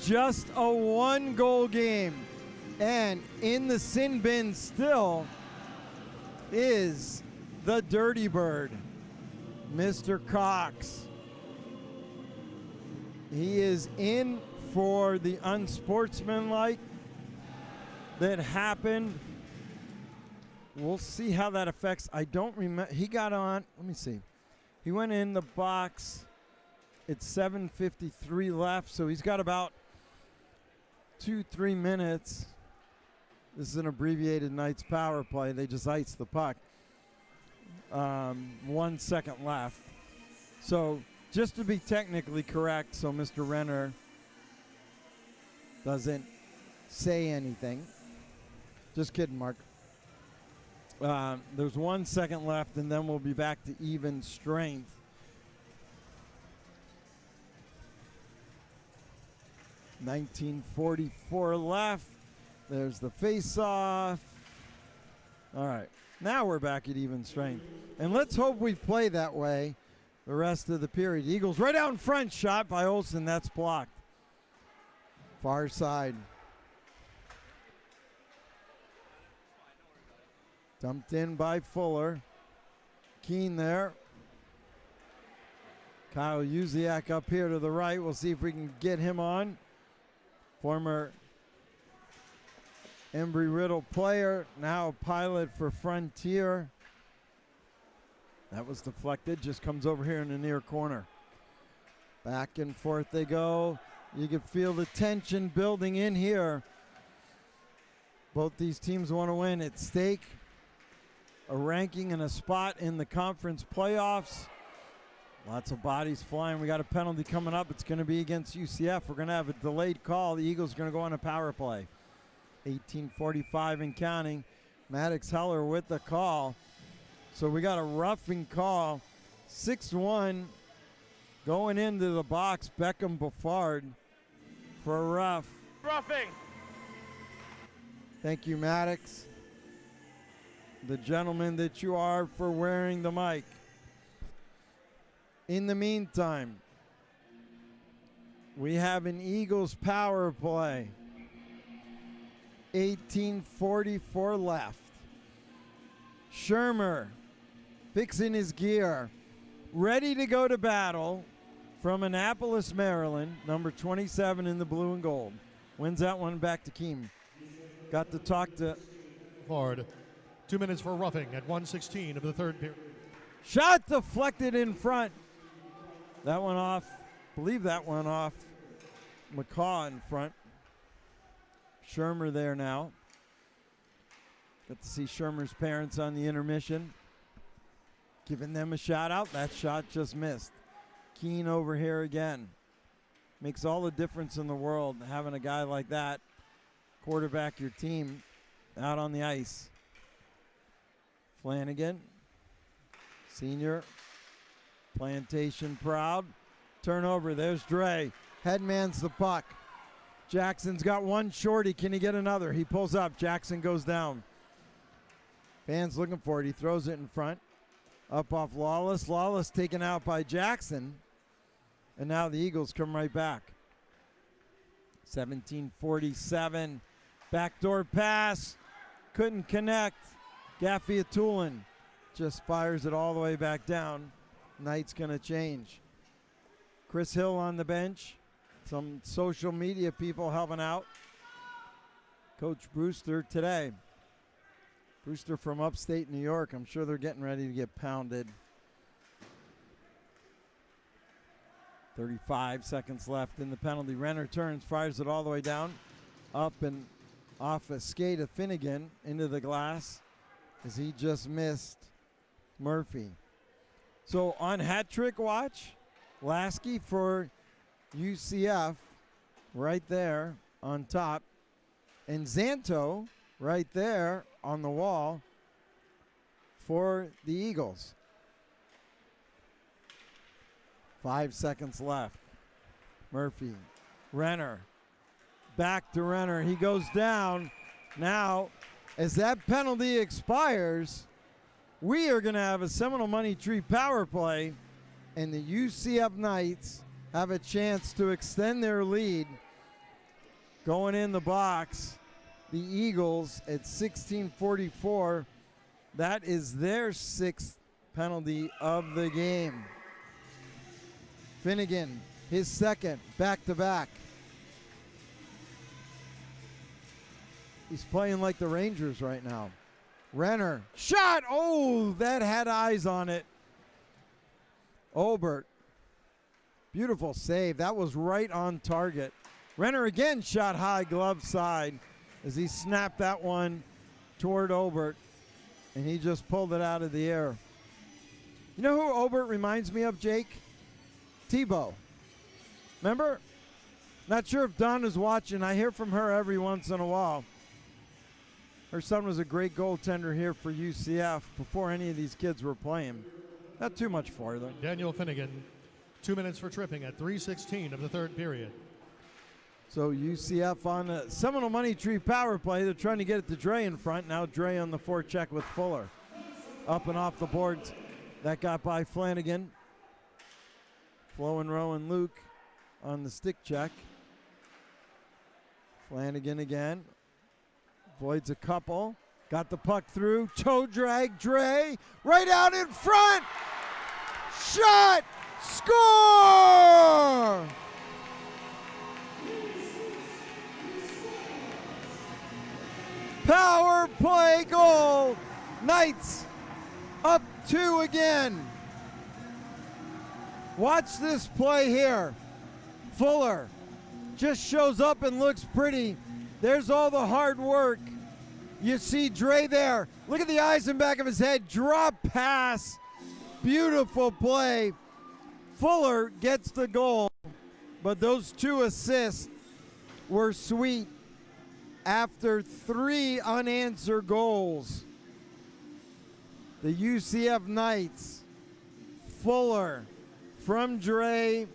Just a 1-goal game. And in the sin bin still is the Dirty Bird, Mr. Cox. He is in for the unsportsmanlike that happened. We'll see how that affects. I don't remember. He got on. Let me see. He went in the box. It's 7:53 left, so he's got about 2-3 minutes. This is an abbreviated Knights power play. They just iced the puck. 1 second left. So just to be technically correct, so Mr. Renner doesn't say anything. Just kidding, Mark. There's 1 second left, and then we'll be back to even strength. .1944 left. There's the face-off. All right. Now we're back at even strength. And let's hope we play that way the rest of the period. Eagles right out in front. Shot by Olsen. That's blocked. Far side. Dumped in by Fuller. Keene there. Kyle Uziak up here to the right. We'll see if we can get him on. Former Embry Riddle player, now a pilot for Frontier. That was deflected, just comes over here in the near corner. Back and forth they go. You can feel the tension building in here. Both these teams want to win. At stake, a ranking and a spot in the conference playoffs. Lots of bodies flying. We got a penalty coming up. It's going to be against UCF. We're going to have a delayed call. The Eagles are going to go on a power play. 18:45 and counting. Maddox Heller with the call. So we got a roughing call. 6-1 going into the box. Beckham Buffard for a rough. Roughing. Thank you, Maddox. The gentleman that you are for wearing the mic. In the meantime, we have an Eagles power play. 18:44 left. Shermer fixing his gear, ready to go to battle from Annapolis, Maryland, number 27 in the blue and gold. Wins that one back to Keem. Got to talk to Ford. 2 minutes for roughing at 1:16 of the third period. Shot deflected in front. That one off. Believe that one off. McCaw in front. Shermer there now. Got to see Shermer's parents on the intermission. Giving them a shout out. That shot just missed. Keene over here again. Makes all the difference in the world having a guy like that quarterback your team out on the ice. Flanagan, senior, Plantation proud. Turnover, there's Dre. Headman's the puck. Jackson's got one shorty. Can he get another? He pulls up. Jackson goes down. Fans looking for it. He throws it in front. Up off Lawless. Lawless taken out by Jackson. And now the Eagles come right back. 17:47. Backdoor pass. Couldn't connect. Gaffiatulin just fires it all the way back down. Knight's going to change. Chris Hill on the bench. Some social media people helping out. Coach Brewster today. Brewster from upstate New York. I'm sure they're getting ready to get pounded. 35 seconds left in the penalty. Renner turns, fires it all the way down. Up and off a skate of Finnegan into the glass as he just missed Murphy. So on hat trick watch, Lasky for UCF right there on top. And Zanto right there on the wall for the Eagles. 5 seconds left. Murphy, Renner, back to Renner. He goes down. Now, as that penalty expires, we are going to have a Seminole Money Tree power play, and the UCF Knights have a chance to extend their lead. Going in the box, the Eagles at 16:44. That is their sixth penalty of the game. Finnegan, his second, back-to-back. He's playing like the Rangers right now. Renner, shot! Oh, that had eyes on it. Obert, beautiful save. That was right on target. Renner again shot high, glove side, as he snapped that one toward Obert, and he just pulled it out of the air. You know who Obert reminds me of, Jake? Tebow. Remember? Not sure if Don is watching. I hear from her every once in a while. Her son was a great goaltender here for UCF before any of these kids were playing. Not too much farther. Daniel Finnegan, 2 minutes for tripping at 3:16 of the third period. So UCF on a Seminole Money Tree power play. They're trying to get it to Dre in front. Now Dre on the forecheck with Fuller. Up and off the boards. That got by Flanagan. Flo and Rowe and Luke on the stick check. Flanagan again. Voids a couple. Got the puck through. Toe drag. Dre. Right out in front. Shot. Score! Power play goal. Knights up 2 again. Watch this play here. Fuller just shows up and looks pretty. There's all the hard work. You see Dre there. Look at the eyes in back of his head. Drop pass. Beautiful play. Fuller gets the goal, but those 2 assists were sweet after 3 unanswered goals. The UCF Knights, Fuller from Dre,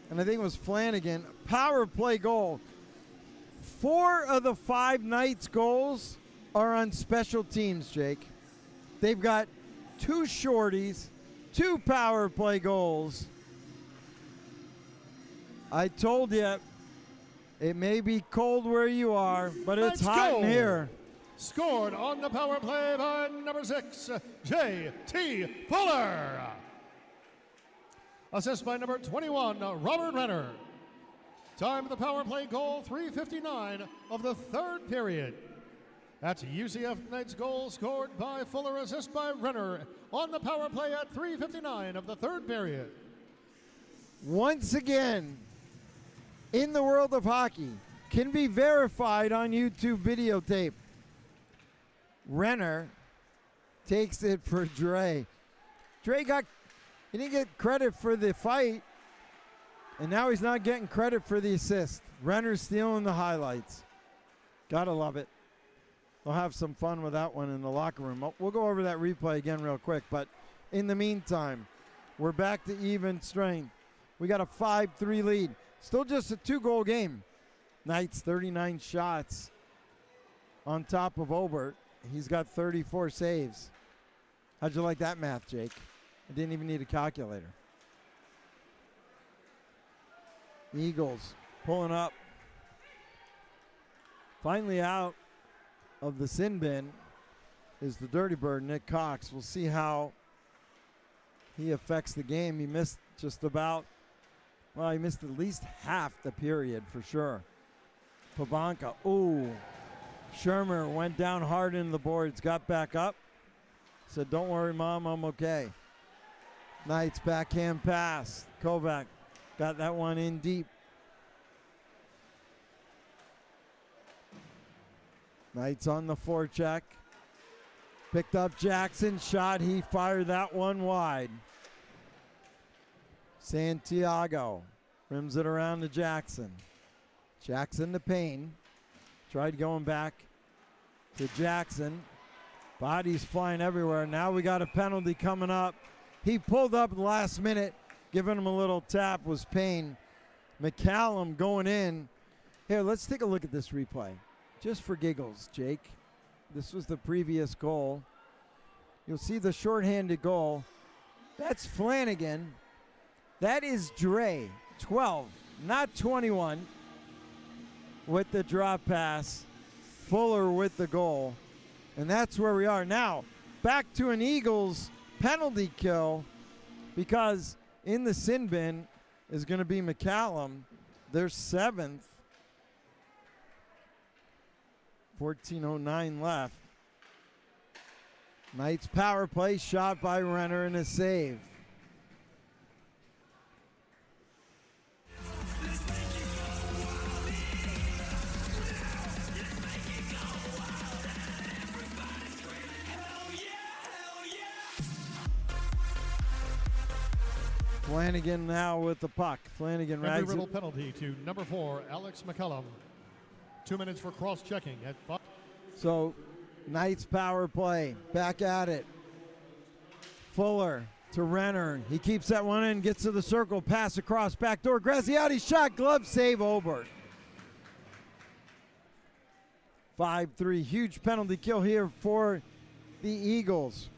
and I think it was Flanagan, power play goal. 4 of the 5 Knights goals are on special teams, Jake. They've got 2 shorties, 2 power play goals. I told you, it may be cold where you are, but it's hot in here. Scored on the power play by number 6, J.T. Fuller. Assist by number 21, Robert Renner. Time of the power play goal, 3:59 of the 3rd period. That's UCF Knights goal scored by Fuller, assist by Renner on the power play at 3:59 of the 3rd period. Once again, in the world of hockey, can be verified on YouTube videotape. Renner takes it for Dre. Dre he didn't get credit for the fight, and now he's not getting credit for the assist. Renner's stealing the highlights. Gotta love it. They'll have some fun with that one in the locker room. We'll go over that replay again real quick, but in the meantime, we're back to even strength. We got a 5-3 lead. Still just a 2-goal game. Knights 39 shots on top of Obert. He's got 34 saves. How'd you like that math, Jake? I didn't even need a calculator. Eagles pulling up. Finally out of the sin bin is the Dirty Bird, Nick Cox. We'll see how he affects the game. He missed just about, well, he missed at least half the period for sure. Pavanka, ooh. Shermer went down hard into the boards, got back up. Said, don't worry, Mom, I'm okay. Knights backhand pass. Kovac got that one in deep. Knights on the forecheck. Picked up Jackson, shot, he fired that one wide. Santiago rims it around to Jackson. Jackson to Payne. Tried going back to Jackson. Bodies flying everywhere. Now we got a penalty coming up. He pulled up at the last minute, giving him a little tap was Payne. McCallum going in. Here, let's take a look at this replay. Just for giggles, Jake. This was the previous goal. You'll see the shorthanded goal. That's Flanagan. That is Dre, 12, not 21, with the drop pass. Fuller with the goal. And that's where we are now. Back to an Eagles penalty kill, because in the sin bin is going to be McCallum, their 7th. 14:09 left. Knights power play, shot by Renner and a save. Flanagan now with the puck. Flanagan Embry rags Riddle it. penalty to number 4, Alex McCallum. 2 minutes for cross-checking at 5. So, Knights power play. Back at it. Fuller to Renner. He keeps that one in, gets to the circle, pass across, back door. Graziati shot, glove save, Obert. 5-3, huge penalty kill here for the Eagles.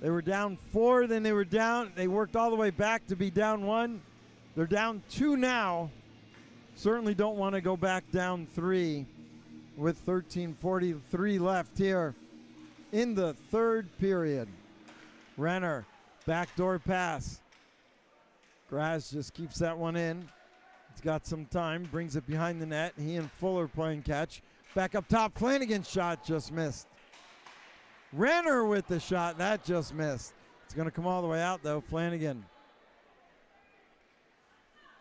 They were down 4, then they were down. They worked all the way back to be down 1. They're down 2 now. Certainly don't want to go back down 3 with 13:43 left here in the 3rd period. Renner, backdoor pass. Graz just keeps that one in. He's got some time, brings it behind the net. He and Fuller playing catch. Back up top, Flanagan's shot just missed. Renner with the shot, that just missed. It's going to come all the way out though, Flanagan.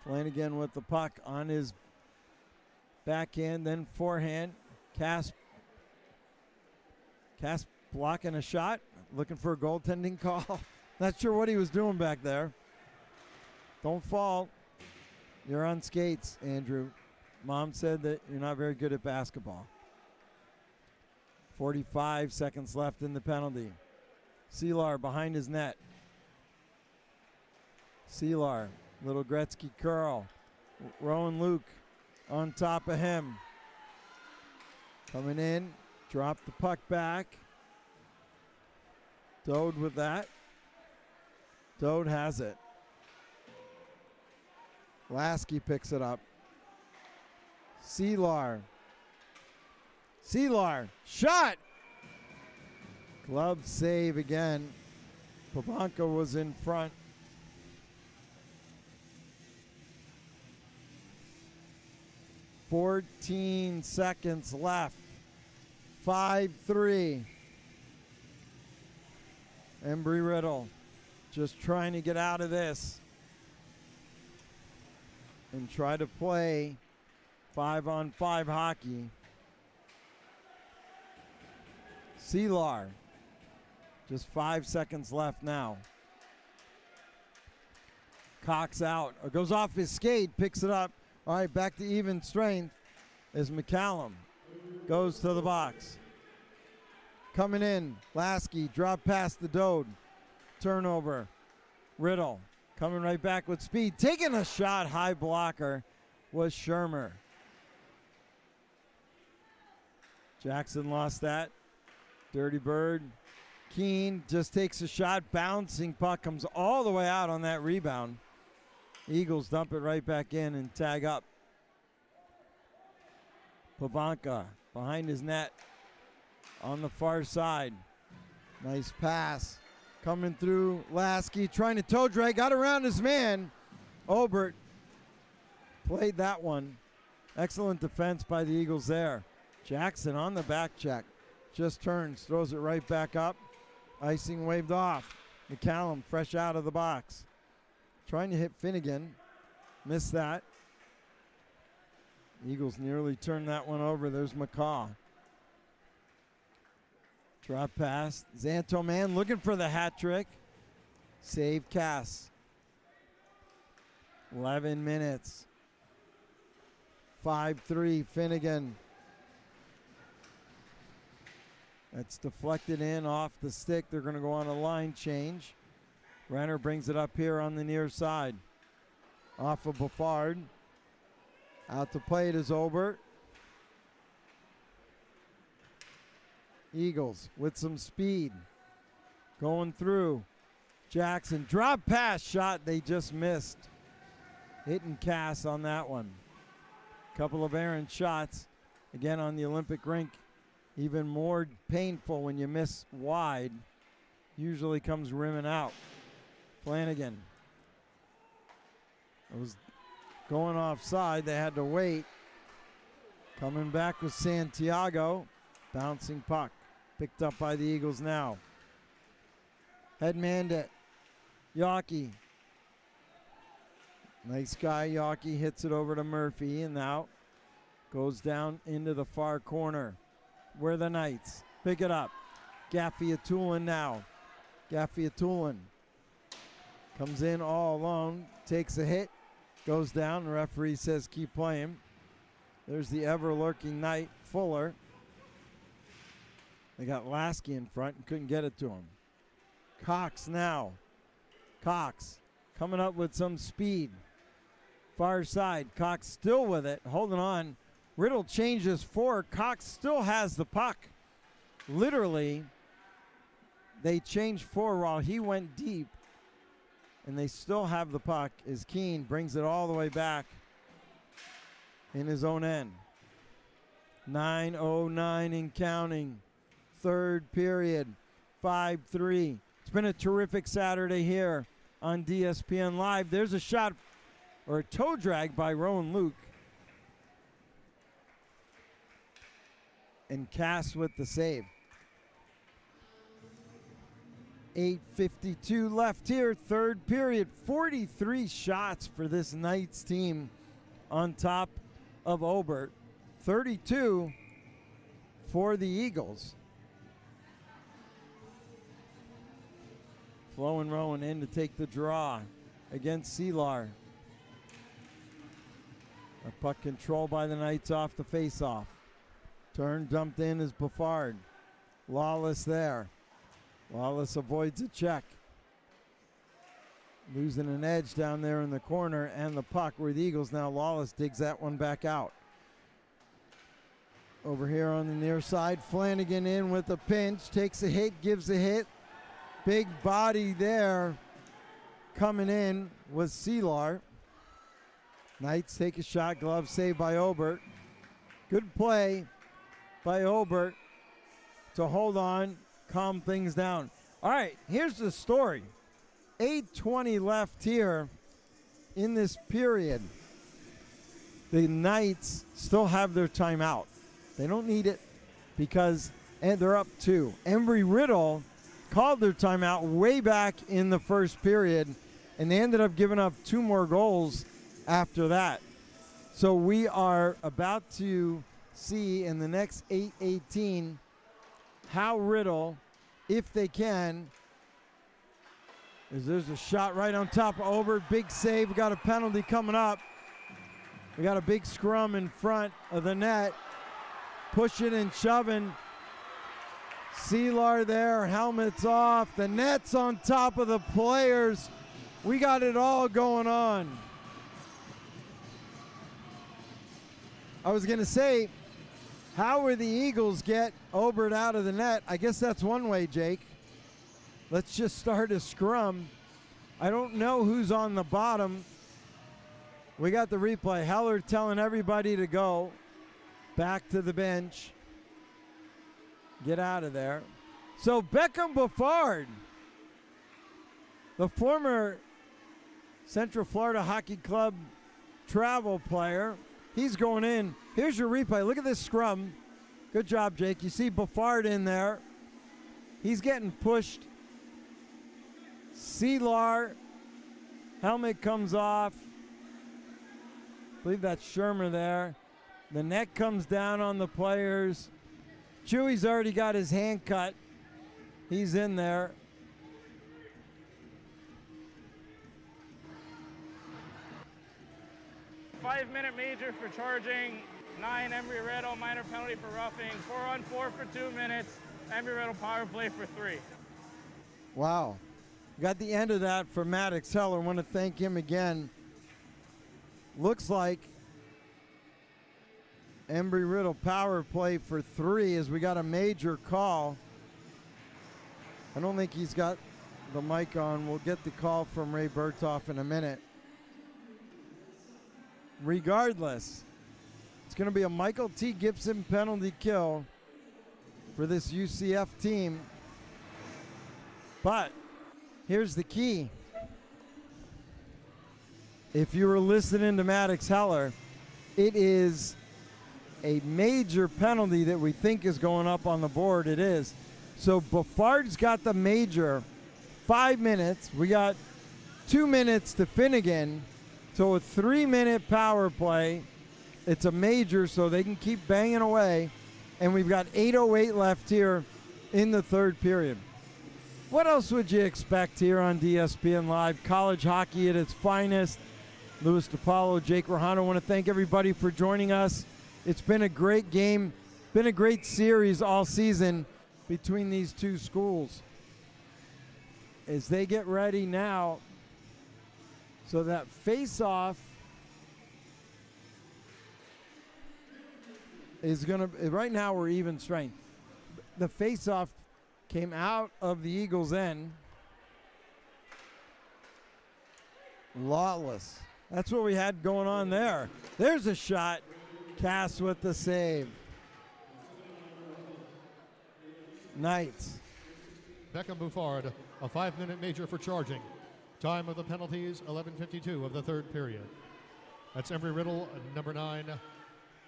Flanagan with the puck on his backhand, then forehand. Casp blocking a shot, looking for a goaltending call. Not sure what he was doing back there. Don't fall. You're on skates, Andrew. Mom said that you're not very good at basketball. 45 seconds left in the penalty. Seelar behind his net. Seelar, little Gretzky curl. Rowan Luke on top of him. Coming in, drop the puck back. Dode with that. Dode has it. Lasky picks it up. Seelar. Seelar, shot! Glove save again. Pavanka was in front. "14 seconds left. 5-3. Embry Riddle just trying to get out of this and try to play 5-on-5 hockey. Seelar, just 5 seconds left now. Cox out, or goes off his skate, picks it up. All right, back to even strength as McCallum goes to the box. Coming in, Lasky, drop past the Dode. Turnover, Riddle coming right back with speed. Taking a shot, high blocker was Shermer. Jackson lost that. Dirty Bird. Keene just takes a shot, bouncing puck comes all the way out on that rebound. Eagles dump it right back in and tag up. Pavanka behind his net on the far side. Nice pass coming through. Lasky trying to toe drag, got around his man. Obert played that one. Excellent defense by the Eagles there. Jackson on the back check. Just turns, throws it right back up. Icing waved off. McCallum fresh out of the box. Trying to hit Finnegan. Missed that. Eagles nearly turned that one over. There's McCaw. Drop pass. Zanto man looking for the hat trick. Save Cass. 11 minutes. 5-3 Finnegan. That's deflected in off the stick. They're going to go on a line change. Renner brings it up here on the near side. Off of Buffard. Out to play it is Obert. Eagles with some speed. Going through. Jackson, drop pass shot. They just missed. Hitting Cass on that one. Couple of errant shots. Again on the Olympic rink. Even more painful when you miss wide. Usually comes rimming out. Flanagan. It was going offside. They had to wait. Coming back with Santiago. Bouncing puck. Picked up by the Eagles now. Headman to Yockey. Nice guy, Yockey hits it over to Murphy and out. Goes down into the far corner. Where the Knights pick it up. Gaffey-Atulin now. Gaffey-Atulin comes in all alone, takes a hit, goes down. The referee says keep playing. There's the ever-lurking Knight, Fuller. They got Lasky in front and couldn't get it to him. Cox now. Cox coming up with some speed. Far side. Cox still with it, holding on. Riddle changes forward. Cox still has the puck. Literally, they changed forward while he went deep, and they still have the puck as Keene brings it all the way back in his own end. 9:09 and counting. Third period, 5-3. It's been a terrific Saturday here on DSPN Live. There's a shot or a toe drag by Rowan Luke. And Cass with the save. 8:52 left here, third period. 43 shots for this Knights team on top of Obert. 32 for the Eagles. Flo and Rowan in to take the draw against Selar. A puck controlled by the Knights off the faceoff. Turn dumped in is Buffard. Lawless there. Lawless avoids a check. Losing an edge down there in the corner, and the puck where the Eagles now. Lawless digs that one back out. Over here on the near side, Flanagan in with a pinch, takes a hit, gives a hit. Big body there. Coming in was Selar. Knights take a shot, glove saved by Obert. Good play by Obert to hold on, calm things down. All right, here's the story. 8:20 left here in this period. The Knights still have their timeout. They don't need it because they're up 2. Embry Riddle called their timeout way back in the first period, and they ended up giving up 2 more goals after that. So we are about to see in the next 8:18 how Riddle, if they can, there's a shot right on top of Obert. Big save. We got a penalty coming up. We got a big scrum in front of the net. Pushing and shoving. Selar there, helmets off. The net's on top of the players. We got it all going on. I was going to say, how will the Eagles get Obert out of the net? I guess that's one way, Jake. Let's just start a scrum. I don't know who's on the bottom. We got the replay. Heller telling everybody to go back to the bench. Get out of there. So Beckham Buffard, the former Central Florida Hockey Club travel player, he's going in. Here's your replay. Look at this scrum. Good job, Jake. You see Buffard in there. He's getting pushed. Selar, helmet comes off. I believe that's Shermer there. The net comes down on the players. Chewy's already got his hand cut. He's in there. Five-minute major for charging. 9 Embry Riddle, minor penalty for roughing. 4-on-4 for 2 minutes. Embry Riddle power play for 3. Wow. Got the end of that for Maddox Heller. Want to thank him again. Looks like Embry Riddle power play for 3 as we got a major call. I don't think he's got the mic on. We'll get the call from Ray Berthoff in a minute. Regardless, it's going to be a Michael T. Gibson penalty kill for this UCF team. But here's the key. If you were listening to Maddox Heller, it is a major penalty that we think is going up on the board. It is. So Buffard's got the major. 5 minutes. We got 2 minutes to Finnegan. So a 3-minute power play. It's a major, so they can keep banging away. And we've got 8:08 left here in the third period. What else would you expect here on DSPN Live? College hockey at its finest. Louis DiPaolo, Jake Rahano. I want to thank everybody for joining us. It's been a great game, been a great series all season between these two schools. As they get ready now, so that face-off is going to, right now we're even strength. The face-off came out of the Eagles' end. Lawless. That's what we had going on there. There's a shot. Cass with the save. Knights. Beckham Buffard, a 5-minute major for charging. Time of the penalties, 11:52 of the third period. That's Embry Riddle, number 9.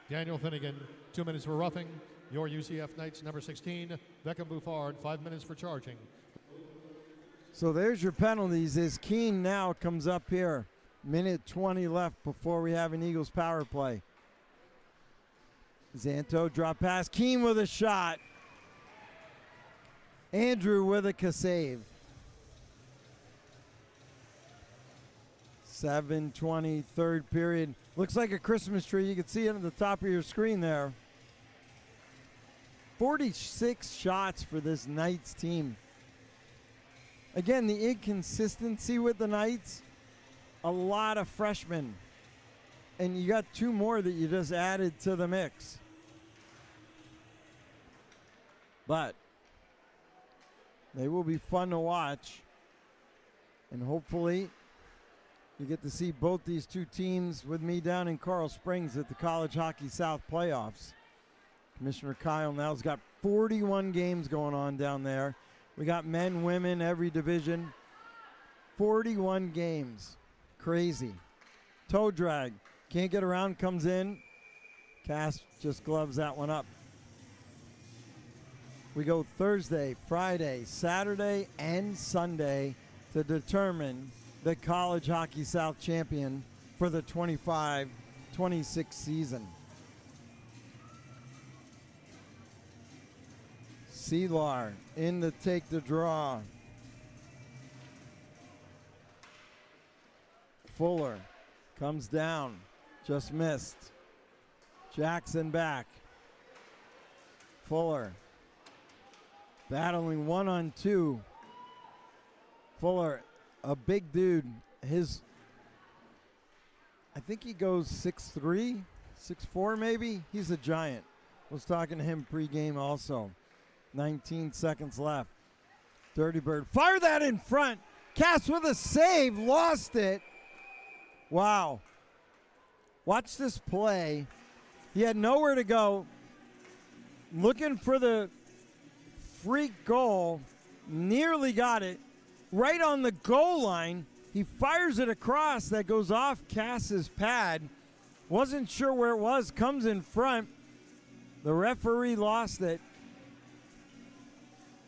Daniel Finnegan, 2 minutes for roughing. Your UCF Knights, number 16. Beckham Buffard, 5 minutes for charging. So there's your penalties as Keene now comes up here. Minute 20 left before we have an Eagles power play. Zanto drop pass. Keene with a shot. Andrew with a save. 7:20, third period. Looks like a Christmas tree. You can see it at the top of your screen there. 46 shots for this Knights team. Again, the inconsistency with the Knights, a lot of freshmen. And you got 2 more that you just added to the mix. But they will be fun to watch. And hopefully you get to see both these 2 teams with me down in Coral Springs at the College Hockey South playoffs. Commissioner Kyle now's got 41 games going on down there. We got men, women, every division. 41 games. Crazy. Toe drag. Can't get around, comes in. Cass just gloves that one up. We go Thursday, Friday, Saturday, and Sunday to determine the College Hockey South champion for the 25-26 season. Seelar in to take the draw. Fuller comes down, just missed. Jackson back. Fuller battling 1-on-2. Fuller, a big dude. I think he goes 6'3", 6'4" maybe. He's a giant. Was talking to him pregame also. 19 seconds left. Dirty Bird. Fire that in front. Cass with a save. Lost it. Wow. Watch this play. He had nowhere to go. Looking for the freak goal. Nearly got it. Right on the goal line. He fires it across. That goes off Cass's pad. Wasn't sure where it was. Comes in front. The referee lost it.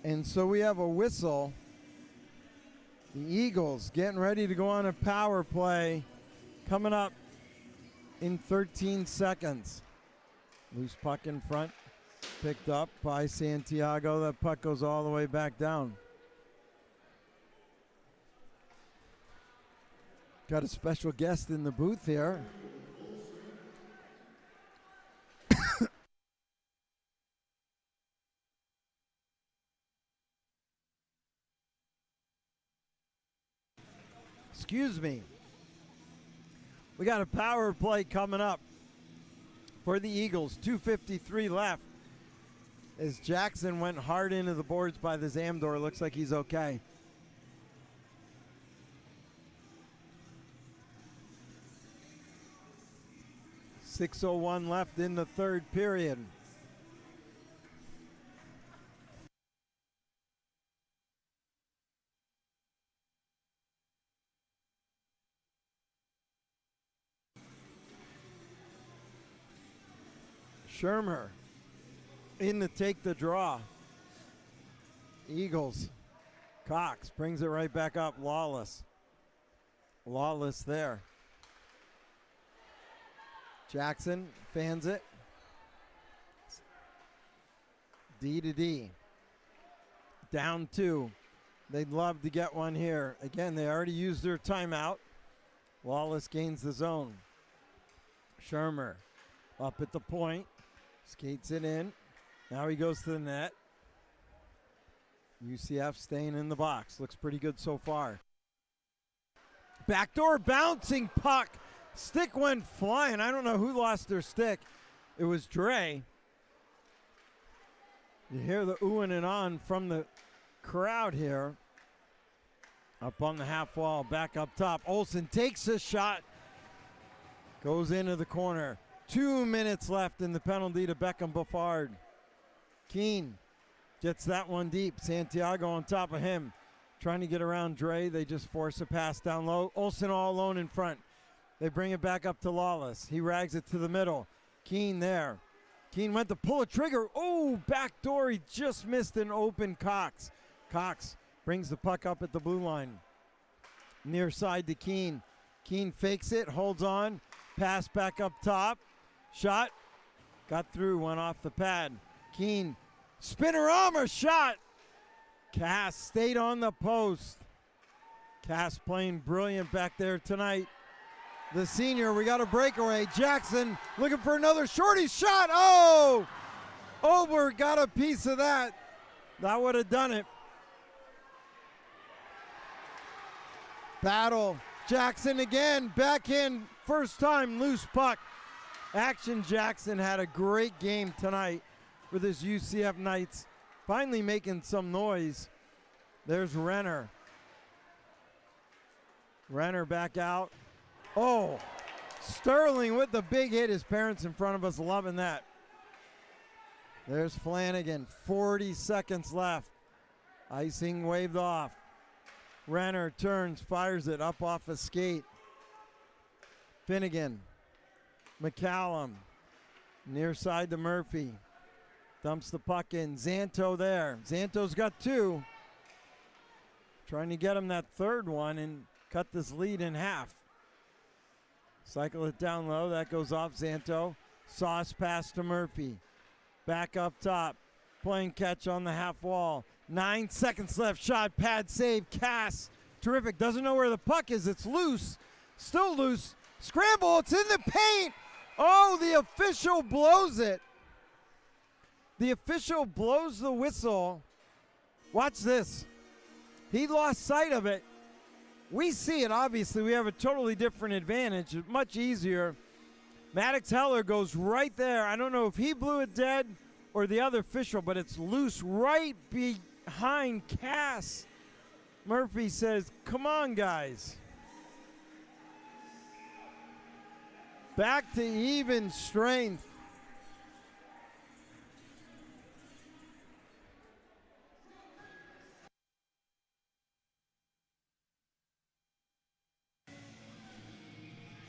And so we have a whistle. The Eagles getting ready to go on a power play coming up in 13 seconds. Loose puck in front. Picked up by Santiago. That puck goes all the way back down. Got a special guest in the booth here. Excuse me. We got a power play coming up for the Eagles. 2:53 left. As Jackson went hard into the boards by the Zamdor. Looks like he's okay. .601 left in the third period. Shermer in to take the draw. Eagles. Cox brings it right back up. Lawless. Lawless there. Jackson fans it. D to D. Down 2. They'd love to get one here. Again, they already used their timeout. Lawless gains the zone. Shermer up at the point. Skates it in. Now he goes to the net. UCF staying in the box. Looks pretty good so far. Backdoor bouncing puck. Stick went flying. I don't know who lost their stick. It was Dre. You hear the oohing and on from the crowd here. Up on the half wall, back up top. Olsen takes a shot. Goes into the corner. 2 minutes left in the penalty to Beckham Buffard. Keene gets that one deep. Santiago on top of him. Trying to get around Dre. They just force a pass down low. Olsen all alone in front. They bring it back up to Lawless. He rags it to the middle. Keene there. Keene went to pull a trigger. Oh, backdoor. He just missed an open Cox. Cox brings the puck up at the blue line. Near side to Keene. Keene fakes it, holds on. Pass back up top. Shot. Got through, went off the pad. Keene. Spinorama shot. Cass stayed on the post. Cass playing brilliant back there tonight. the senior. We got a breakaway. Jackson looking for another shorty shot. Oh! Ober got a piece of that. That would have done it. Battle. Jackson again. Backhand. First time loose puck. Action Jackson had a great game tonight with his UCF Knights. Finally making some noise. There's Renner. Renner back out. Oh, Sterling with the big hit. His parents in front of us loving that. There's Flanagan. 40 seconds left. Icing waved off. Renner turns, fires it up off a skate. Finnegan. McCallum. Near side to Murphy. Dumps the puck in. Zanto there. Zanto's got two. Trying to get him that third one and cut this lead in half. Cycle it down low. That goes off Zanto. Sauce pass to Murphy. Back up top. Playing catch on the half wall. 9 seconds left. Shot, pad, save. Cass. Terrific. Doesn't know where the puck is. It's loose. Still loose. Scramble. It's in the paint. Oh, the official blows it. The official blows the whistle. Watch this. He lost sight of it. We see it, obviously. We have a totally different advantage. It's much easier. Maddox Heller goes right there. I don't know if he blew it dead or the other official, but it's loose right behind Cass. Murphy says, come on, guys. Back to even strength.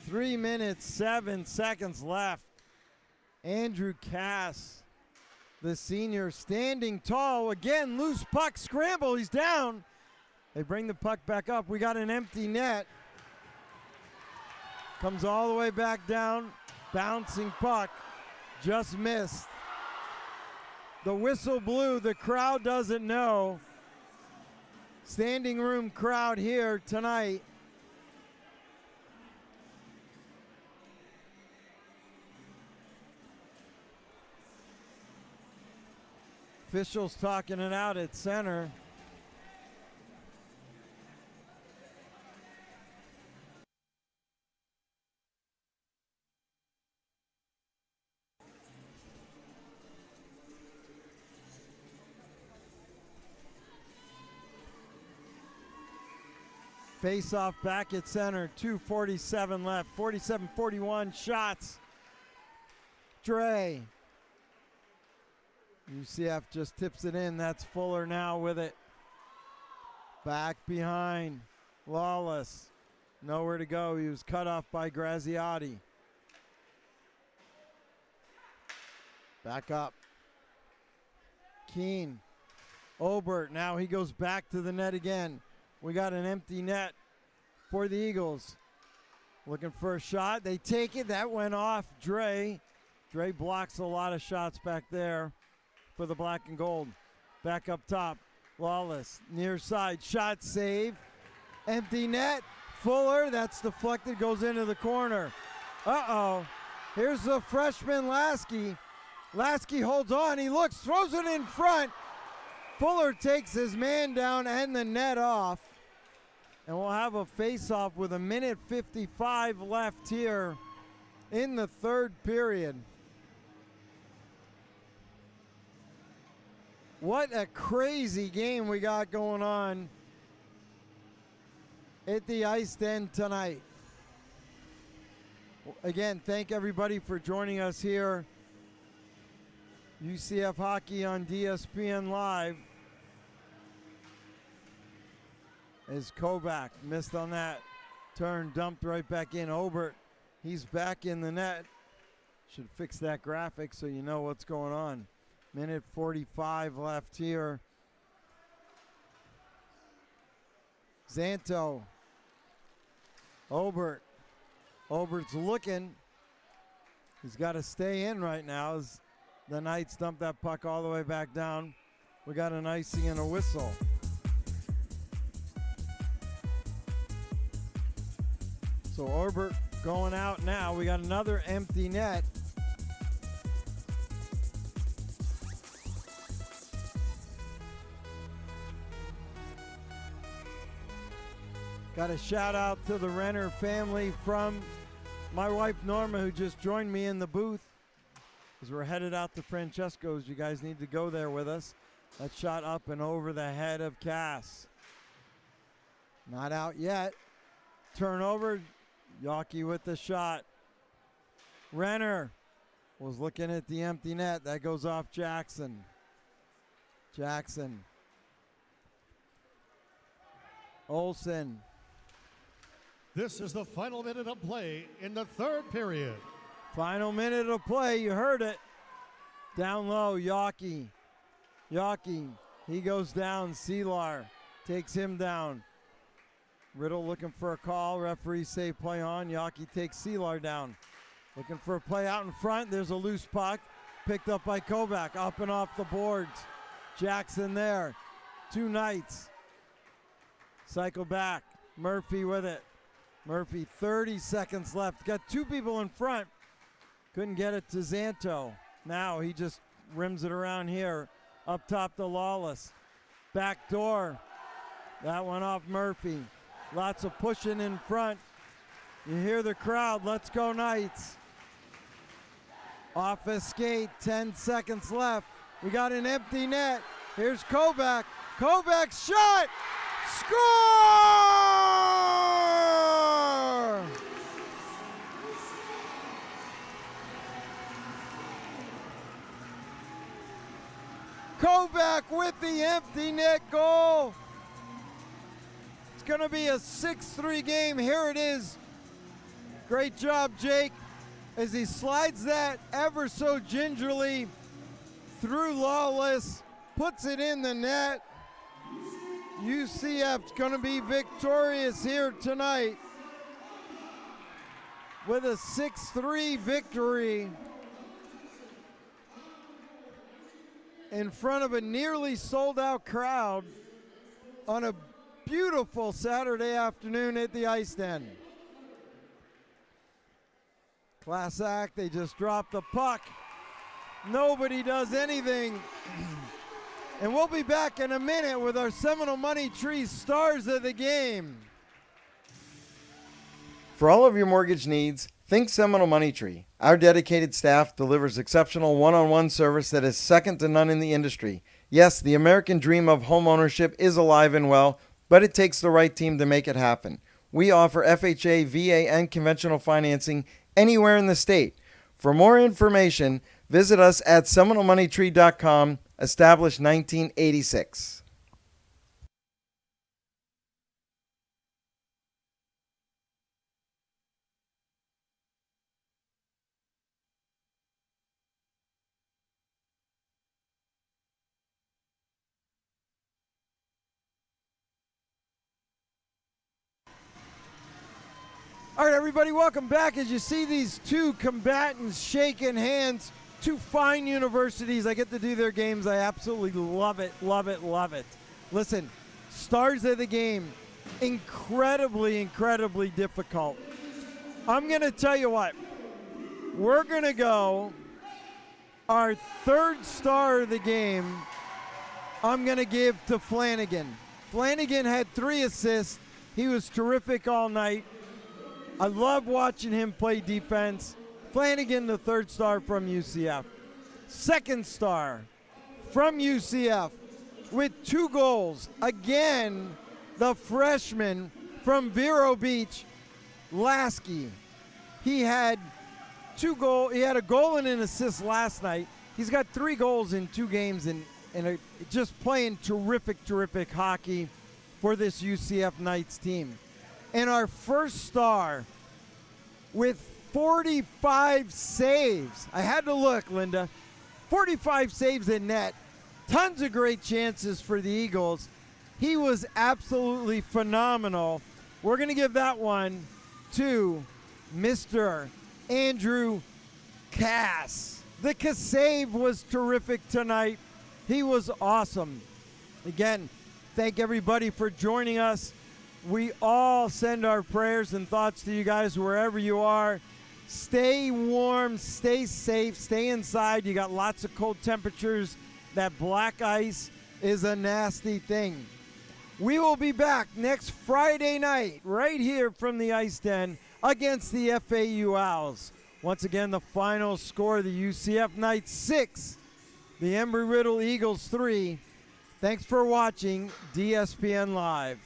Three minutes, 7 seconds left. Andrew Cass, the senior, standing tall. Again, loose puck, scramble, he's down. They bring the puck back up. We got an empty net. Comes all the way back down. Bouncing puck, just missed. The whistle blew, the crowd doesn't know. Standing room crowd here tonight. Officials talking it out at center. Face off back at center. 2:47 left. 47-41 shots. Dre. UCF just tips it in. That's Fuller now with it. Back behind. Lawless. Nowhere to go. He was cut off by Graziotti. Back up. Keene. Obert. Now he goes back to the net again. We got an empty net for the Eagles. Looking for a shot. They take it. That went off Dre. Dre blocks a lot of shots back there for the black and gold. Back up top. Lawless. Near side. Shot save. Empty net. Fuller. That's deflected. Goes into the corner. Uh-oh. Here's the freshman Lasky. Lasky holds on. He looks. Throws it in front. Fuller takes his man down and the net off. And we'll have a face-off with 1:55 left here in the third period. What a crazy game we got going on at the Ice Den tonight. Again, thank everybody for joining us here. UCF Hockey on DSPN Live. As Kovac missed on that turn, dumped right back in. Obert, he's back in the net. Should fix that graphic so you know what's going on. 1:45 left here. Zanto. Obert. Obert's looking. He's got to stay in right now as the Knights dump that puck all the way back down. We got an icing and a whistle. So Obert going out now. We got another empty net. Got a shout out to the Renner family from my wife Norma, who just joined me in the booth as we're headed out to Francesco's. You guys need to go there with us. That shot up and over the head of Cass. Not out yet. Turnover. Yawkey with the shot. Renner was looking at the empty net. That goes off Jackson. Jackson. Olsen. This is the final minute of play in the third period. Final minute of play. You heard it. Down low, Yawkey. Yawkey. He goes down. Seelar takes him down. Riddle looking for a call. Referees say play on. Yawkey takes Seelar down. Looking for a play out in front. There's a loose puck. Picked up by Kovac. Up and off the boards. Jackson there. 2 Knights. Cycle back. Murphy with it. Murphy, 30 seconds left. Got 2 people in front. Couldn't get it to Zanto. Now he just rims it around here. Up top to Lawless. Back door. That one off Murphy. Lots of pushing in front. You hear the crowd. Let's go Knights. Off a skate. 10 seconds left. We got an empty net. Here's Kovac. Kovac's shot. Score! Kovac with the empty net goal. It's going to be a 6-3 game. Here it is. Great job, Jake, as he slides that ever so gingerly through Lawless, puts it in the net. UCF's going to be victorious here tonight with a 6-3 victory in front of a nearly sold-out crowd on a beautiful Saturday afternoon at the Ice Den. Class act, they just dropped the puck. Nobody does anything. And we'll be back in a minute with our Seminole Money Tree Stars of the Game. For all of your mortgage needs, think Seminole Money Tree. Our dedicated staff delivers exceptional one-on-one service that is second to none in the industry. Yes, the American dream of homeownership is alive and well, but it takes the right team to make it happen. We offer FHA, VA, and conventional financing anywhere in the state. For more information, visit us at SeminoleMoneyTree.com, established 1986. All right, everybody, welcome back. As you see these 2 combatants shaking hands, 2 fine universities. I get to do their games. I absolutely love it, love it, love it. Listen, stars of the game, incredibly, incredibly difficult. I'm going to tell you what. We're going to go our 3rd star of the game. I'm going to give to Flanagan. Flanagan had 3 assists. He was terrific all night. I love watching him play defense. Flanagan, the 3rd star from UCF. 2nd star from UCF with 2 goals. Again, the freshman from Vero Beach, Lasky. He had 2 goals. He had a goal and an assist last night. He's got 3 goals in 2 games and just playing terrific, terrific hockey for this UCF Knights team. And our 1st star with 45 saves. I had to look, Linda. 45 saves in net. Tons of great chances for the Eagles. He was absolutely phenomenal. We're going to give that one to Mr. Andrew Cass. The save was terrific tonight. He was awesome. Again, thank everybody for joining us We all send our prayers and thoughts to you guys wherever you are. Stay warm, stay safe, stay inside. You got lots of cold temperatures. That black ice is a nasty thing. We will be back next Friday night right here from the Ice Den against the FAU Owls. Once again, the final score, the UCF Knights 6, the Embry Riddle Eagles 3. Thanks for watching DSPN Live.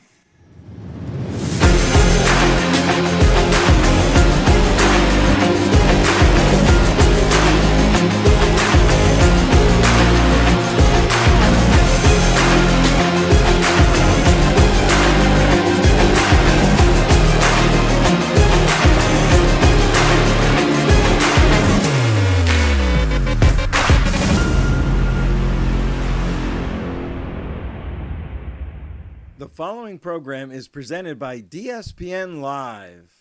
The following program is presented by DSPN Live.